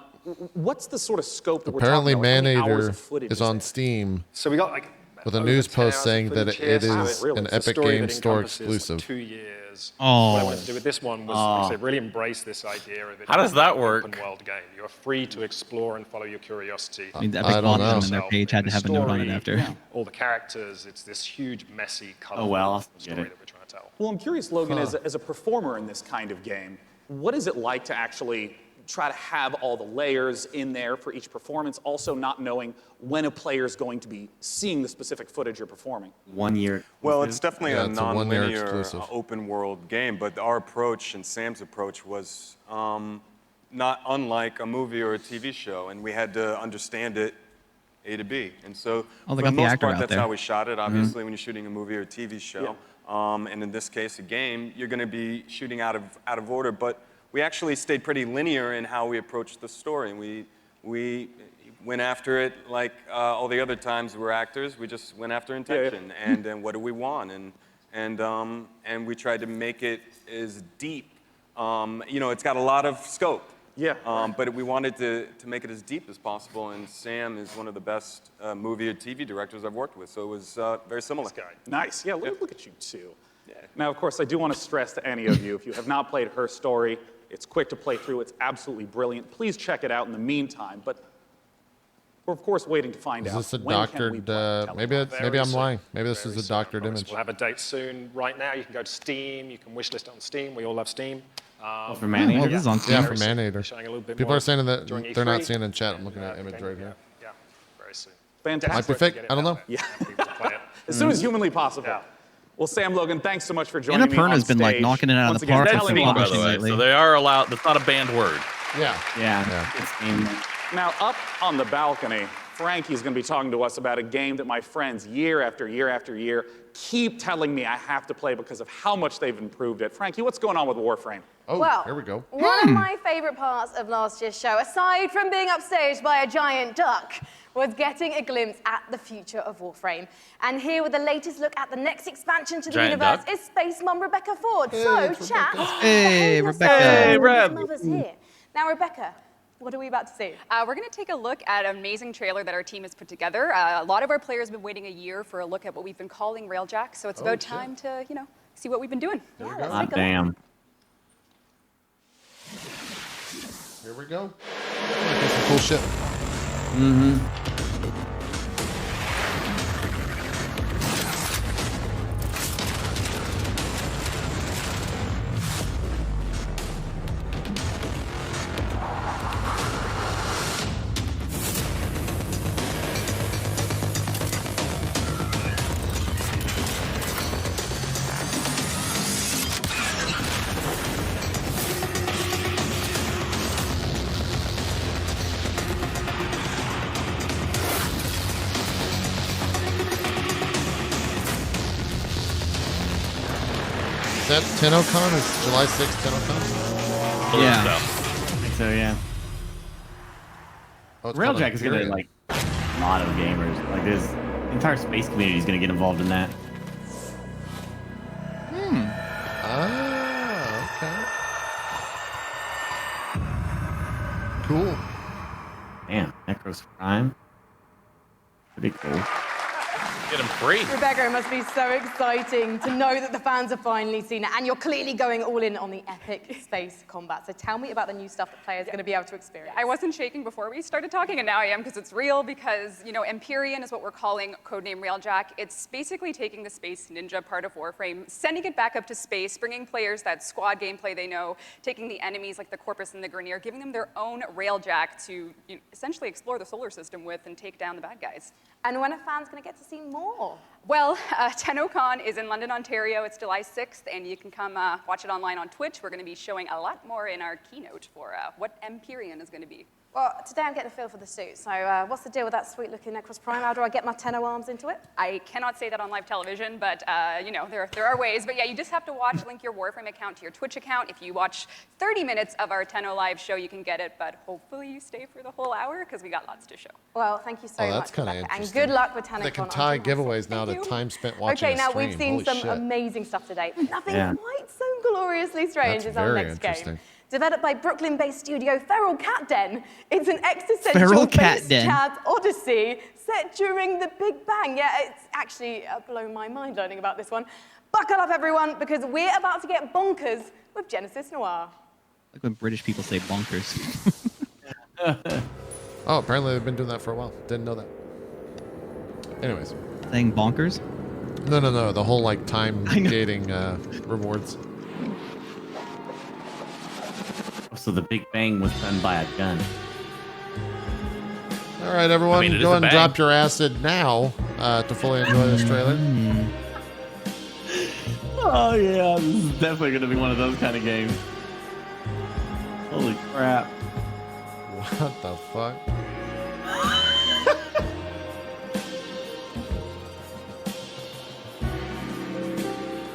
What's the sort of scope that Apparently, we're talking about? How many hours Maneater of footage is on Steam. So we got like with a news post saying that it is an Epic Games Store exclusive. 2 years. Oh. What I wanted to do with this one was like I said, really embrace this idea of it. How does that work? Open world game. You're free to explore and follow your curiosity. I mean, Epic bought them and their page had to have a note on it after. All the characters, it's this huge, messy, colorful story that we're trying to tell. Well, I'm curious, Logan, as a performer in this kind of game, what is it like to actually try to have all the layers in there for each performance, also not knowing when a player is going to be seeing the specific footage you're performing? 1 year. Well, it's definitely a it's a 1 year non-linear exclusive. open world game, but our approach and Sam's approach was not unlike a movie or a TV show, and we had to understand it A to B. And so Oh, for they the got the most actor part, out that's there. how we shot it, obviously, when you're shooting a movie or a TV show. And in this case, a game, you're going to be shooting out of order, but we actually stayed pretty linear in how we approached the story. We went after it like all the other times we're actors. We just went after intention and what do we want, and we tried to make it as deep. It's got a lot of scope. Yeah. But we wanted to make it as deep as possible, and Sam is one of the best movie or TV directors I've worked with, so it was very similar. Nice. Yeah, look at you two. Yeah. Now, of course, I do want to stress to any of you, if you have not played Her Story, it's quick to play through. It's absolutely brilliant. Please check it out in the meantime. But we're, of course, waiting to find out. Is this a when can we doctored, play Telephone? maybe I'm lying. Maybe this is a doctored image. We'll have a date soon. Right now, you can go to Steam. You can wishlist it on Steam. We all love Steam. For Maneater? Well, this is on Steam. Yeah, for Maneater. Showing a little bit People more are saying that during they're not E3. seeing in chat. I'm looking at an image right here. Yeah, very soon. Fantastic. Might be fake. I don't know. Yeah. As soon as humanly possible. Well, Sam Logan, thanks so much for joining me on Annapurna's been like stage. knocking it out of Once the again, park that's with me, By the publishing way, lately. so they are allowed. That's not a banned word. Yeah. Yeah. Now, up on the balcony, Frankie's going to be talking to us about a game that my friends, year after year after year, keep telling me I have to play because of how much they've improved it. Frankie, what's going on with Warframe? Oh, Well, here we go. One of my favorite parts of last year's show, aside from being upstaged by a giant duck, was getting a glimpse at the future of Warframe. And here with the latest look at the next expansion to the Giant universe duck? is Space Mum Rebecca Ford. Hey, So, it's chat. Rebecca. Hey, behave Rebecca. yourself. Hey, His Reb. mother's here. Now, Rebecca, what are we about to see? We're going to take a look at an amazing trailer that our team has put together. A lot of our players have been waiting a year for a look at what we've been calling Railjack, so it's about time to, see what we've been doing. Yeah, let's Hot take a look. damn. Here we go. Might be some cool shit. Is that TennoCon? Is July 6th TennoCon? Yeah. So. I think so, yeah. Oh, it's called Railjack is going to, Imperium. like, a lot of gamers. Like, this entire space community is going to get involved in that. Ah, okay. Cool. Damn, Necros Prime. Pretty cool. Get them free. Rebecca, it must be so exciting to know that the fans have finally seen it, and you're clearly going all in on the epic space combat. So tell me about the new stuff that players are going to be able to experience. I wasn't shaking before we started talking, and now I am because it's real, because, Empyrean is what we're calling codename Railjack. It's basically taking the Space Ninja part of Warframe, sending it back up to space, bringing players that squad gameplay they know, taking the enemies like the Corpus and the Grineer, giving them their own Railjack to essentially explore the solar system with and take down the bad guys. And when are fans going to get to see more? Well, TennoCon is in London, Ontario. It's July 6th, and you can come watch it online on Twitch. We're going to be showing a lot more in our keynote for what Empyrean is going to be. Well, today I'm getting a feel for the suit. So what's the deal with that sweet-looking Necros Prime? How do I get my Tenno arms into it? I cannot say that on live television, but there are ways. But yeah, you just have to link your Warframe account to your Twitch account. If you watch 30 minutes of our Tenno live show, you can get it. But hopefully you stay for the whole hour because we got lots to show. Well, thank you so Oh, much, that's kind of Rebecca, interesting. and good luck with TennoCon. They can tie giveaways now to time spent watching Okay, a now stream. we've seen Holy some shit. amazing stuff today. Nothing Yeah. quite so gloriously strange That's as our very next interesting. game. Developed by Brooklyn-based studio Feral Cat Den, it's an existential Feral Cat space Den. chat odyssey set during the Big Bang. Yeah, it's actually blown my mind learning about this one. Buckle up, everyone, because we're about to get bonkers with Genesis Noir. Like when British people say bonkers. Oh, apparently they've been doing that for a while. Didn't know that. Anyways. Saying bonkers? No. The whole like time gating rewards. So the Big Bang was done by a gun. All right, everyone, I mean, it go is a ahead and bang. drop your acid now to fully enjoy this trailer. Oh yeah, this is definitely gonna be one of those kind of games. Holy crap. What the fuck?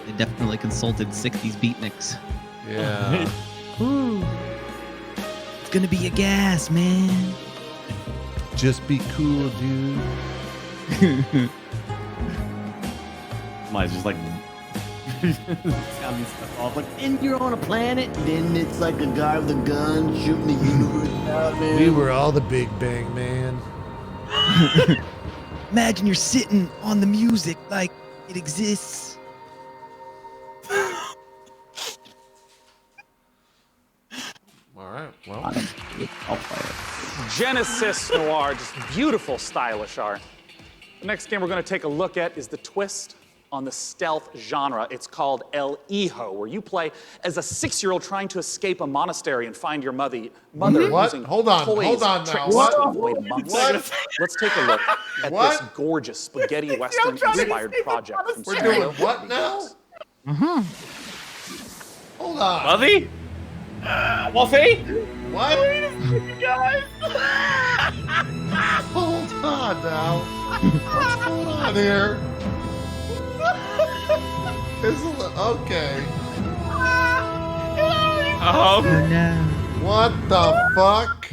They definitely consulted 60s beatniks. Yeah. Woo. It's gonna be a gas, man. Just be cool, dude. Mine's just like sounding stuff off. Like, and you're on a planet, then it's like a guy with a gun shooting the universe out, man. We were all the Big Bang Man. Imagine you're sitting on the music like it exists. All right, well. I'll play it. Genesis Noir, just beautiful, stylish art. The next game we're going to take a look at is the twist on the stealth genre. It's called El Hijo, where you play as a 6-year-old trying to escape a monastery and find your mother What? using Hold on toys now. and tricks What? to avoid monks. What? Let's take a look at this gorgeous spaghetti western-inspired project from We're Studio doing what now? Hold on. Mothy? Wolfie? What? Guys! Hold on now. What's going on here? Okay. Oh. What the fuck?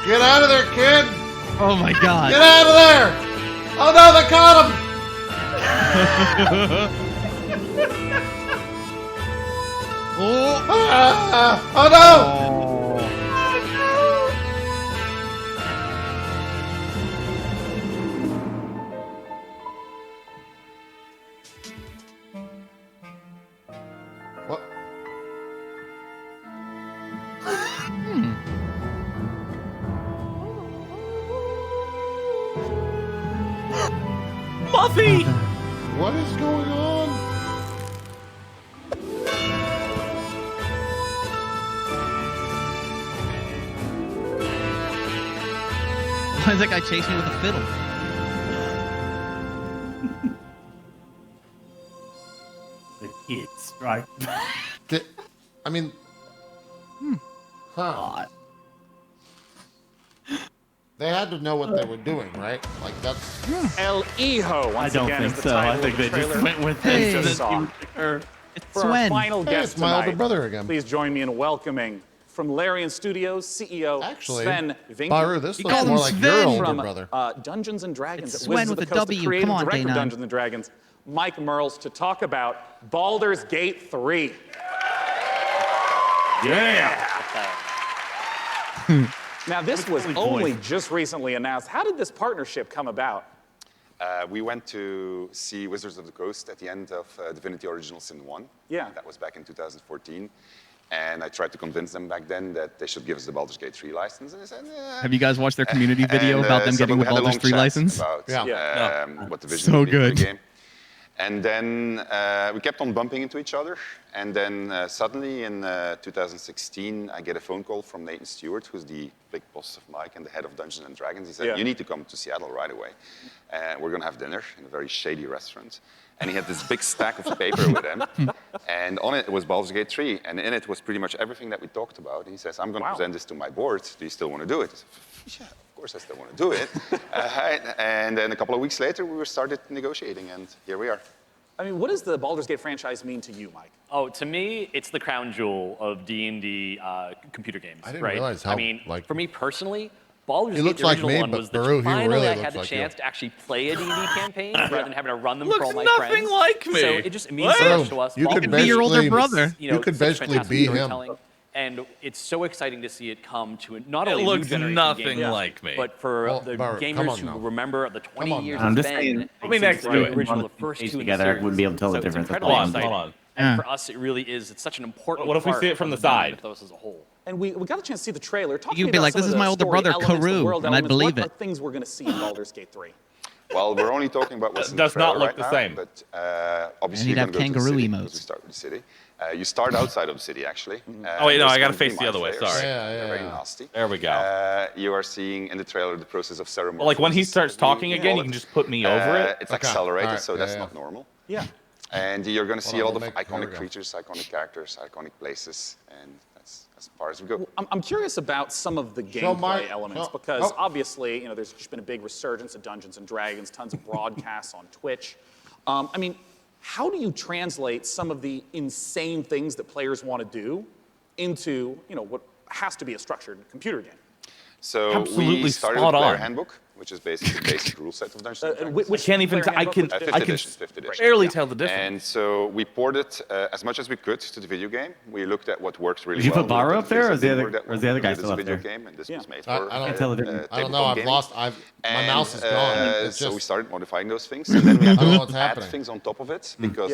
Get out of there, kid! Oh my god. Get out of there! Oh no, they caught him! Oh no! What? Muffy! What is going on? Why is that guy chasing me with a fiddle? The kids, right? I mean, God. They had to know what they were doing, right? Like that's El Hijo. once I don't again think is the so. title I think of the they just trailer. went with We it. just saw. It's For our Swen. final Hey, guest it's my older tonight, brother again. Please join me in welcoming from Larian Studios CEO Sven Vinke. Bahroo, this looks more like your older from, brother. Dungeons and Dragons It's at Swen Wizards of with the a Coast, the W. creative Come on, director of Dana. Dungeons and Dragons, Mike Merles, to talk about Baldur's Gate 3. Yeah. Now, this was only just recently announced. How did this partnership come about? We went to see Wizards of the Coast at the end of Divinity Original Sin 1. Yeah. That was back in 2014. And I tried to convince them back then that they should give us the Baldur's Gate 3 license. And they said, Have you guys watched their community video about them getting the we had a Baldur's long 3 chat license? About what the vision So would be for the good. game. And then we kept on bumping into each other. And then suddenly in 2016, I get a phone call from Nathan Stewart, who's the big boss of Mike and the head of Dungeons and Dragons. He said, you need to come to Seattle right away. We're going to have dinner in a very shady restaurant. And he had this big stack of paper with him. And on it was Baldur's Gate 3. And in it was pretty much everything that we talked about. And he says, I'm going to present this to my board. Do you still want to do it? I said, yeah, of course I still want to do it. And then a couple of weeks later, we started negotiating. And here we are. I mean, what does the Baldur's Gate franchise mean to you, Mike? Oh, to me, it's the crown jewel of D&D computer games. I didn't right? realize how, I mean, like- for me personally, Baldur's He Gate, looks the like original me, one, but was the Bahroo, he finally really I looks had the like chance you. to actually play a D&D campaign rather than having to run them for all my nothing friends. like me. So it just means so What? much to us. You could Baldur's Gate be your older is, brother. You, know, You could such basically fantastic be him. storytelling. And it's so exciting to see it come to not It only new looks generation nothing gamers, like me. but for Well, the Bahroo, come gamers on who now. remember the 20 on years now. it's I'm just been saying, since me next the to it. original, the One first piece two in the together, I series. wouldn't be able to tell the So it's difference. incredibly Hold on, exciting. hold on. And for us, it really is. It's such an important What if we part see it from of the side? mythos as a whole. And we got a chance to see the trailer. Talk to You'd me be about like, some this of is the my older story brother, elements, the Karoo, world and I'd elements. believe What it. are things we're going to see in Baldur's Gate 3? Well, we're only talking about what's in the Does not trailer look right the now, same. But obviously And you're he'd going to have go to the kangaroo city emotes. because we start with the city. You start outside of the city, actually. Oh, wait, no, There's I got to going be face the mind other way. flayers. Sorry. They're very nasty. There we go. You are seeing in the trailer the process of ceremony. Well, like when he starts talking again, you can just put me over it. It's Okay. accelerated, Alright, so yeah, that's yeah. not normal. Yeah. And you're going to see a Hold lot on, of here we iconic go. creatures, iconic characters, iconic places, and that's as far as we go. I'm curious about some of the Show gameplay Mike- elements oh, because oh. obviously, there's just been a big resurgence of Dungeons and Dragons, tons of broadcasts on Twitch. I mean, how do you translate some of the insane things that players want to do into, what has to be a structured computer game? So Absolutely we started spot with Player on. Handbook, which is basically the basic rule set of Dungeons and Dragons. I can't even. I can. Fifth I can edition, fifth edition. barely tell the difference. And so we ported as much as we could to the video game. We looked at what works really Did you well. put Bahroo up there, or is the other guy This is still a up video there? game, and this was made I for don't tell the difference. I don't know. I've lost. My mouse is gone. It's So just, we started modifying those things, and then we had I don't know to what's add happening. things on top of it because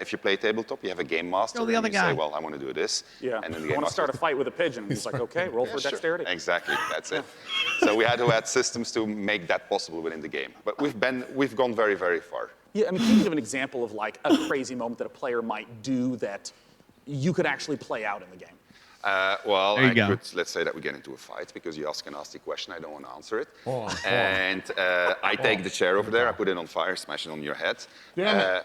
if you play tabletop, you have a game master, Kill the and other you guy. say, "Well, I want to do this," Yeah. and then the I game want to master start a fight with a pigeon. He's like, okay, roll for Sure. dexterity. Exactly, that's it. So we had to add systems to make that possible within the game. But we've gone very, very far. Yeah, I mean, can you give an example of like a crazy moment that a player might do that you could actually play out in the game? Well, There you I go. could, let's say that we get into a fight because you ask a nasty question, I don't want to answer it. Oh, And I take the chair over there, I put it on fire, smash it on your head. Damn it.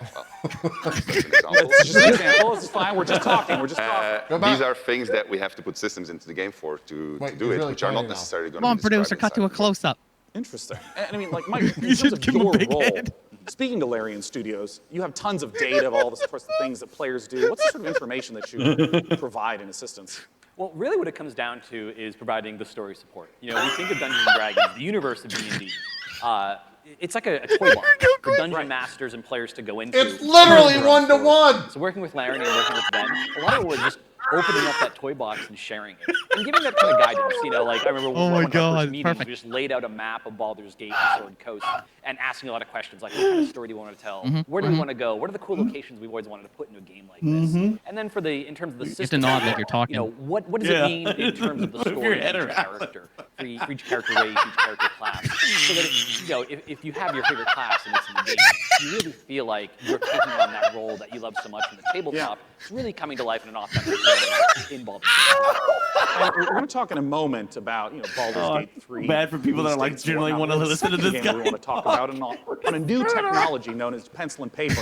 That's an example. It's just an example. This is fine. We're just talking. We're just talking. These are things that we have to put systems into the game for to Wait, do he's it, really which are not pointing now. necessarily going Come to on, be producer, described cut to a inside the game. close-up. Interesting. And I mean, like, Mike, in You terms should of give him a your big role, head. speaking to Larian Studios, you have tons of data of all the sorts of things that players do. What's the sort of information that you provide in assistance? Well, really what it comes down to is providing the story support. You know, we think of Dungeons & Dragons, the universe of D&D. It's like a toy box for dungeon masters and players to go into. It's literally Their own story. 1-to-1. So working with Larry and working with Ben, a lot of it was just opening up that toy box and sharing it. And giving that kind of guidance, you know, like I remember Oh my one of our God, first meetings, perfect. we just laid out a map of Baldur's Gate and Sword Coast and asking a lot of questions like, what kind of story do you want to tell? Where do we want to go? What are the cool locations we've always wanted to put into a game like this? And then in terms of the You have system, to nod like you're talking. you know, what does it mean in terms of the Move your story head of each around. character, for each character race, each character class, so that you know, if you have your favorite class and it's in the game, you really feel like you're taking on that role that you love so much from the tabletop. It's really coming to life in an authentic way in Baldur's And we're going to talk in a moment about, you know, Baldur's Gate 3. bad for people that are, like, release dates generally and wanna whatnot. listen to The second this game guy we want to talk about on a new technology known as pencil and paper.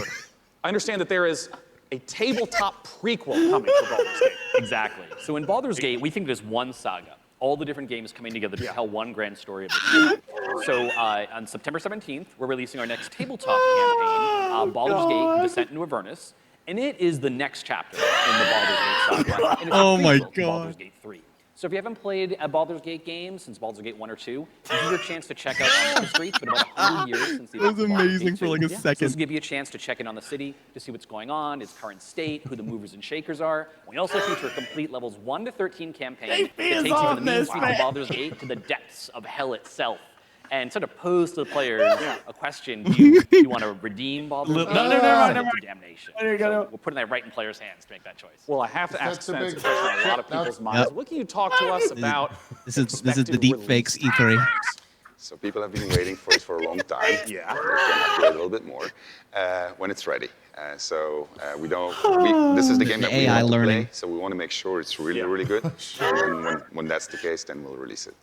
I understand that there is a tabletop prequel coming for Baldur's Gate. Exactly. So in Baldur's Gate, we think there's one saga. All the different games coming together to tell one grand story of the story. So on September 17th, we're releasing our next tabletop campaign, Baldur's Gate: Descent into Avernus, and it is the next chapter in the Baldur's Gate saga. And it's a Oh my prequel to God. Baldur's Gate 3. So if you haven't played a Baldur's Gate game since Baldur's Gate 1 or 2, this is your chance to check out on the history. It's been about 100 years since the That was events of Baldur's amazing Gate for 2. like a So this second. will give you a chance to check in on the city, to see what's going on, its current state, who the movers and shakers are. We also feature a complete levels 1 to 13 campaign that takes you from the main streets of Baldur's Gate to the depths of hell itself. And sort of pose to the players a question: do you want to redeem Baldur's Gate No, or never send it mind. to damnation? There you go. So we're putting that right in players' hands to make that choice. Well, I have to ask That's a Sense a big- question on a lot of people's minds. What can you talk to us about? This is the expected deep release fakes E3. So people have been waiting for it for a long time. Yeah. We're going to have to wait a little bit more when it's ready. This is the game that we AI want to learning. play, so we want to make sure it's really, really good. And then when that's the case, then we'll release it.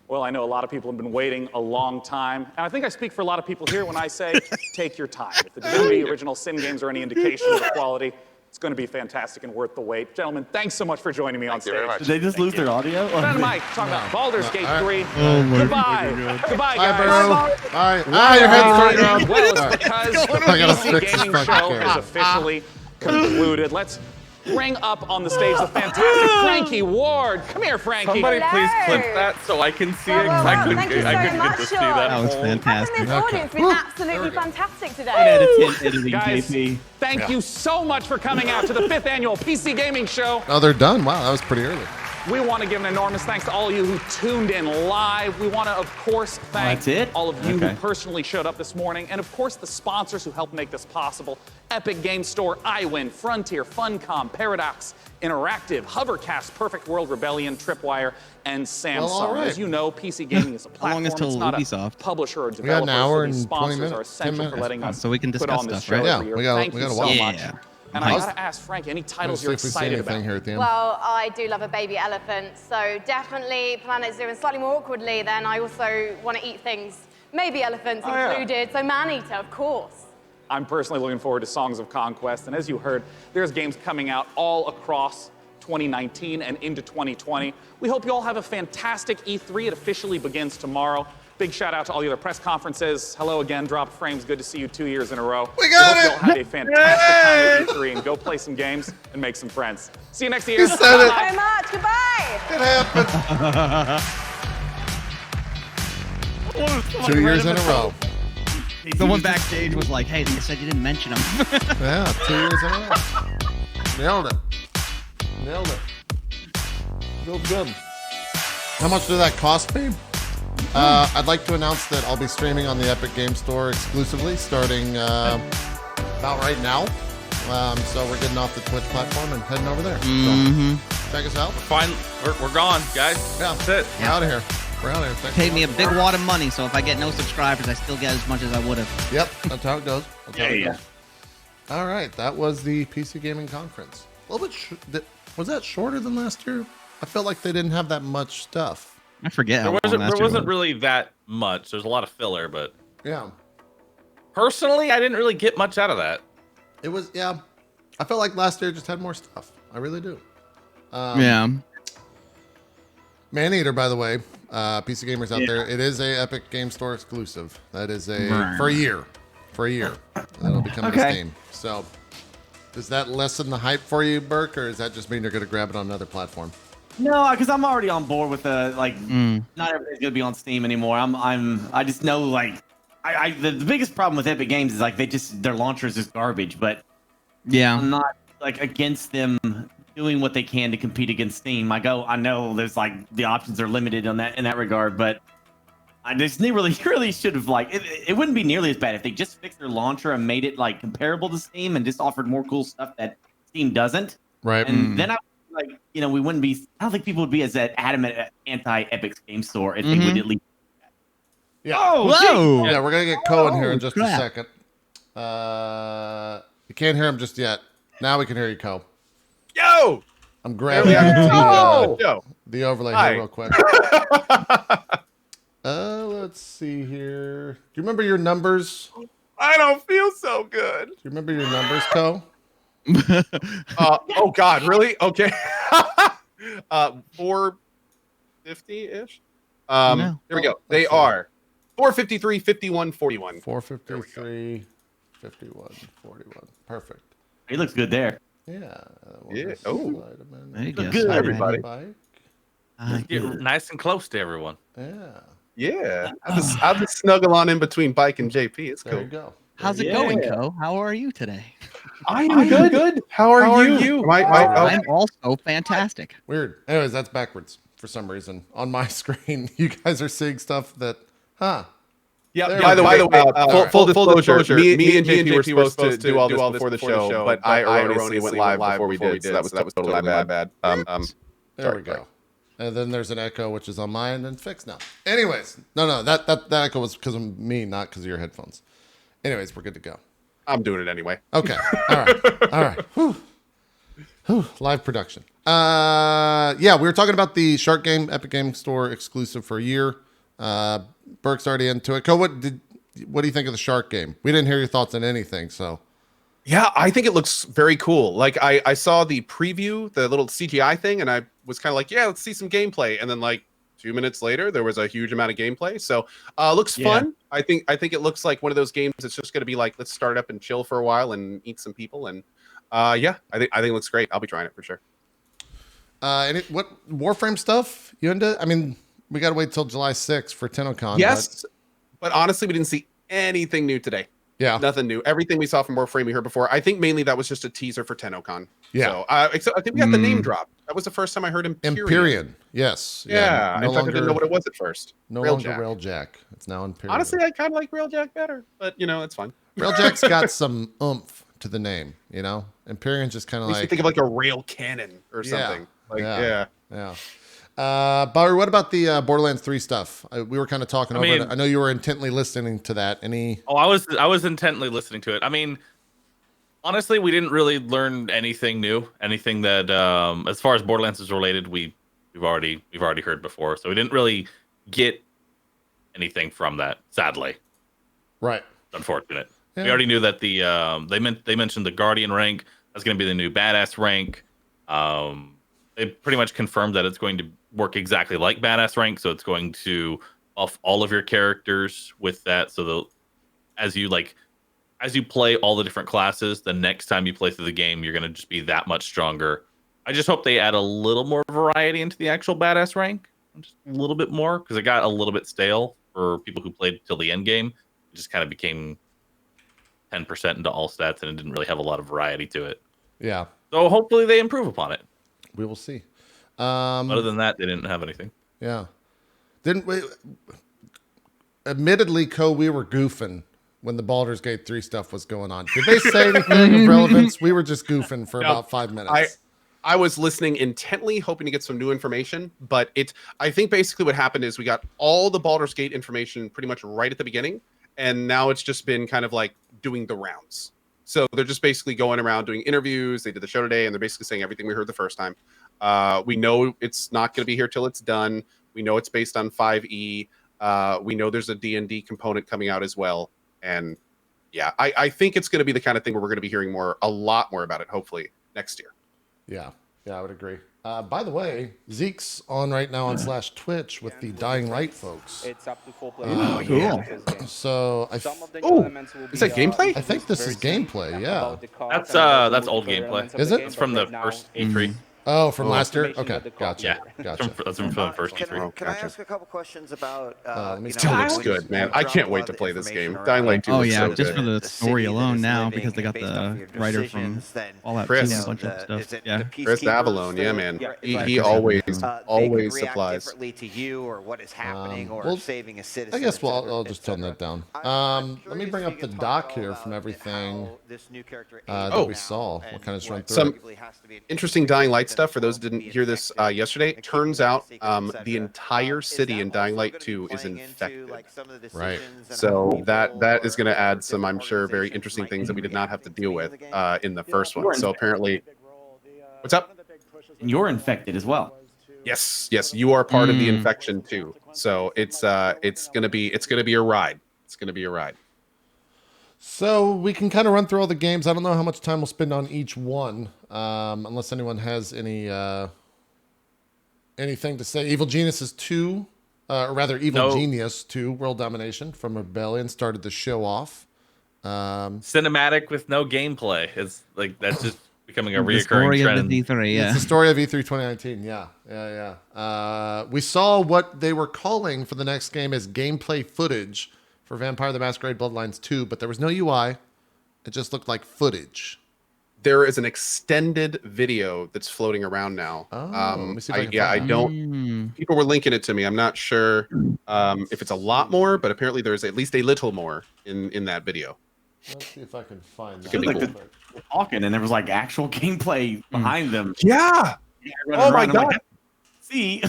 Well, I know a lot of people have been waiting a long time. And I think I speak for a lot of people here when I say, take your time. If the Divinity Original Sin games are any indication of the quality, it's going to be fantastic and worth the wait. Gentlemen, thanks so much for joining me on Thank you very stage. much. Did they just lose their audio? Ben and Mike, talking about Baldur's Gate 3. Oh my Goodbye. God. Goodbye, Bye, guys. Bro. Bye. Your head's turning around. Well, it's All right. because the I gotta PC fix this Gaming fucking Show camera. is officially concluded. Let's bring up on the stage the fantastic Frankie Ward. Come here, Frankie. Somebody please Hello. clip that so I can see Well, it. well, 'cause well, I couldn't thank you get, I so couldn't get much, to see Sean. that. That was whole- fantastic. This Okay. audience has been absolutely fantastic 10 today. out of 10 editing, Guys, JP. thank you so much for coming out to the 5th annual PC Gaming Show. Oh, they're done. Wow, that was pretty early. We want to give an enormous thanks to all of you who tuned in live. We want to, of course, thank that's it? all of you Okay. who personally showed up this morning. And, of course, the sponsors who helped make this possible. Epic Game Store, iWin, Frontier, Funcom, Paradox, Interactive, Hovercast, Perfect World, Rebellion, Tripwire, and Samsung. Well, all right. As you know, PC Gaming is a How platform. long is till it's not Ubisoft? a publisher or got developer. an hour so these and 20 sponsors minutes, are 10 essential for minutes. letting us So we can put discuss on this stuff, show right? Yeah, every year. we gotta- Thank we you gotta so watch. much. Yeah. And I Nice. gotta ask Frank, any Let's titles see you're if we see excited anything about? here at the end. Well, I do love a baby elephant, so definitely Planet Zoo, and slightly more awkwardly, then I also want to eat things, maybe elephants Oh, yeah. included, so man-eater, of course. I'm personally looking forward to Songs of Conquest, and as you heard, there's games coming out all across 2019 and into 2020. We hope you all have a fantastic E3. It officially begins tomorrow. Big shout out to all the other press conferences. Hello again, Drop Frames. Good to see you 2 years in a row. We got hope it! you all have a fantastic time at E3 and go play some games and make some friends. See you next year. He said it. Thank you so much. Goodbye. It happened. 2 years in a row. Someone backstage was like, "Hey, they said you didn't mention him." Yeah, 2 years in a row. Nailed it. Nailed it. Feels good. How much did that cost me? I'd like to announce that I'll be streaming on the Epic Game Store exclusively starting about right now. So we're getting off the Twitch platform and heading over there. So check us out. Fine. We're gone, guys. Yeah, that's it. We're out of here. We're out of here. Thanks Paid me a big wad of money, so if I get no subscribers, I still get as much as I would have. Yep, that's how it goes. That's how it goes. All right, that was the PC Gaming Conference. A little bit. Was that shorter than last year? I felt like they didn't have that much stuff. I forget. There wasn't really that much. There's a lot of filler, but yeah. Personally, I didn't really get much out of that. It was I felt like last year just had more stuff. I really do. Yeah. Maneater, by the way, PC gamers out there, it is a Epic Game Store exclusive. That is for a year. That'll be coming to Steam. So, does that lessen the hype for you, Burke, or does that just mean you're going to grab it on another platform? No, because I'm already on board with not everything's gonna be on Steam anymore. I just know the biggest problem with Epic Games is their launcher is just garbage. But yeah, I'm not against them doing what they can to compete against Steam. I know there's the options are limited in that regard, but they really should have it wouldn't be nearly as bad if they just fixed their launcher and made it comparable to Steam and just offered more cool stuff that Steam doesn't. Right. And then we wouldn't be. I don't think people would be as adamant anti-Epic Game Store if they would at least. Yeah. Oh, whoa! Yeah, we're gonna get Cohen here in just a second. You can't hear him just yet. Now we can hear you, Co. Yo! I'm grabbing the overlay here real quick. Let's see here. Do you remember your numbers? I don't feel so good. Do you remember your numbers, Co? Oh God, really? Okay. 450-ish. Here we go. They are 453, 51, 41. 453, 51, 41. Perfect. He looks good there. Yeah. Oh. Good, everybody. Get nice and close to everyone. Yeah. Yeah. I'll just snuggle on in between Bike and JP. It's cool. There you go. How's it going, Co? How are you today? I'm good. How are you? I'm also fantastic. Weird. Anyways, that's backwards for some reason. On my screen, you guys are seeing stuff that, Yeah. By the way, full disclosure, me and JP were supposed to do all this before the show, but I erroneously went live before we did, so that was totally my bad. There we go. And then there's an echo, which is on mine and fixed now. Anyways, no, that echo was because of me, not because of your headphones. Anyways, we're good to go. I'm doing it anyway. Okay. All right. Whew. Live production. We were talking about the Shark Game Epic Game Store exclusive for a year. Burke's already into it. Co, what do you think of the Shark Game? We didn't hear your thoughts on anything, so. Yeah, I think it looks very cool. I saw the preview, the little CGI thing, and I was kind of like, yeah, let's see some gameplay. And then 2 minutes later, there was a huge amount of gameplay. So looks fun. I think it looks like one of those games that's just going to be let's start up and chill for a while and eat some people. And I think it looks great. I'll be trying it for sure. What Warframe stuff? You into? I mean, we got to wait till July 6th for TennoCon. Yes, but honestly, we didn't see anything new today. Yeah, nothing new. Everything we saw from Warframe we heard before. I think mainly that was just a teaser for TennoCon. Yeah. So, except I think we got the name drop. That was the first time I heard Empyrean. Yes. Yeah. In fact, I didn't know what it was at first. No longer Railjack. It's now Empyrean. Honestly, I kind of like Railjack better, but it's fine. Railjack's got some oomph to the name. Empyrean's just kind of like. You think of a rail cannon or something. Yeah. Bahroo, what about the Borderlands 3 stuff? We were kind of talking over it. I know you were intently listening to that. I was intently listening to it. I mean, honestly, we didn't really learn anything new. Anything that, as far as Borderlands is related, we've already heard before. So we didn't really get anything from that. Sadly, right? Unfortunate. Yeah. We already knew that they mentioned the Guardian rank. That's going to be the new Badass rank. They pretty much confirmed that it's going to work exactly like Badass rank, so it's going to buff all of your characters with that. So as you play all the different classes, the next time you play through the game, you're going to just be that much stronger. I just hope they add a little more variety into the actual Badass rank, just a little bit more, because it got a little bit stale for people who played till the end game. It just kind of became 10% into all stats, and it didn't really have a lot of variety to it. Yeah. So hopefully they improve upon it. We will see. Other than that, they didn't have anything. Yeah. Didn't we? Admittedly, we were goofing when the Baldur's Gate 3 stuff was going on. Did they say anything of relevance? We were just goofing for about 5 minutes. I was listening intently, hoping to get some new information, but I think basically what happened is we got all the Baldur's Gate information pretty much right at the beginning, and now it's just been kind of like doing the rounds. So they're just basically going around doing interviews. They did the show today, and they're basically saying everything we heard the first time. We know it's not going to be here till it's done. We know it's based on 5e. We know there's a D&D component coming out as well. And yeah, I think it's going to be the kind of thing where we're going to be hearing a lot more about it, hopefully, next year. Yeah, I would agree. By the way, Zeke's on right now on /Twitch with the Dying Light folks. It's up to 4 Oh, players. yeah. So is that gameplay? I think this is gameplay. Yeah. That's old gameplay. Is it? It's from the first E3. Oh, from last year? Okay, gotcha. Yeah, Gotcha. That's from the first E3. Can I ask a couple questions about? It still looks good, man. I can't wait to play this game. Dying Light 2 looks so just good. for the story alone now, because they got the writer from Fallout 2 and a bunch of stuff. Yeah, Chris Avalone, yeah, man. He always supplies. Differently to you, or what is happening, or well, saving a citizen. I guess I'll just tone that down. Let me bring up the doc here from everything that we saw. We'll kind of just run through some it. interesting Dying Light stuff for those who didn't hear this yesterday. Turns out the entire city in Dying Light 2 is infected. Right. So that is going to add some, I'm sure, very interesting things that we did not have to deal with in the first one. So apparently, what's up? You're infected as well. Yes, you are part of the infection too. So it's gonna be a ride. It's gonna be a ride. So we can kind of run through all the games. I don't know how much time we'll spend on each one, unless anyone has anything to say. Evil Genius 2, or rather Evil Genius 2, World Domination from Rebellion started the show off. Cinematic with no gameplay. It's like that's just becoming a The reoccurring story trend. of the E3, yeah. It's the story of E3 2019. Yeah. We saw what they were calling for the next game as gameplay footage for Vampire the Masquerade Bloodlines 2, but there was no UI. It just looked like footage. There is an extended video that's floating around now. Let me see if I can find that. don't. People were linking it to me. I'm not sure if it's a lot more, but apparently there's at least a little more in that video. Let's see if I can find that. Could be cool. Talking, and there was like actual gameplay behind them. Yeah. Oh my god. See.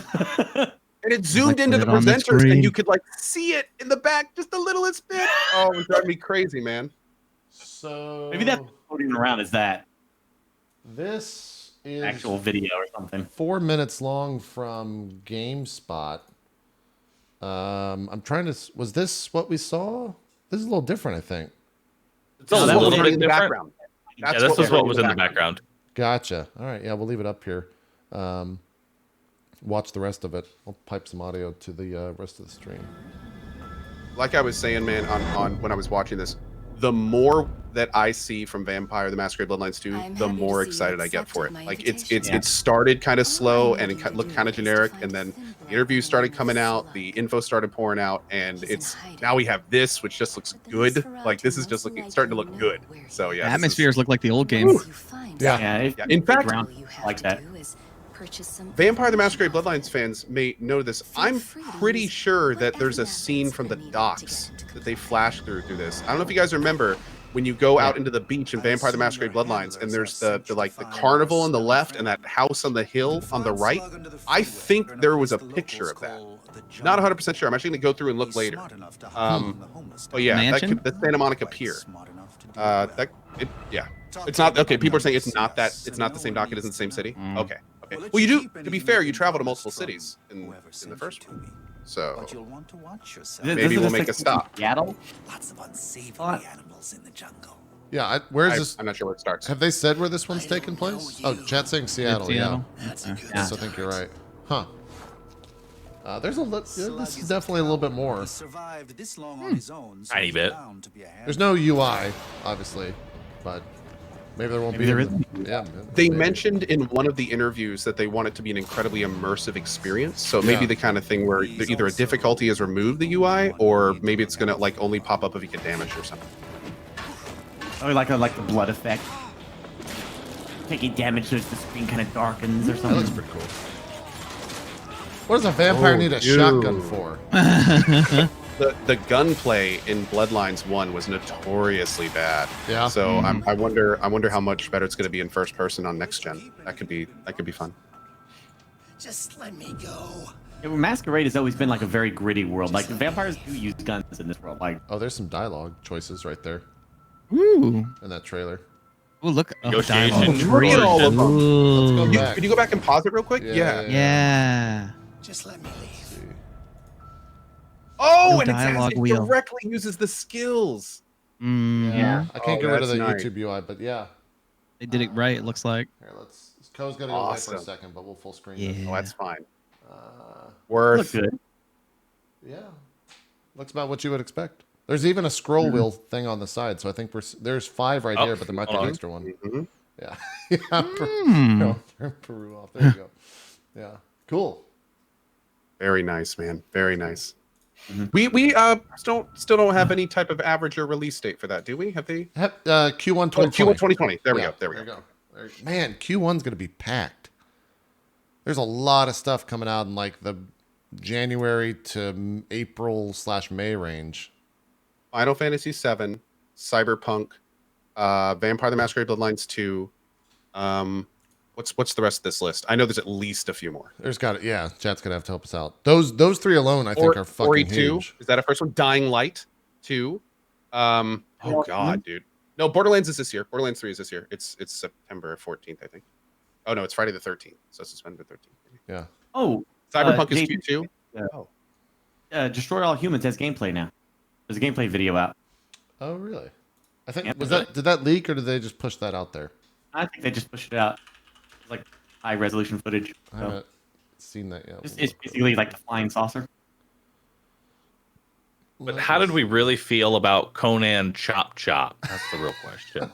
And it zoomed into the presenters, and you could like see it in the back just the littlest bit. Oh, it was driving me crazy, man. So maybe that's floating around is that this is actual video or something. 4 minutes long from GameSpot. I'm trying to. Was this what we saw? This is a little different, I think. It's a little bit in the different. background. Yeah, this is what was in the background. Gotcha. All right. Yeah, we'll leave it up here. Watch the rest of it. I'll pipe some audio to the rest of the stream. Like I was saying, man, on when I was watching this, the more that I see from Vampire the Masquerade Bloodlines 2, the more excited I get for it. Like it started kind of slow and it looked kind of generic, and then the interviews started coming out, the info started pouring out, and now we have this, which just looks good. Like this is just starting to look good. So yeah, the atmospheres look like the old game. Yeah. In fact, like that. Vampire the Masquerade Bloodlines fans may know this. I'm pretty sure that there's a scene from the docks that they flash through this. I don't know if you guys remember when you go out into the beach in Vampire the Masquerade Bloodlines, and there's the carnival on the left and that house on the hill on the right. I think there was a picture of that. Not 100% sure. I'm actually going to go through and look later. Oh yeah, that's Santa Monica Pier. It's not okay. People are saying it's not the same dock. It isn't the same city. Okay. Well, you do. To be fair, you travel to multiple cities in the first one, so maybe we'll make a stop. Seattle. Lots of unsavory animals in the jungle. Yeah, where is this? I'm not sure where it starts. Have they said where this one's taking place? Oh, chat saying Seattle. Yeah. Yes, I think you're right. Huh. There's this is definitely a little bit more. Survived this long on his own. Tiny bit. There's no UI, obviously, but Maybe there won't Maybe be. there Yeah. They mentioned in one of the interviews that they want it to be an incredibly immersive experience. So maybe the kind of thing where either a difficulty has removed the UI, or maybe it's gonna like only pop up if you get damaged or something. Oh, like the blood effect. Taking damage so the screen kind of darkens or something. That looks pretty cool. What does a vampire need a shotgun for? The gunplay in Bloodlines 1 was notoriously bad. Yeah. So I wonder how much better it's going to be in first person on next gen. That could be fun. Just let me go. Yeah, Masquerade has always been like a very gritty world. Like the vampires do use guns in this world. Like, oh, there's some dialogue choices right there. Ooh. In that trailer. Oh, look. Negotiation. Look at all of them. Let's go back. Can you go back and pause it real quick? Yeah. Just let me leave. Oh, No and dialogue it wheel. directly uses the skills. Yeah. I can't get rid of the that's nice. YouTube UI, but yeah. They did it right, it looks like. Here, Co's gonna go away for a Awesome. second, but we'll full screen Yeah. this. Oh, that's fine. Uh, Worth. look good. Yeah. Looks about what you would expect. There's even a scroll wheel thing on the side, so I think there's 5 right here, but there might be an extra one. Mm-hmm. Yeah. Yeah. Turn Peru off. There you go. Yeah. Cool. Very nice, man. Very nice. We still don't have any type of average or release date for that, do we? Have they? Q1 2020. Q1 2020. There we Yeah, go. There we go. Man, Q1's gonna be packed. There's a lot of stuff coming out in like the January to April/May range. Final Fantasy VII, Cyberpunk, Vampire the Masquerade Bloodlines 2. What's the rest of this list? I know there's at least a few more. There's got it. Yeah, chat's gonna have to help us out. Those 3 alone, I think, are fucking Ori 2. huge. Is that a first one? Dying Light 2. Oh god, dude. No, Borderlands is this year. Borderlands 3 is this year. It's September 14th, I think. Oh no, it's Friday the 13th. So suspended 13th. Yeah. Oh, Cyberpunk is Jason, Q2. Destroy All Humans has gameplay now. There's a gameplay video out. Oh really? I think Yeah. did that leak or did they just push that out there? I think they just pushed it out. It's like high resolution footage. I haven't seen that yet. It's basically like the flying saucer. But how did we really feel about Conan Chop Chop? That's the real question.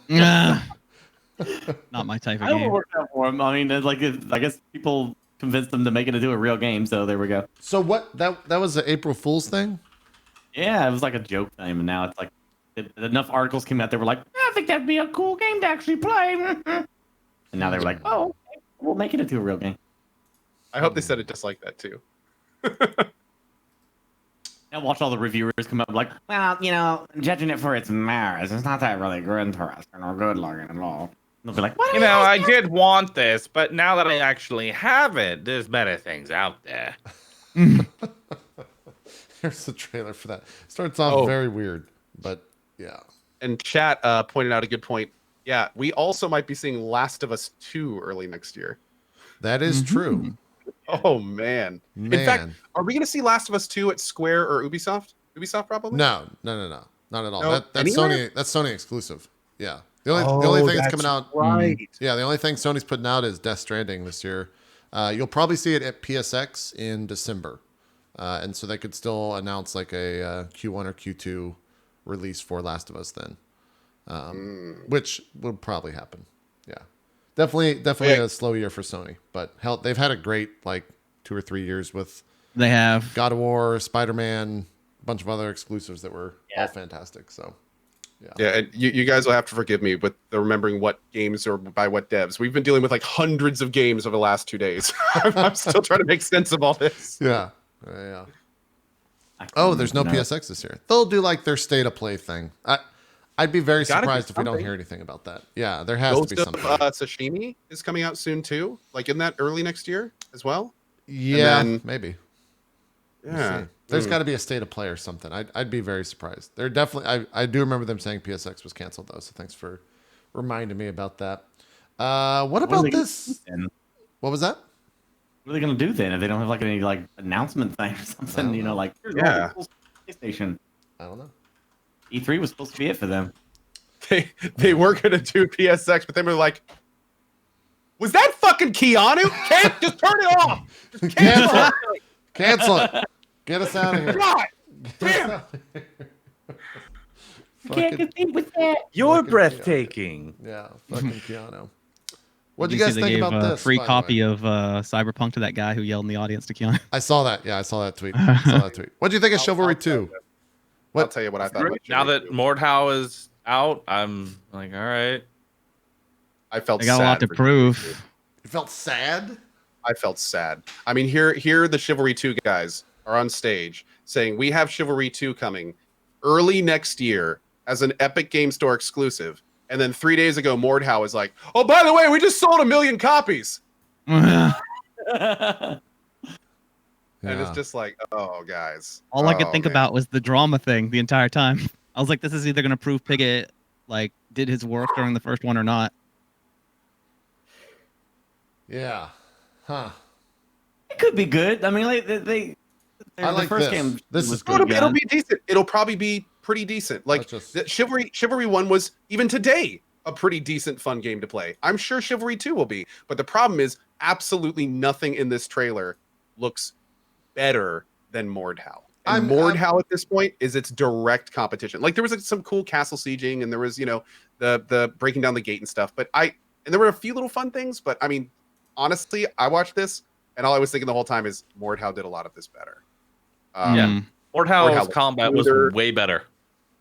Not my type of I don't game. work out for him. I mean, it's like I guess people convinced them to make it into a real game, so there we go. So what? That was the April Fool's thing? Yeah, it was like a joke thing, and now it's like enough articles came out. They were like, I think that'd be a cool game to actually play. And now they were like, oh, okay, we'll make it into a real game. I hope they said it just like that too. Now watch all the reviewers come up like, well, you know, judging it for its merits, it's not that really interesting or good looking at all. They'll be like, what? You know, I did want this, but now that I actually have it, there's better things out there. Here's the trailer for that. Starts off very weird, but yeah. And chat pointed out a good point. Yeah, we also might be seeing Last of Us 2 early next year. That is true. Oh man. In fact, are we going to see Last of Us 2 at Square or Ubisoft? Ubisoft probably? No, not at all. No, That's anywhere? Sony exclusive. Yeah. The only thing that's coming out. Right. Yeah, the only thing Sony's putting out is Death Stranding this year. You'll probably see it at PSX in December. And so they could still announce like a Q1 or Q2 release for Last of Us then. Which would probably happen. Yeah. Definitely a slow year for Sony, but hell, they've had a great like 2 or 3 years with They have God of War, Spider-Man, a bunch of other exclusives that were all fantastic. So, Yeah, and you guys will have to forgive me with the remembering what games are by what devs. We've been dealing with like hundreds of games over the last 2 days. I'm still trying to make sense of all this. Yeah. Oh, there's no PSX this year. They'll do like their state of play thing. I'd be very surprised if we don't hear anything about that. Yeah, there has to be something. Sashimi is coming out soon too. Like in that early next year as well. Yeah, And then, maybe. We'll Yeah. see. There's got to be a state of play or something. I'd be very surprised. They're definitely. I do remember them saying PSX was canceled though. So thanks for reminding me about that. What about this? What was that? What are they gonna do then if they don't have like any like announcement thing or something? You know, like here's Yeah. all the PlayStation. I don't know. E3 was supposed to be it for them. They were gonna do PSX, but they were like, "Was that fucking Keanu? Can't just turn it off. Just cancel it. Cancel it. Get us out of here. God damn. Can't compete with that. You're Fucking breathtaking. Yeah, fucking Keanu. What do Did you guys see think they gave about a this? free by the copy way? of Cyberpunk to that guy who yelled in the audience to Keanu. I saw that. Yeah, I saw that tweet. What do you think of Chivalry 2? I'll tell you what I thought about Now Chivalry that 2. Mordhau is out, I'm like, all right. I felt They got sad a lot to for prove. You felt sad? I felt sad. I mean, here the Chivalry 2 guys are on stage saying we have Chivalry 2 coming early next year as an Epic Game Store exclusive. And then 3 days ago, Mordhau was like, oh, by the way, we just sold 1 million copies. And it's just like, oh, guys. All I could Oh, think man. about was the drama thing the entire time. I was like, this is either going to prove Piggott like did his work during the first one or not. Yeah. Huh. It could be good. I mean, like I like the first this. game. This was is pretty good. It'll be decent. It'll probably be pretty decent. Like the Chivalry 1 was even today a pretty decent, fun game to play. I'm sure Chivalry 2 will be. But the problem is absolutely nothing in this trailer looks better than Mordhau. And Mordhau at this point is its direct competition. Like there was some cool castle sieging and there was, the breaking down the gate and stuff. But there were a few little fun things. But I mean, honestly, I watched this and all I was thinking the whole time is Mordhau did a lot of this better. Mordhau's combat was way better.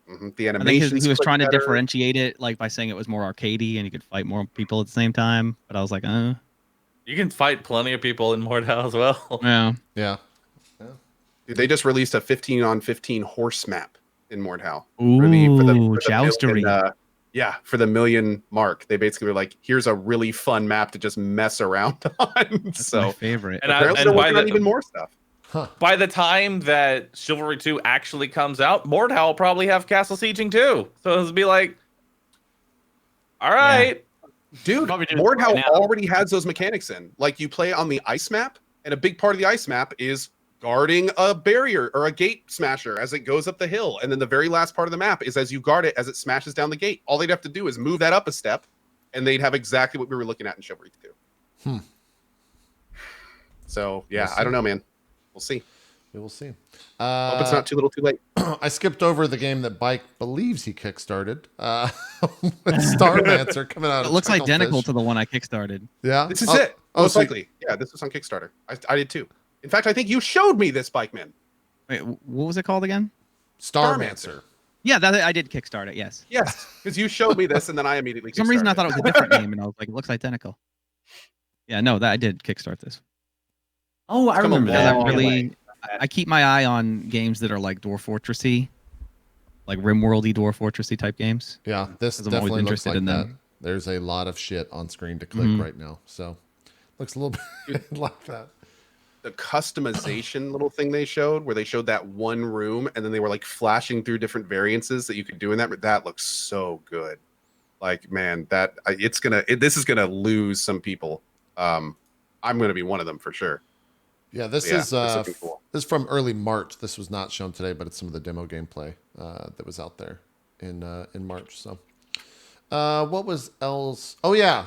The I think animation he was trying to differentiate it, like by saying it was more arcadey and you could fight more people at the same time. But I was like, You can fight plenty of people in Mordhau as well. Yeah. Yeah. Dude, they just released a 15-on-15 horse map in Mordhau. Ooh, for the joustery. million, for the 1 million mark. They basically were like, here's a really fun map to just mess around on. That's my favorite. And apparently they're working on even more stuff. By the time that Chivalry 2 actually comes out, Mordhau will probably have castle sieging too. So it'll be like, all right. Dude, Mordhau already has those mechanics in. Like you play on the ice map, and a big part of the ice map is guarding a barrier or a gate smasher as it goes up the hill. And then the very last part of the map is as you guard it as it smashes down the gate. All they'd have to do is move that up a step, and they'd have exactly what we were looking at in Chivalry 2. So, yeah, I don't know, man. We'll see. We will see. Hope it's not too little too late. I skipped over the game that Bike believes he kickstarted. With Starmancer coming out. It of looks identical Chucklefish. to the one I kickstarted. Yeah. This is it. Most likely. Yeah, this was on Kickstarter. I did too. In fact, I think you showed me this, BikeMan. Wait, what was it called again? Starmancer. Yeah, that I did kickstart it. Yes. Yes, because you showed me this, and then I immediately. For some reason, I thought it was a different name, and I was like, it looks identical. Yeah, no, that I did kickstart this. Oh, I remember that. I keep my eye on games that are like Dwarf Fortressy, like RimWorldy Dwarf Fortressy type games. Yeah, this 'Cause I'm always definitely looks interested like in that. them. There's a lot of shit on screen to click right now, so looks a little bit like that. The customization little thing they showed, where they showed that one room, and then they were like flashing through different variances that you could do in that. That looks so good. Like, man, this is gonna lose some people. I'm gonna be one of them for sure. Yeah, this But is it's looking cool. this is from early March. This was not shown today, but it's some of the demo gameplay that was out there in March. So, what was else? Oh yeah,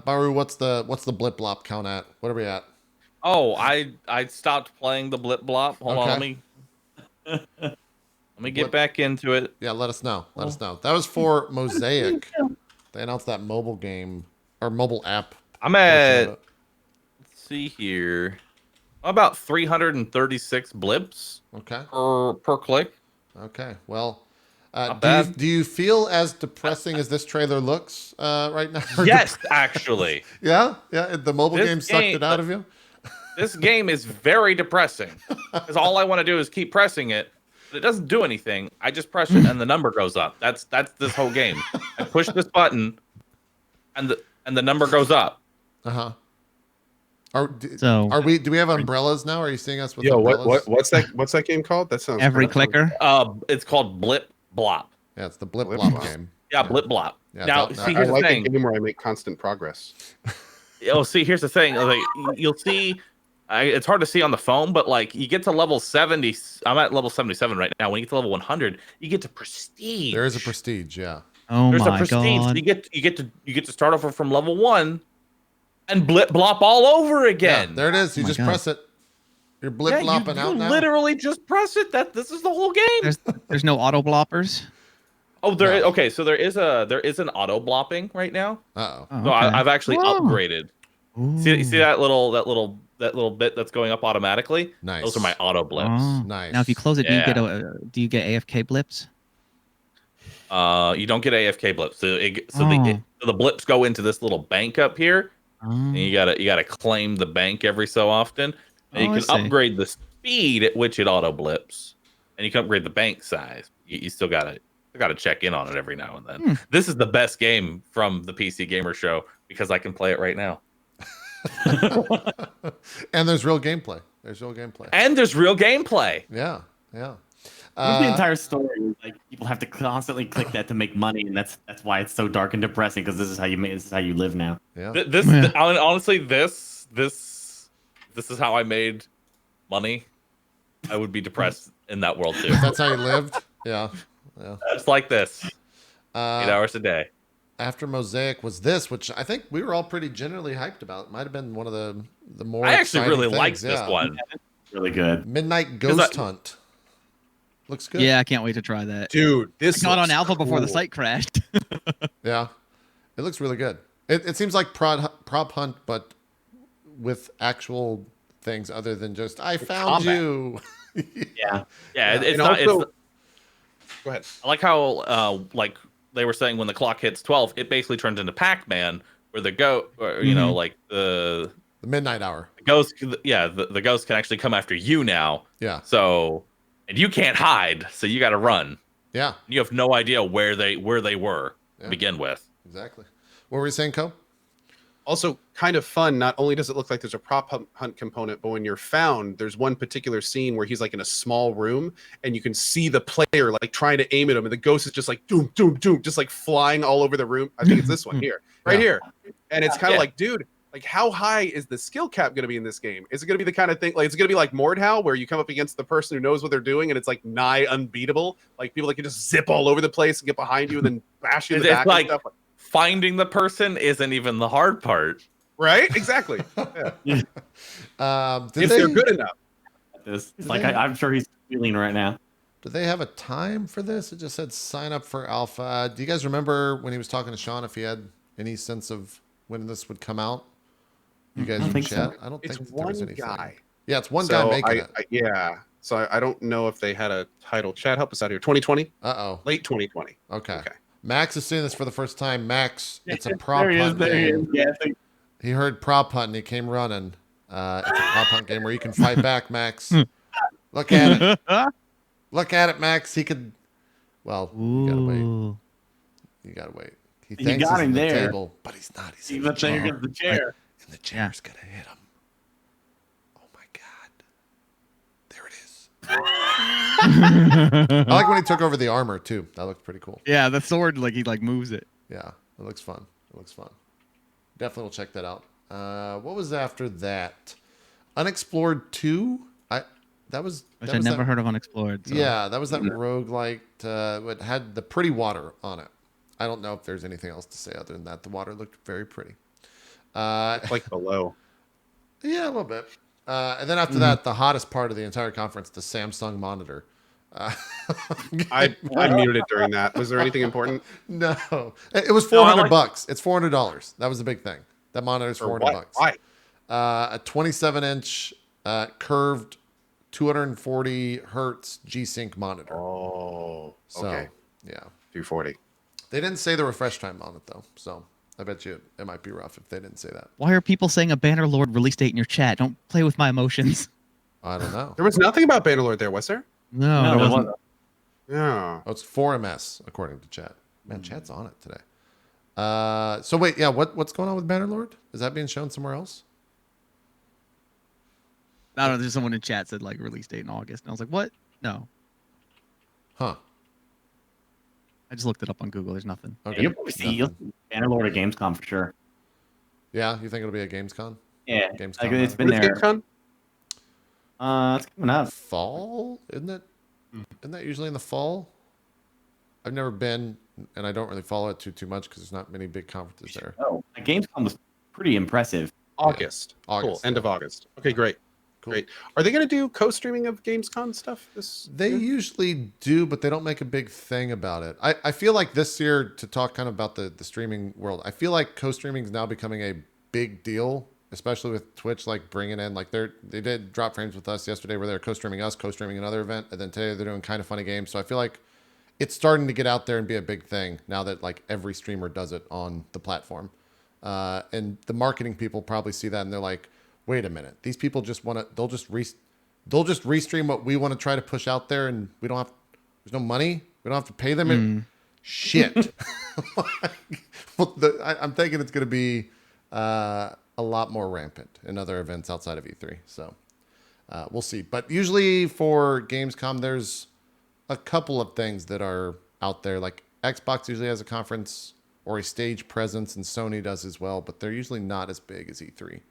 Bahroo, what's the blip blop count at? What are we at? Oh, I stopped playing the blip blop. Hold on, Okay. let me get back into it. Yeah, let us know. Let us know. That was for Mosaic. They announced that mobile game or mobile app. I'm at. Let's see here. About 336 blips. Okay. Per click. Okay. Well, Not do bad. you feel as depressing as this trailer looks right now? Yes, actually. Yeah. The mobile This game sucked game- it out of you. This game is very depressing because all I want to do is keep pressing it, but it doesn't do anything. I just press it and the number goes up. That's this whole game. I push this button, and the number goes up. Uh huh. Do we have umbrellas now? Are you seeing us with Yo, umbrellas? what's that game called? That sounds Every that clicker. It's called Blip Blop. Yeah, it's the blip blop game. Yeah, Blip Blop. Yeah, Now, it's see, I here's the like thing. a game where I make constant progress. Oh, see, here's the thing. Like, you'll see, it's hard to see on the phone, but like, you get to level 70. I'm at level 77 right now. When you get to level 100, you get to prestige. There is a prestige, yeah. Oh There's a my prestige. god! You get to start over from level 1, and blip blop all over again. Yeah, there it is. You Oh my just God. press it. You're blip Yeah, blopping you out now. literally just press it. This is the whole game. There's no auto bloppers. Oh, okay. So there is an auto blopping right now. Uh-oh. Oh, So okay. I've actually Whoa. upgraded. See that little bit that's going up automatically? Nice. Those are my auto blips. Oh. Nice. Now, if you close it, Yeah. do you get AFK blips? You don't get AFK blips. So the blips go into this little bank up here, and you gotta claim the bank every so often. And you can upgrade the speed at which it auto blips, and you can upgrade the bank size. You still gotta check in on it every now and then. This is the best game from the PC Gamer Show because I can play it right now. And there's real gameplay. Yeah. The entire story, like people have to constantly click that to make money, and that's why it's so dark and depressing. Because this is how you live now. Yeah. Honestly, this is how I made money. I would be depressed in that world too. That's how you lived. Yeah. Just like this. 8 hours a day. After Mosaic was this, which I think we were all pretty generally hyped about. It might have been one of the more. I actually really exciting liked things. this one. Really good. Midnight Ghost Hunt. Looks good. Yeah, I can't wait to try that. Dude, this I got looks on alpha before the cool. site crashed. Yeah. It looks really good. It seems like prop hunt, but with actual things other than just I found combat. you. Yeah. It's And not. also- It's, Go ahead. I like how like they were saying when the clock hits 12, it basically turns into Pac-Man, where like the midnight hour. The ghost, the ghost can actually come after you now. Yeah. So, and you can't hide, so you got to run. Yeah. You have no idea where they were to begin with. Exactly. What were you saying, Co? Also, kind of fun. Not only does it look like there's a prop hunt component, but when you're found, there's one particular scene where he's like in a small room, and you can see the player like trying to aim at him, and the ghost is just like doom, doom, doom, just like flying all over the room. I think it's this one here, right here, and it's kind of like, dude, like how high is the skill cap going to be in this game? Is it going to be the kind of thing like it's going to be like Mordhau, where you come up against the person who knows what they're doing, and it's like nigh unbeatable? Like people that can just zip all over the place and get behind you and then bash you in the back like and stuff. finding the person isn't even the hard part. Right? Exactly. Yeah. If they're good enough. It's like I'm sure he's feeling right now. Do they have a time for this? It just said sign up for alpha. Do you guys remember when he was talking to Sean if he had any sense of when this would come out? You guys in chat? I don't think It's there was one anything. guy. Yeah, it's one guy making it. Yeah. So I don't know if they had a title. Chat, help us out here. 2020? Uh-oh. Late 2020. Okay. Max is seeing this for the first time. Max, it's a prop There he is, hunt there he is. game. Yeah, He heard prop hunt and he came running. It's a prop hunt game where you can fight back, Max. Look at it. Look at it, Max. He could. Well, you gotta wait. You gotta wait. He You thinks got he's him in the there. table, but he's not. He's in He's the up there chair. against the chair. And the chair's gonna hit him. Oh my god. There it is. I like when he took over the armor too. That looked pretty cool. Yeah, the sword, like he like moves it. Yeah, it looks fun. It looks fun. Definitely will check that out. What was after that? Unexplored 2? Which I never heard of Unexplored. So. Yeah, that was that roguelike. It had the pretty water on it. I don't know if there's anything else to say other than that. The water looked very pretty. Like below. Yeah, a little bit. And then after that, the hottest part of the entire conference, the Samsung monitor. I muted it during that. Was there anything important? No, it was $400. It's $400. That was the big thing. That monitor is $400. Why? A 27-inch curved 240 hertz G-Sync monitor. Oh, so, okay. Yeah, 240. They didn't say the refresh time on it though, so I bet you it might be rough if they didn't say that. Why are people saying a Bannerlord release date in your chat? Don't play with my emotions. I don't know. There was nothing about Bannerlord there, was there? No, there wasn't. Yeah. Oh, it's 4MS according to chat. Man, chat's on it today. So wait, yeah, what's going on with Bannerlord? Is that being shown somewhere else? I don't know. There's someone in chat said like release date in August, and I was like, what? No. Huh. I just looked it up on Google. There's nothing. Okay. You'll probably see Bannerlord at Gamescom for sure. Yeah, you think it'll be a Gamescom? Yeah, Gamescom. like, it's been When's there. Gamescom? It's coming up. Fall, isn't it? Isn't that usually in the fall? I've never been, and I don't really follow it too much because there's not many big conferences there. Oh, Gamescom was pretty impressive. August. August. Cool. End of August. Okay, great. Great. Are they going to do co-streaming of Gamescom stuff? They usually do, but they don't make a big thing about it. I feel like this year, to talk kind of about the streaming world, I feel like co-streaming is now becoming a big deal, especially with Twitch, like bringing in, like they did Drop Frames with us yesterday where they're co-streaming us, co-streaming another event, and then today they're doing Kind of Funny Games. So I feel like it's starting to get out there and be a big thing now that like every streamer does it on the platform. And the marketing people probably see that and they're like, wait a minute, these people just want to, they'll just restream what we want to try to push out there, and there's no money, we don't have to pay them. Shit. Well, I'm thinking it's going to be a lot more rampant in other events outside of E3. So we'll see. But usually for Gamescom, there's a couple of things that are out there. Like Xbox usually has a conference or a stage presence, and Sony does as well, but they're usually not as big as E3.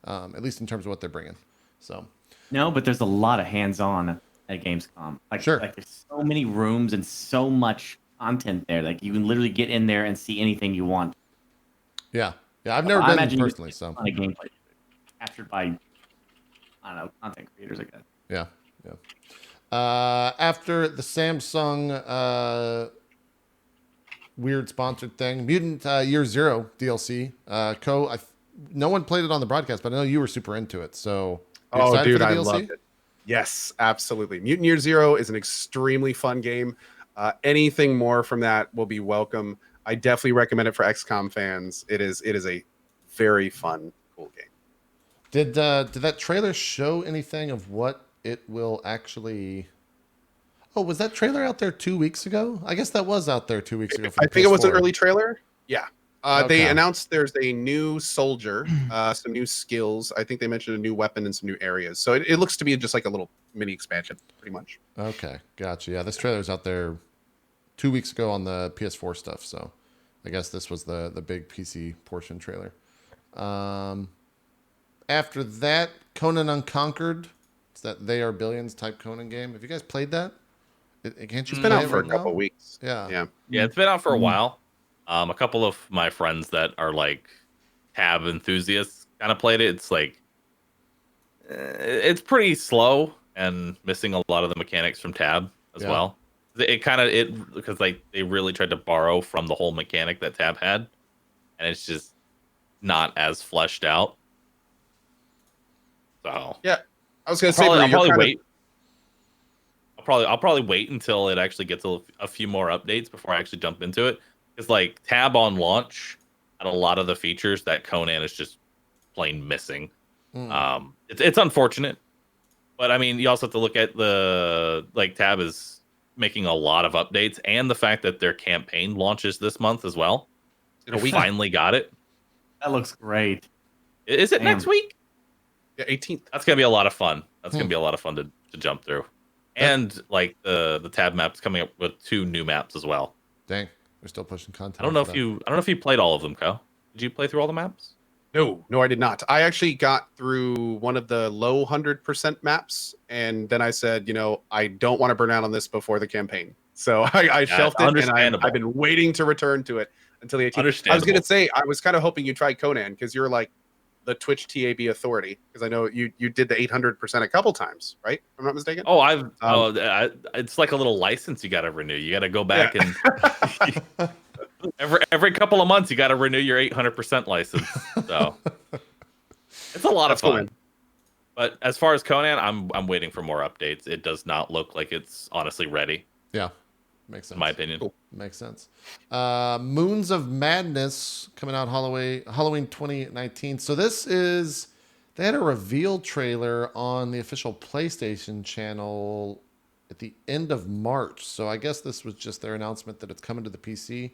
At least in terms of what they're bringing. So no, but there's a lot of hands-on at Gamescom. Like, sure. Like there's so many rooms and so much content there. Like you can literally get in there and see anything you want. Yeah, I've never been personally. So on a gameplay captured by, I don't know, content creators, I guess. Yeah. After the Samsung weird sponsored thing, Mutant Year Zero DLC. No one played it on the broadcast, but I know you were super into it. So, dude, I loved it. Yes, absolutely. Mutant Year Zero is an extremely fun game. Anything more from that will be welcome. I definitely recommend it for XCOM fans. It is a very fun, cool game. Did that trailer show anything of what it will actually? Oh, was that trailer out there 2 weeks ago? I guess that was out there 2 weeks ago. I think it was an early trailer. Yeah. Okay. They announced there's a new soldier, some new skills. I think they mentioned a new weapon and some new areas. So it looks to be just like a little mini expansion, pretty much. Okay, gotcha. Yeah, this trailer was out there 2 weeks ago on the PS4 stuff. So I guess this was the big PC portion trailer. After that, Conan Unconquered. It's that They Are Billions type Conan game. Have you guys played that? Can't you? It's been out for a couple of weeks. Yeah. It's been out for a while. A couple of my friends that are like Tab enthusiasts kind of played it. It's like it's pretty slow and missing a lot of the mechanics from Tab as well. Because they really tried to borrow from the whole mechanic that Tab had, and it's just not as fleshed out. So yeah, I was gonna say I'll probably wait until it actually gets a few more updates before I actually jump into it. Because like Tab on launch had a lot of the features that Conan is just plain missing. It's unfortunate, but I mean you also have to look at Tab is making a lot of updates, and the fact that their campaign launches this month as well. We finally got it. That looks great. Is it next week? Yeah, 18th. That's gonna be a lot of fun. That's gonna be a lot of fun to jump through. And like the Tab map's coming up with 2 new maps as well. Dang, they're still pushing content. I don't know if you played all of them, Kyle. Did you play through all the maps? No, I did not. I actually got through one of the low 100% maps, and then I said, I don't want to burn out on this before the campaign. So I shelved it, and I've been waiting to return to it until the 18th. I was going to say, I was kind of hoping you tried Conan, because you're like the Twitch TAB authority, because I know you did the 800% a couple times, right? If I'm not mistaken. Oh, it's like a little license you got to renew. You got to go back and every couple of months you got to renew your 800% license. So it's a lot of fun. Cool. But as far as Conan, I'm waiting for more updates. It does not look like it's honestly ready. Yeah, makes sense. In my opinion. Cool. Makes sense. Moons of Madness coming out Halloween 2019. So they had a reveal trailer on the official PlayStation channel at the end of March. So I guess this was just their announcement that it's coming to the PC.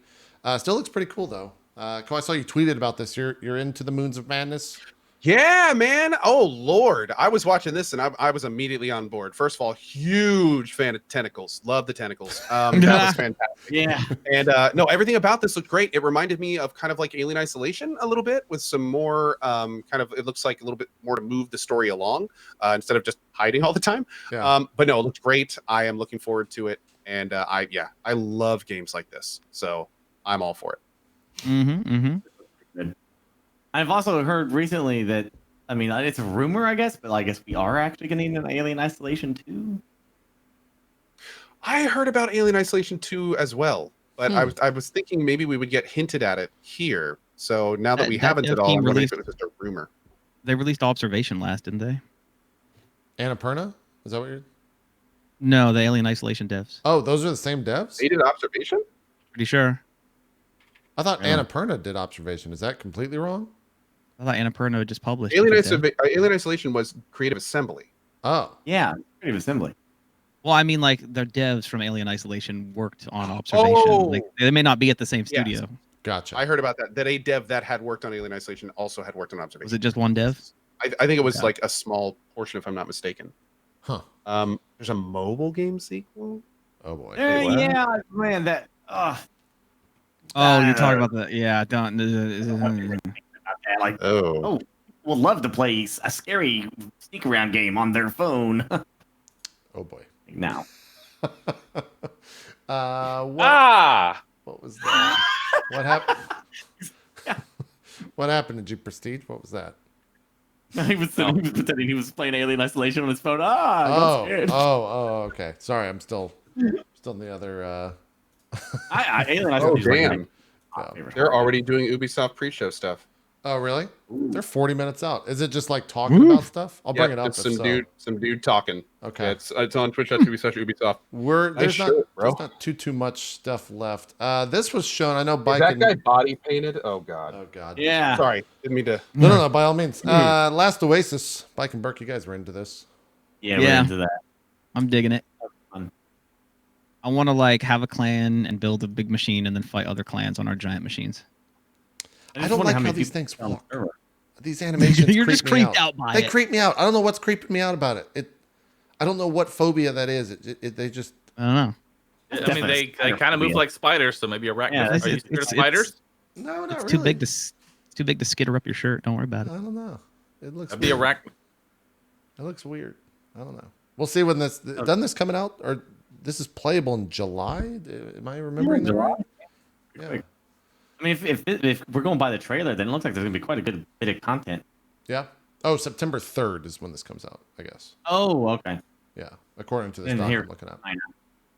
Still looks pretty cool though. Ko, I saw you tweeted about this. You're into the Moons of Madness? Yeah, man. Oh, Lord. I was watching this and I was immediately on board. First of all, huge fan of tentacles. Love the tentacles. That was fantastic. Yeah. And no, everything about this looked great. It reminded me of kind of like Alien Isolation a little bit, with some more it looks like a little bit more to move the story along instead of just hiding all the time. Yeah. But no, it looked great. I am looking forward to it. And I love games like this. So I'm all for it. I've also heard recently that I mean, it's a rumor, I guess, but I guess we are actually going to need an Alien Isolation 2. I heard about Alien Isolation 2 as well, but I was thinking maybe we would get hinted at it here. So now that we haven't at all, I'm wondering if it was just a rumor. They released Observation last, didn't they? Annapurna? Is that what you're? No, the Alien Isolation devs. Oh, those are the same devs? They did Observation? Pretty sure. I thought Annapurna did Observation. Is that completely wrong? I thought Annapurna just published. Alien Isolation was Creative Assembly. Oh. Yeah, Creative Assembly. Well, I mean, like, their devs from Alien Isolation worked on Observation. Like, they may not be at the same studio. Yes. Gotcha. I heard about that. That a dev that had worked on Alien Isolation also had worked on Observation. Was it just one dev? I think it was like a small portion, if I'm not mistaken. Huh. There's a mobile game sequel. Oh boy. Yeah, man, that. Oh, you're talking about the Like, oh, would love to play a scary sneak around game on their phone. Oh boy. Now. What was that? What happened? What happened to Jeep Prestige? What was that? He was pretending he was playing Alien Isolation on his phone. I got scared. Okay. Sorry, I'm still in the other. Alien Isolation. Oh damn! They're already doing Ubisoft pre-show stuff. Oh really? They're 40 minutes out. Is it just like talking about stuff? I'll bring it up. It's some dude talking. Okay. Yeah, it's on Twitch.tv/Ubisoft. There's not too much stuff left. This was shown. I know Is Bike. that guy body painted? Oh god. Oh god. Yeah. Sorry, didn't mean to. No. By all means. Last Oasis. Bike and Burke, you guys were into this. Yeah, we're into that. I'm digging it. I want to like have a clan and build a big machine and then fight other clans on our giant machines. I don't like how these things walk. These animations. You're just creeped out by it. They creep me out. I don't know what's creeping me out about it. I don't know what phobia that is. They just. I don't know. I mean, they kind of move like spiders, so maybe arachnid. Yeah, Are you scared of spiders? No, not it's really. It's too big to skitter up your shirt. Don't worry about it. I don't know. It looks. That'd be arachnid. It looks weird. I don't know. We'll see when this. Doesn't this coming out or this is playable in July? Am I remembering that right? Yeah. I mean, if we're going by the trailer, then it looks like there's gonna be quite a good bit of content. Yeah. Oh, September 3rd is when this comes out, I guess. Oh, okay. Yeah, according to this And doc here, I'm looking at.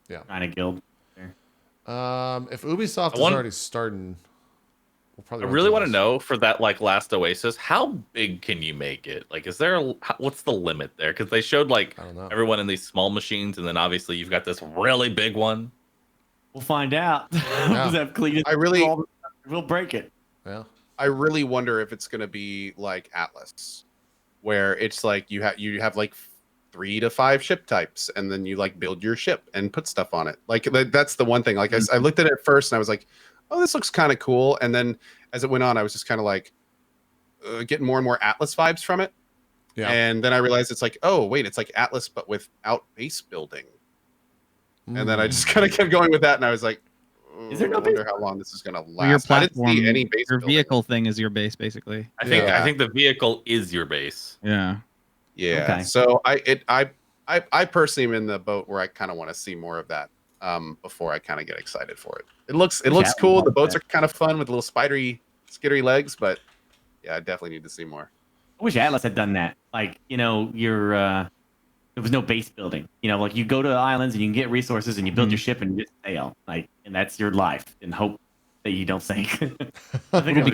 Yeah. China Guild. If Ubisoft is already starting, we'll probably. I really want to know for that like last Oasis, how big can you make it? Like, is there what's the limit there? Because they showed like everyone in these small machines, and then obviously you've got this really big one. We'll find out. We'll break it. Yeah. I really wonder if it's going to be like Atlas, where it's like you have like 3 to 5 ship types, and then you like build your ship and put stuff on it. Like that's the one thing. Like I looked at it first, and I was like, "Oh, this looks kind of cool." And then as it went on, I was just kind of like getting more and more Atlas vibes from it. Yeah. And then I realized it's like, oh wait, it's like Atlas but without base building. And then I just kind of kept going with that, and I was like, is there no I wonder how long this is going to last. Well, your platform, I didn't see any base your building. vehicle thing is your base, basically. I think the vehicle is your base. Yeah. Yeah. Okay. So I personally am in the boat where I kind of want to see more of that before I kind of get excited for it. It looks cool. The boats are kind of fun with little skittery legs, but yeah, I definitely need to see more. I wish Atlas had done that. Like, there was no base building. Like you go to the islands and you can get resources and you build your ship and you just sail. Like, and that's your life. And hope that you don't sink. What would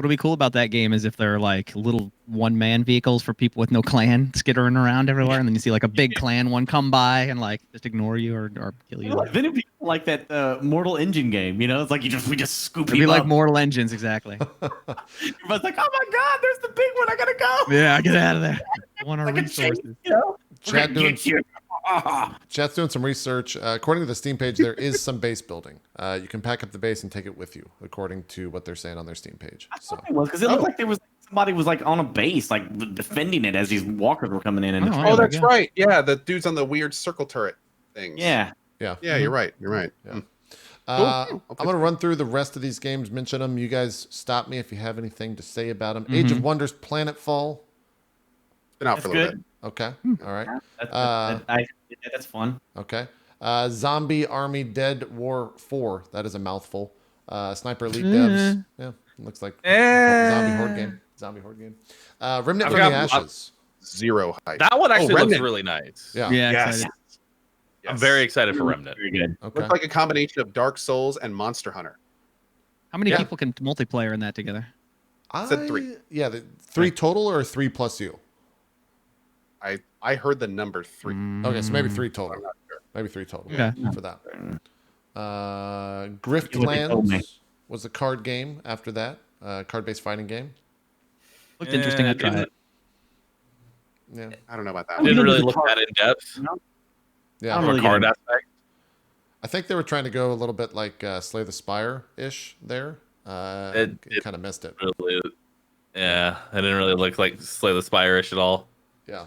be cool about that game is if they're like little one-man vehicles for people with no clan skittering around everywhere, and then you see like a big clan one come by and like just ignore you or kill you. Then it'd be like that Mortal Engine game. It's like we just scoop It'd him be like up. Mortal Engines, exactly. Everybody's like, oh my god, there's the big one. I gotta go. Yeah, get out of there. I want our resources. Chat's doing some research. According to the Steam page, there is some base building. You can pack up the base and take it with you, according to what they're saying on their Steam page. So It was because it looked like there was somebody was like on a base, like defending it as these walkers were coming in. Oh, that's right. Yeah, the dude's on the weird circle turret things. Yeah. Yeah. Yeah, you're right. You're right. Yeah. I'm going to run through the rest of these games, mention them. You guys stop me if you have anything to say about them. Age of Wonders, Planetfall. Been out for a little bit. Okay. All right. That's fun. Okay. Zombie Army Dead War 4. That is a mouthful. Sniper Elite Devs. Yeah. Looks like zombie horde game. zombie horde game. Remnant I've from got- the Ashes. Zero hype. That one actually looks Remnant. really nice. Yeah. Yes. I'm very excited for Remnant. Very good. Okay. Looks like a combination of Dark Souls and Monster Hunter. How many Yeah. people can multiplayer in that together? Said 3. Yeah, 3 total or 3 plus you? I heard the number 3. Okay, so maybe 3 total. Maybe 3 total Okay. for that. You look at Griftlands was a card game after that. Card-based fighting game. Looked interesting. I'd try it. Yeah. I don't know about that. Didn't really look that in depth. Yeah. From a card aspect. I think they were trying to go a little bit like Slay the Spire-ish there. It kind of missed it. Really, yeah, it didn't really look like Slay the Spire-ish at all. Yeah.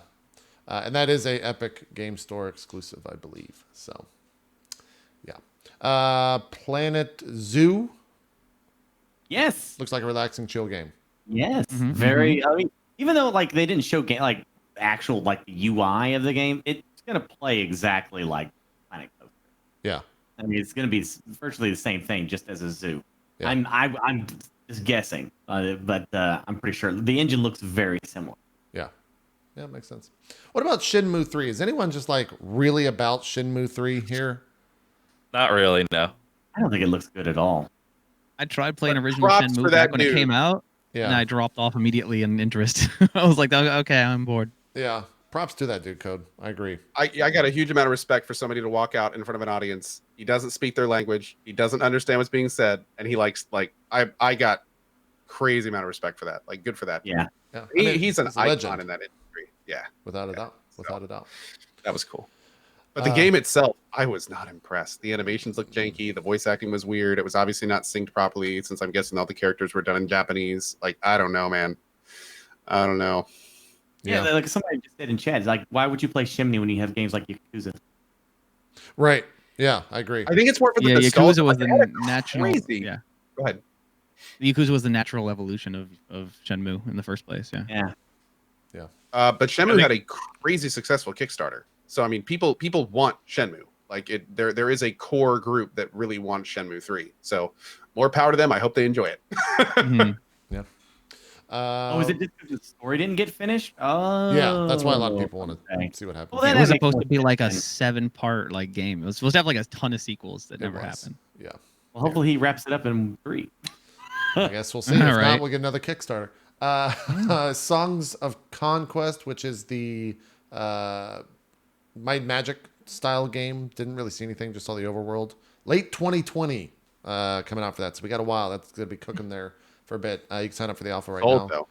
And that is a Epic Game Store exclusive, I believe. So, yeah. Planet Zoo. Yes. Looks like a relaxing, chill game. Yes. Very. I mean, even though like they didn't show like actual like the UI of the game, it's gonna play exactly like Planet Coaster. Yeah. I mean, it's gonna be virtually the same thing, just as a zoo. Yeah. I'm just guessing, but I'm pretty sure the engine looks very similar. Yeah. Yeah, it makes sense. What about Shenmue 3? Is anyone just like really about Shenmue 3 here? Not really, no. I don't think it looks good at all. I tried playing original props for Shenmue that back when it dude. came out, Yeah. and I dropped off immediately in interest. I was like, okay, I'm bored. Yeah. Props to that dude, Code. I agree. I got a huge amount of respect for somebody to walk out in front of an audience. He doesn't speak their language. He doesn't understand what's being said, and he likes I got crazy amount of respect for that. Like, good for that. Yeah. Yeah. He's an a icon legend. in that industry. Yeah, Without a doubt. Without a doubt. that was cool. But the game itself, I was not impressed. The animations looked janky. The voice acting was weird. It was obviously not synced properly, since I'm guessing all the characters were done in Japanese. Like, I don't know, man. I don't know. Yeah, like somebody just said in chat, it's like, why would you play Shimney when you have games like Yakuza? Right. Yeah, I agree. I think it's more for the Yeah, nostalgia. Yakuza was Like, the they had a natural. crazy- Yeah, Go ahead. the Yakuza was the natural evolution of Shenmue in the first place. Yeah. Yeah. Yeah. But Shenmue had a crazy successful Kickstarter. So I mean, people want Shenmue. Like there is a core group that really wants Shenmue 3. So more power to them. I hope they enjoy it. Yeah. Oh, is it just because the story didn't get finished? Oh. Yeah, that's why a lot of people want to okay. see what happens. Well, then It was that makes supposed more to be like a sense. 7-part like game. It was supposed to have like a ton of sequels that It never was. happened. Yeah. Well, hopefully he wraps it up in 3. I guess we'll see. If All not, right. we'll get another Kickstarter. Songs of Conquest, which is the Might and Magic style game. Didn't really see anything, just saw the overworld. Late 2020 coming out for that. So we got a while. That's going to be cooking there for a bit. You can sign up for the alpha right now. Though.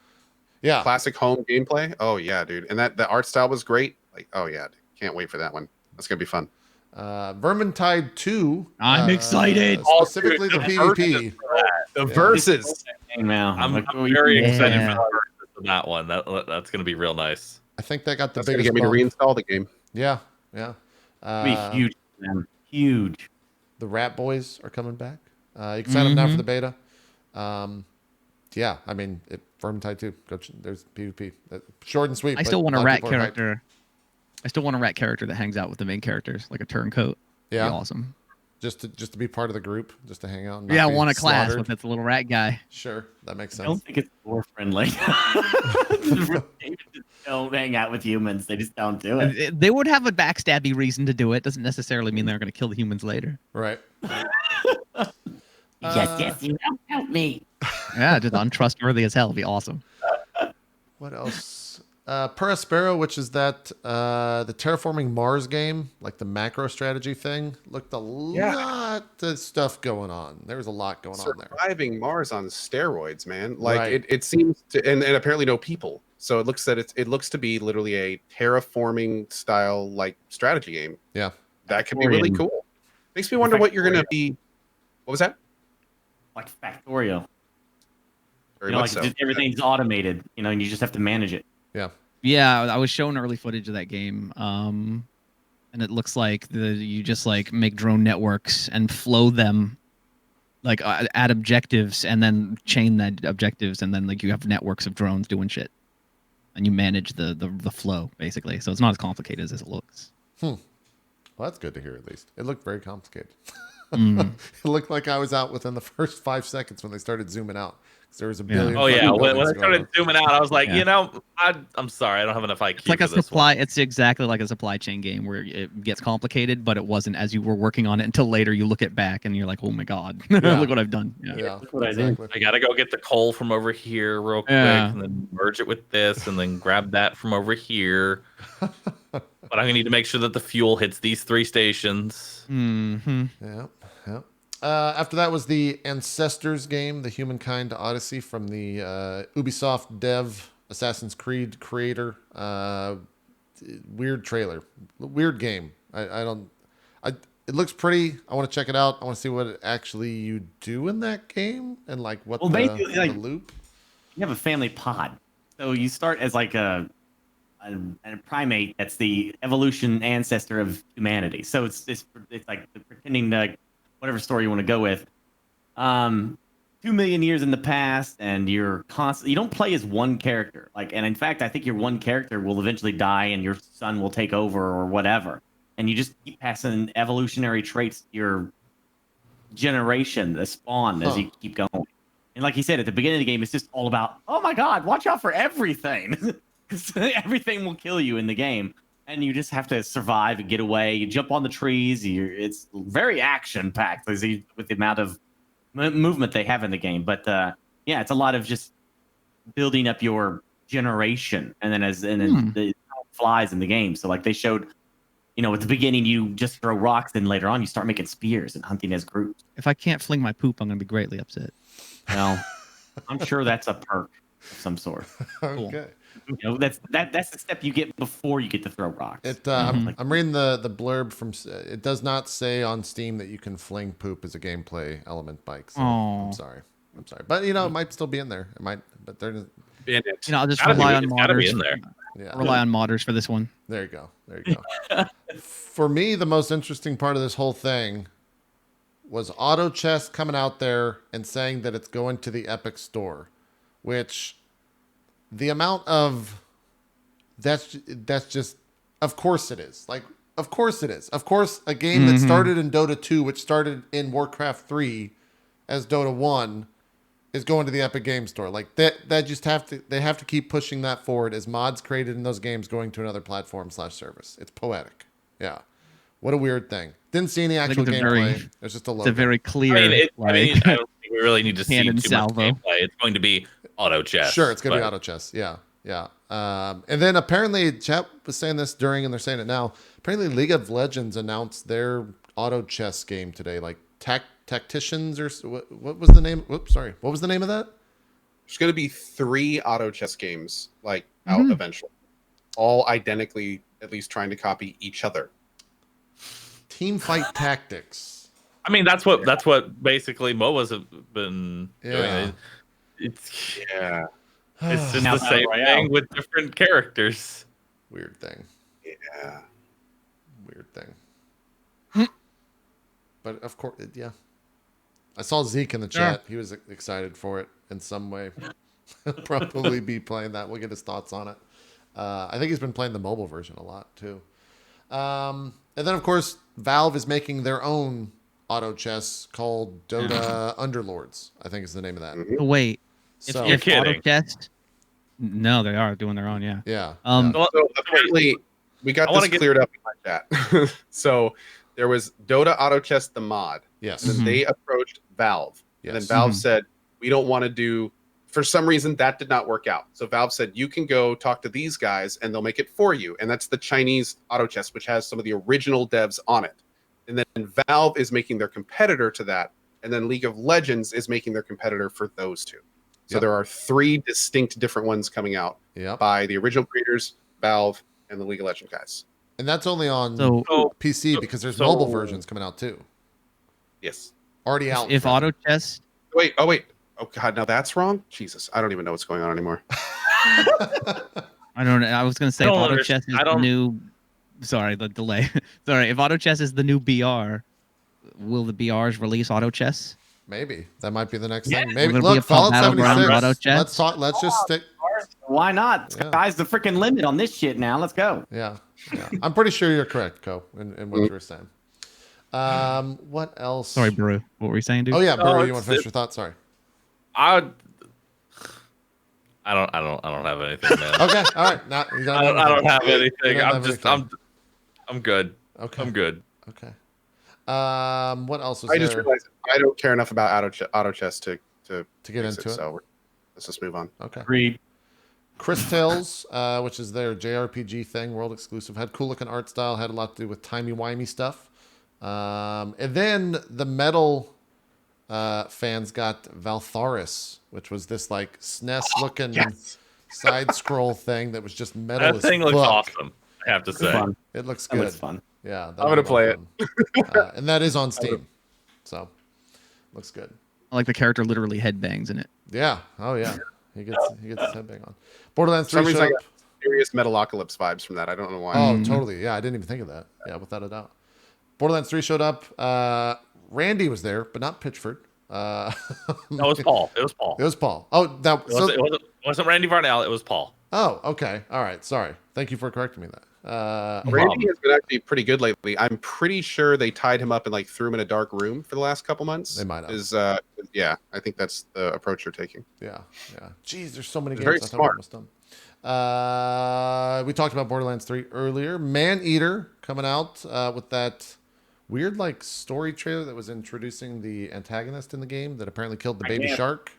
Yeah. Classic home gameplay. Oh yeah, dude. And that the art style was great. Like, oh yeah, dude. Can't wait for that one. That's gonna be fun. Vermintide 2. I'm excited. Specifically the PvP. The verses. Now I'm very excited for the verses of that one. That's going to be real nice. I think that got the That's gonna biggest get me to bump. reinstall the game. Yeah, yeah. Be huge, man. Huge. The Rat Boys are coming back. You can sign up now for the beta. Yeah, I mean, Vermintide 2. There's PvP. Short and sweet. I still but want a lot of rat people are hyped. character. I still want a rat character that hangs out with the main characters, like a turncoat. Yeah. Be awesome. Just to be part of the group, just to hang out. And Yeah, I not be want a class slaughtered. with its little rat guy. Sure, that makes I don't sense. think it's more friendly. They just don't hang out with humans. They just don't do it. They would have a backstabby reason to do it. Doesn't necessarily mean they're going to kill the humans later. Right. Yes, you help me. Yeah, just untrustworthy as hell. It'd be awesome. What else? Prospero, which is that the terraforming Mars game, like the macro strategy thing, looked a lot of stuff going on. There was a lot going on there. Surviving Mars on steroids, man. Like Right. it seems to, and apparently no people. So it looks to be literally a terraforming style like strategy game. Yeah, that could be really cool. Makes me wonder what you're gonna be. What was that? Like Factorio. Very You know, much like so. just everything's automated, and you just have to manage it. Yeah. Yeah, I was shown early footage of that game, and it looks like you just like make drone networks and flow them, like at objectives, and then chain that objectives, and then like you have networks of drones doing shit, and you manage the flow basically. So it's not as complicated as it looks. Well, that's good to hear. At least it looked very complicated. Mm. It looked like I was out within the first 5 seconds when they started zooming out. There was a billion. Oh yeah, when I buildings going started on. zooming out, I was like, Yeah. I'm sorry, I don't have enough IQ It's like a for this supply. It's exactly like a supply chain game where it gets complicated, but it wasn't as you were working on it until later. You look it back and you're like, oh my god, look what I've done. Yeah, Look what I did. I gotta go get the coal from over here real quick, Yeah. and then merge it with this, and then grab that from over here. But I'm gonna need to make sure that the fuel hits these 3 stations. Mm-hmm. Yep. After that was the Ancestors game, the Humankind Odyssey from the Ubisoft dev, Assassin's Creed creator. Weird trailer, weird game. It looks pretty. I want to check it out. I want to see what actually you do in that game and like what basically, the like, loop. You have a family pod, so you start as like a primate that's the evolution ancestor of humanity. So it's like pretending to, whatever story you want to go with. 2 million years in the past, and you're constantly, you don't play as one character. Like, and in fact, I think your one character will eventually die and your son will take over or whatever. And you just keep passing evolutionary traits to your generation, the spawn, as you keep going. And like he said, at the beginning of the game, it's just all about, oh my God, watch out for everything. Everything will kill you in the game. And you just have to survive and get away. You jump on the trees. It's very action-packed with the amount of movement they have in the game. But yeah, it's a lot of just building up your generation, and then it flies in the game. So like they showed, at the beginning you just throw rocks, and later on you start making spears and hunting as groups. If I can't fling my poop, I'm gonna be greatly upset. Well, I'm sure that's a perk of some sort. Okay. That's the step you get before you get to throw rocks. I'm reading the blurb from. It does not say on Steam that you can fling poop as a gameplay element, Bike. So I'm sorry, but it might still be in there. It might, but they're. I'll just rely on modders. Yeah. Rely on modders for this one. There you go. For me, the most interesting part of this whole thing was Auto Chess coming out there and saying that it's going to the Epic Store, which the amount of that's just, of course it is. Like, of course it is. Of course, a game that started in Dota 2, which started in Warcraft 3 as Dota 1, is going to the Epic Game Store. Like that just they have to keep pushing that forward as mods created in those games going to another platform/service. It's poetic. Yeah. What a weird thing. Didn't see any actual gameplay. It's just a logo. It's a very clear. I don't think we really need to see too much gameplay. It's going to be auto chess. Sure, it's going to be auto chess. Yeah. And then apparently, chat was saying this during, and they're saying it now. Apparently, League of Legends announced their auto chess game today, like Tacticians, or what was the name? Whoops, sorry. What was the name of that? There's going to be 3 auto chess games out eventually, all identically, at least trying to copy each other. Team Fight Tactics. I mean, that's what basically MOBAs have been doing. It's just the same thing with different characters. Weird thing. Yeah. Weird thing. But of course, yeah. I saw Zeke in the chat. He was excited for it in some way. He'll probably be playing that. We'll get his thoughts on it. I think he's been playing the mobile version a lot too. And then, of course, Valve is making their own auto chess called Dota Underlords, I think is the name of that. Wait, So, if auto chess? No, they are doing their own. Yeah. Yeah. So apparently, we got this cleared up in my chat. So there was Dota Auto Chess, the mod. Yes. And then they approached Valve. Yes. And then Valve said, we don't want to do, for some reason, that did not work out. So Valve said, you can go talk to these guys and they'll make it for you. And that's the Chinese Auto Chess, which has some of the original devs on it. And then Valve is making their competitor to that. And then League of Legends is making their competitor for those two. So there are 3 distinct different ones coming out by the original creators, Valve, and the League of Legends guys. And that's only on PC because there's mobile versions coming out too. Yes. Already out. If auto chess. Wait. Oh God, now that's wrong. Jesus, I don't even know what's going on anymore. I don't know. I was going to say auto chess is the new. Sorry, the delay. Sorry, if auto chess is the new BR, will the BRs release auto chess? Maybe that might be the next thing. Maybe Will it be a look, Fallout battleground auto 76. chess? Let's talk. Let's just stick. Why not? Sky's the freaking limit on this shit now. Let's go. Yeah. I'm pretty sure you're correct, Co, in what you were saying. What else? Sorry, Bahroo. What were you saying, dude? Oh yeah, Bahroo, you want to finish your thought? Sorry. I don't have anything, man. Okay, all right. Not, you I don't have anything. You don't have anything. I'm good. Okay. I'm good. Okay. What else was I there? just realized I don't care enough about auto chess to get fix into it. So let's just move on. Okay. Agreed. Chris Tales, which is their JRPG thing, world exclusive, had cool looking art style, had a lot to do with timey-wimey stuff. And then the metal fans got Valtharis, which was this like SNES looking side scroll thing that was just metal. That thing looks awesome, I have to say. Fun. It looks That good. looks fun. Yeah, I'm gonna play it. And that is on Steam, so looks good. I like the character literally headbangs in it. Yeah. Oh yeah. He gets his headbang on. Borderlands For some 3 reason, I showed got serious Metalocalypse vibes from that. I don't know why. Oh, totally. Yeah, I didn't even think of that. Yeah, without a doubt. Borderlands 3 showed up. Randy was there, but not Pitchford. No, it was Paul. It was Paul. It was Paul. Oh, that It wasn't Randy Varnell. It was Paul. Oh, okay. All right. Sorry. Thank you for correcting me that. Randy has been actually pretty good lately. I'm pretty sure they tied him up and like threw him in a dark room for the last couple months. They might have. Yeah, I think that's the approach you're taking. Yeah. Jeez, there's so many It's games. very I thought we were smart. almost done. We talked about Borderlands 3 earlier. Man-Eater coming out with that weird like story trailer that was introducing the antagonist in the game that apparently killed the baby shark.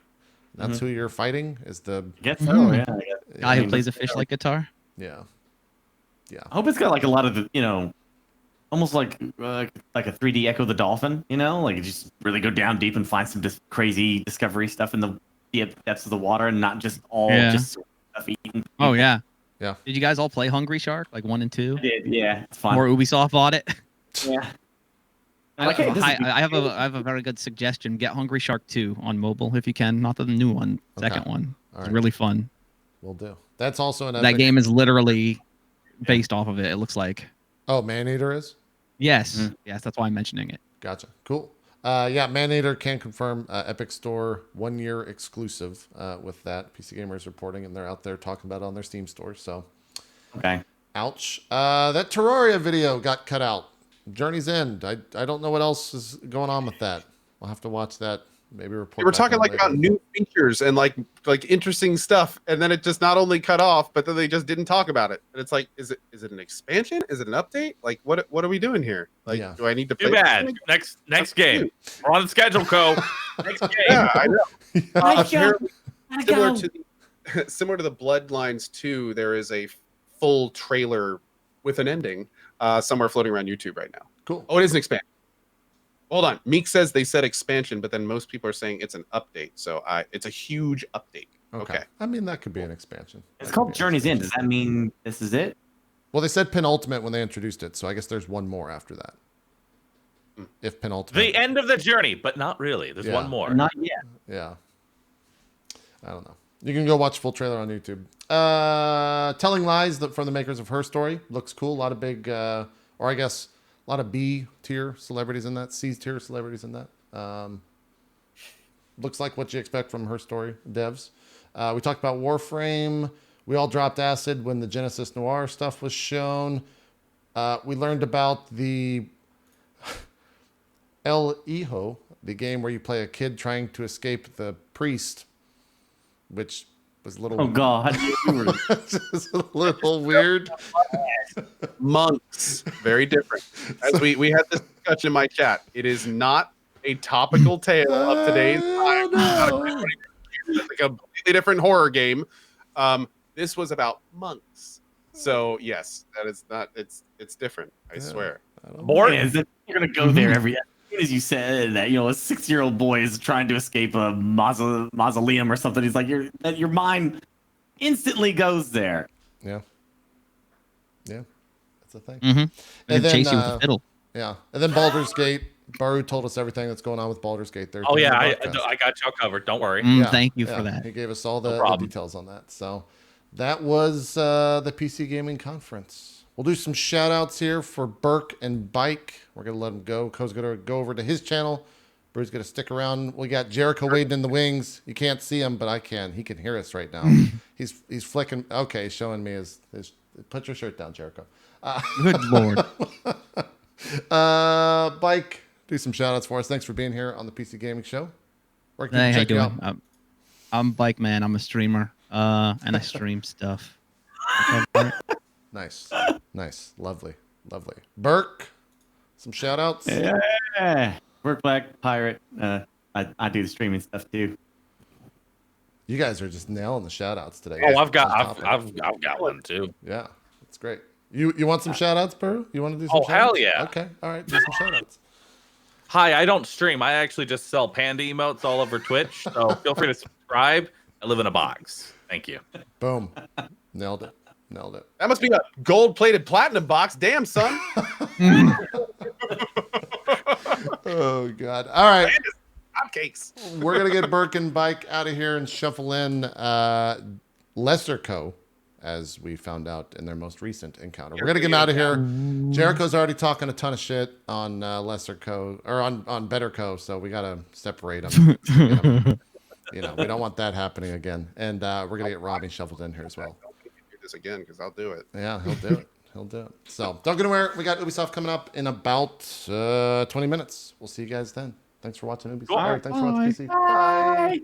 That's who you're fighting. Is the Guess so. Yeah. Guy who plays a fish like guitar. Yeah. Yeah. I hope it's got like a lot of the, almost like a 3D Echo the Dolphin. Like you just really go down deep and find some crazy discovery stuff in the depths of the water, and not just all just stuff eaten. Oh yeah. Yeah. Did you guys all play Hungry Shark like 1 and 2? I did. Yeah, it's fun. Or Ubisoft bought it. Yeah. I have a very good suggestion. Get Hungry Shark 2 on mobile if you can. Not the new one, second one. All It's right. really fun. Will do. That's also an That Epic. game is literally based off of it. It looks like. Oh, Man-Eater is? Yes. Yes, that's why I'm mentioning it. Gotcha. Cool. Yeah, Man-Eater can confirm Epic Store 1 year exclusive with that. PC Gamer is reporting, and they're out there talking about it on their Steam store. So, okay. Ouch. That Terraria video got cut out. Journey's End. I don't know what else is going on with that. We'll have to watch that. Maybe report. We're back talking on like later. about new features and like interesting stuff, and then it just not only cut off, but then they just didn't talk about it. And it's like, is it an expansion? Is it an update? Like, what are we doing here? Like, do I need to play? Too bad. Next game. We're on the schedule, Co. Next game. Yeah, I know. Apparently, Similar similar to the Bloodlines 2, there is a full trailer with an ending somewhere floating around YouTube right now. Cool. Oh, it is an expansion. Hold on. Meek says they said expansion, but then most people are saying it's an update. So it's a huge update. Okay. I mean, that could be an expansion. It's called Journey's End. Does that mean this is it? Well, they said penultimate when they introduced it, so I guess there's one more after that. If penultimate. The end of the journey, but not really. There's one more. Not yet. Yeah. I don't know. You can go watch full trailer on YouTube. Telling Lies from the makers of Her Story. Looks cool. A lot of big, or I guess a lot of B tier celebrities in that, C tier celebrities in that. Looks like what you expect from Her Story devs. We talked about Warframe. We all dropped acid when the Genesis Noir stuff was shown. We learned about the El Hijo, the game where you play a kid trying to escape the priest, which was a little. Oh God, just a little weird. Monks, very different. As we had this discussion in my chat, it is not a topical tale of today's time. It's like a completely different horror game. This was about monks. So yes, that is not. It's different. I swear. You're gonna go there every. As soon as you said that, a 6-year-old boy is trying to escape a mausoleum or something, he's like, your mind instantly goes there. Yeah. Yeah. That's a thing. Mm-hmm. And then chase you with a fiddle. Yeah. And then Baldur's Gate. Bahroo told us everything that's going on with Baldur's Gate. There. Oh, yeah. I got y'all covered. Don't worry. Thank you for that. He gave us all the details on that. So that was the PC Gaming Conference. We'll do some shout outs here for Burke and Bike. We're going to let him go. Co's going to go over to his channel. Brew's going to stick around. We got Jericho waiting in the wings. You can't see him, but I can. He can hear us right now. He's flicking. Okay, he's showing me his. Put your shirt down, Jericho. Good Lord. Bike, do some shout outs for us. Thanks for being here on the PC Gaming Show. Where can Hey, you how you check you doing? out? I'm BikeMan. I'm a streamer. and I stream stuff. Nice. Nice. Lovely. Lovely. Burke, some shout outs? Yeah. BurkeBlack, Pirate. I do the streaming stuff too. You guys are just nailing the shout outs today. Oh, I've got one too. Yeah, that's great. You want some shout outs, Bahroo? You want to do some shout outs? Hell yeah. Okay. All right. Do some shout outs. Hi, I don't stream. I actually just sell panda emotes all over Twitch. So feel free to subscribe. I live in a box. Thank you. Boom. Nailed it. Nailed it. That must be a gold-plated platinum box. Damn, son. Oh, God. All right. Hotcakes. We're going to get Burke and Bike out of here and shuffle in Lesser Co., as we found out in their most recent encounter. We're going to get them out of here. Jericho's already talking a ton of shit on Lesser Co. or on Better Co., so we got to separate them. We don't want that happening again. And we're going to get Robbie shuffled in here as well. Do this again, because I'll do it. Yeah, he'll do it. He'll do it. So don't go anywhere. We got Ubisoft coming up in about 20 minutes. We'll see you guys then. Thanks for watching Ubisoft. Cool. Thanks for watching PC. Bye.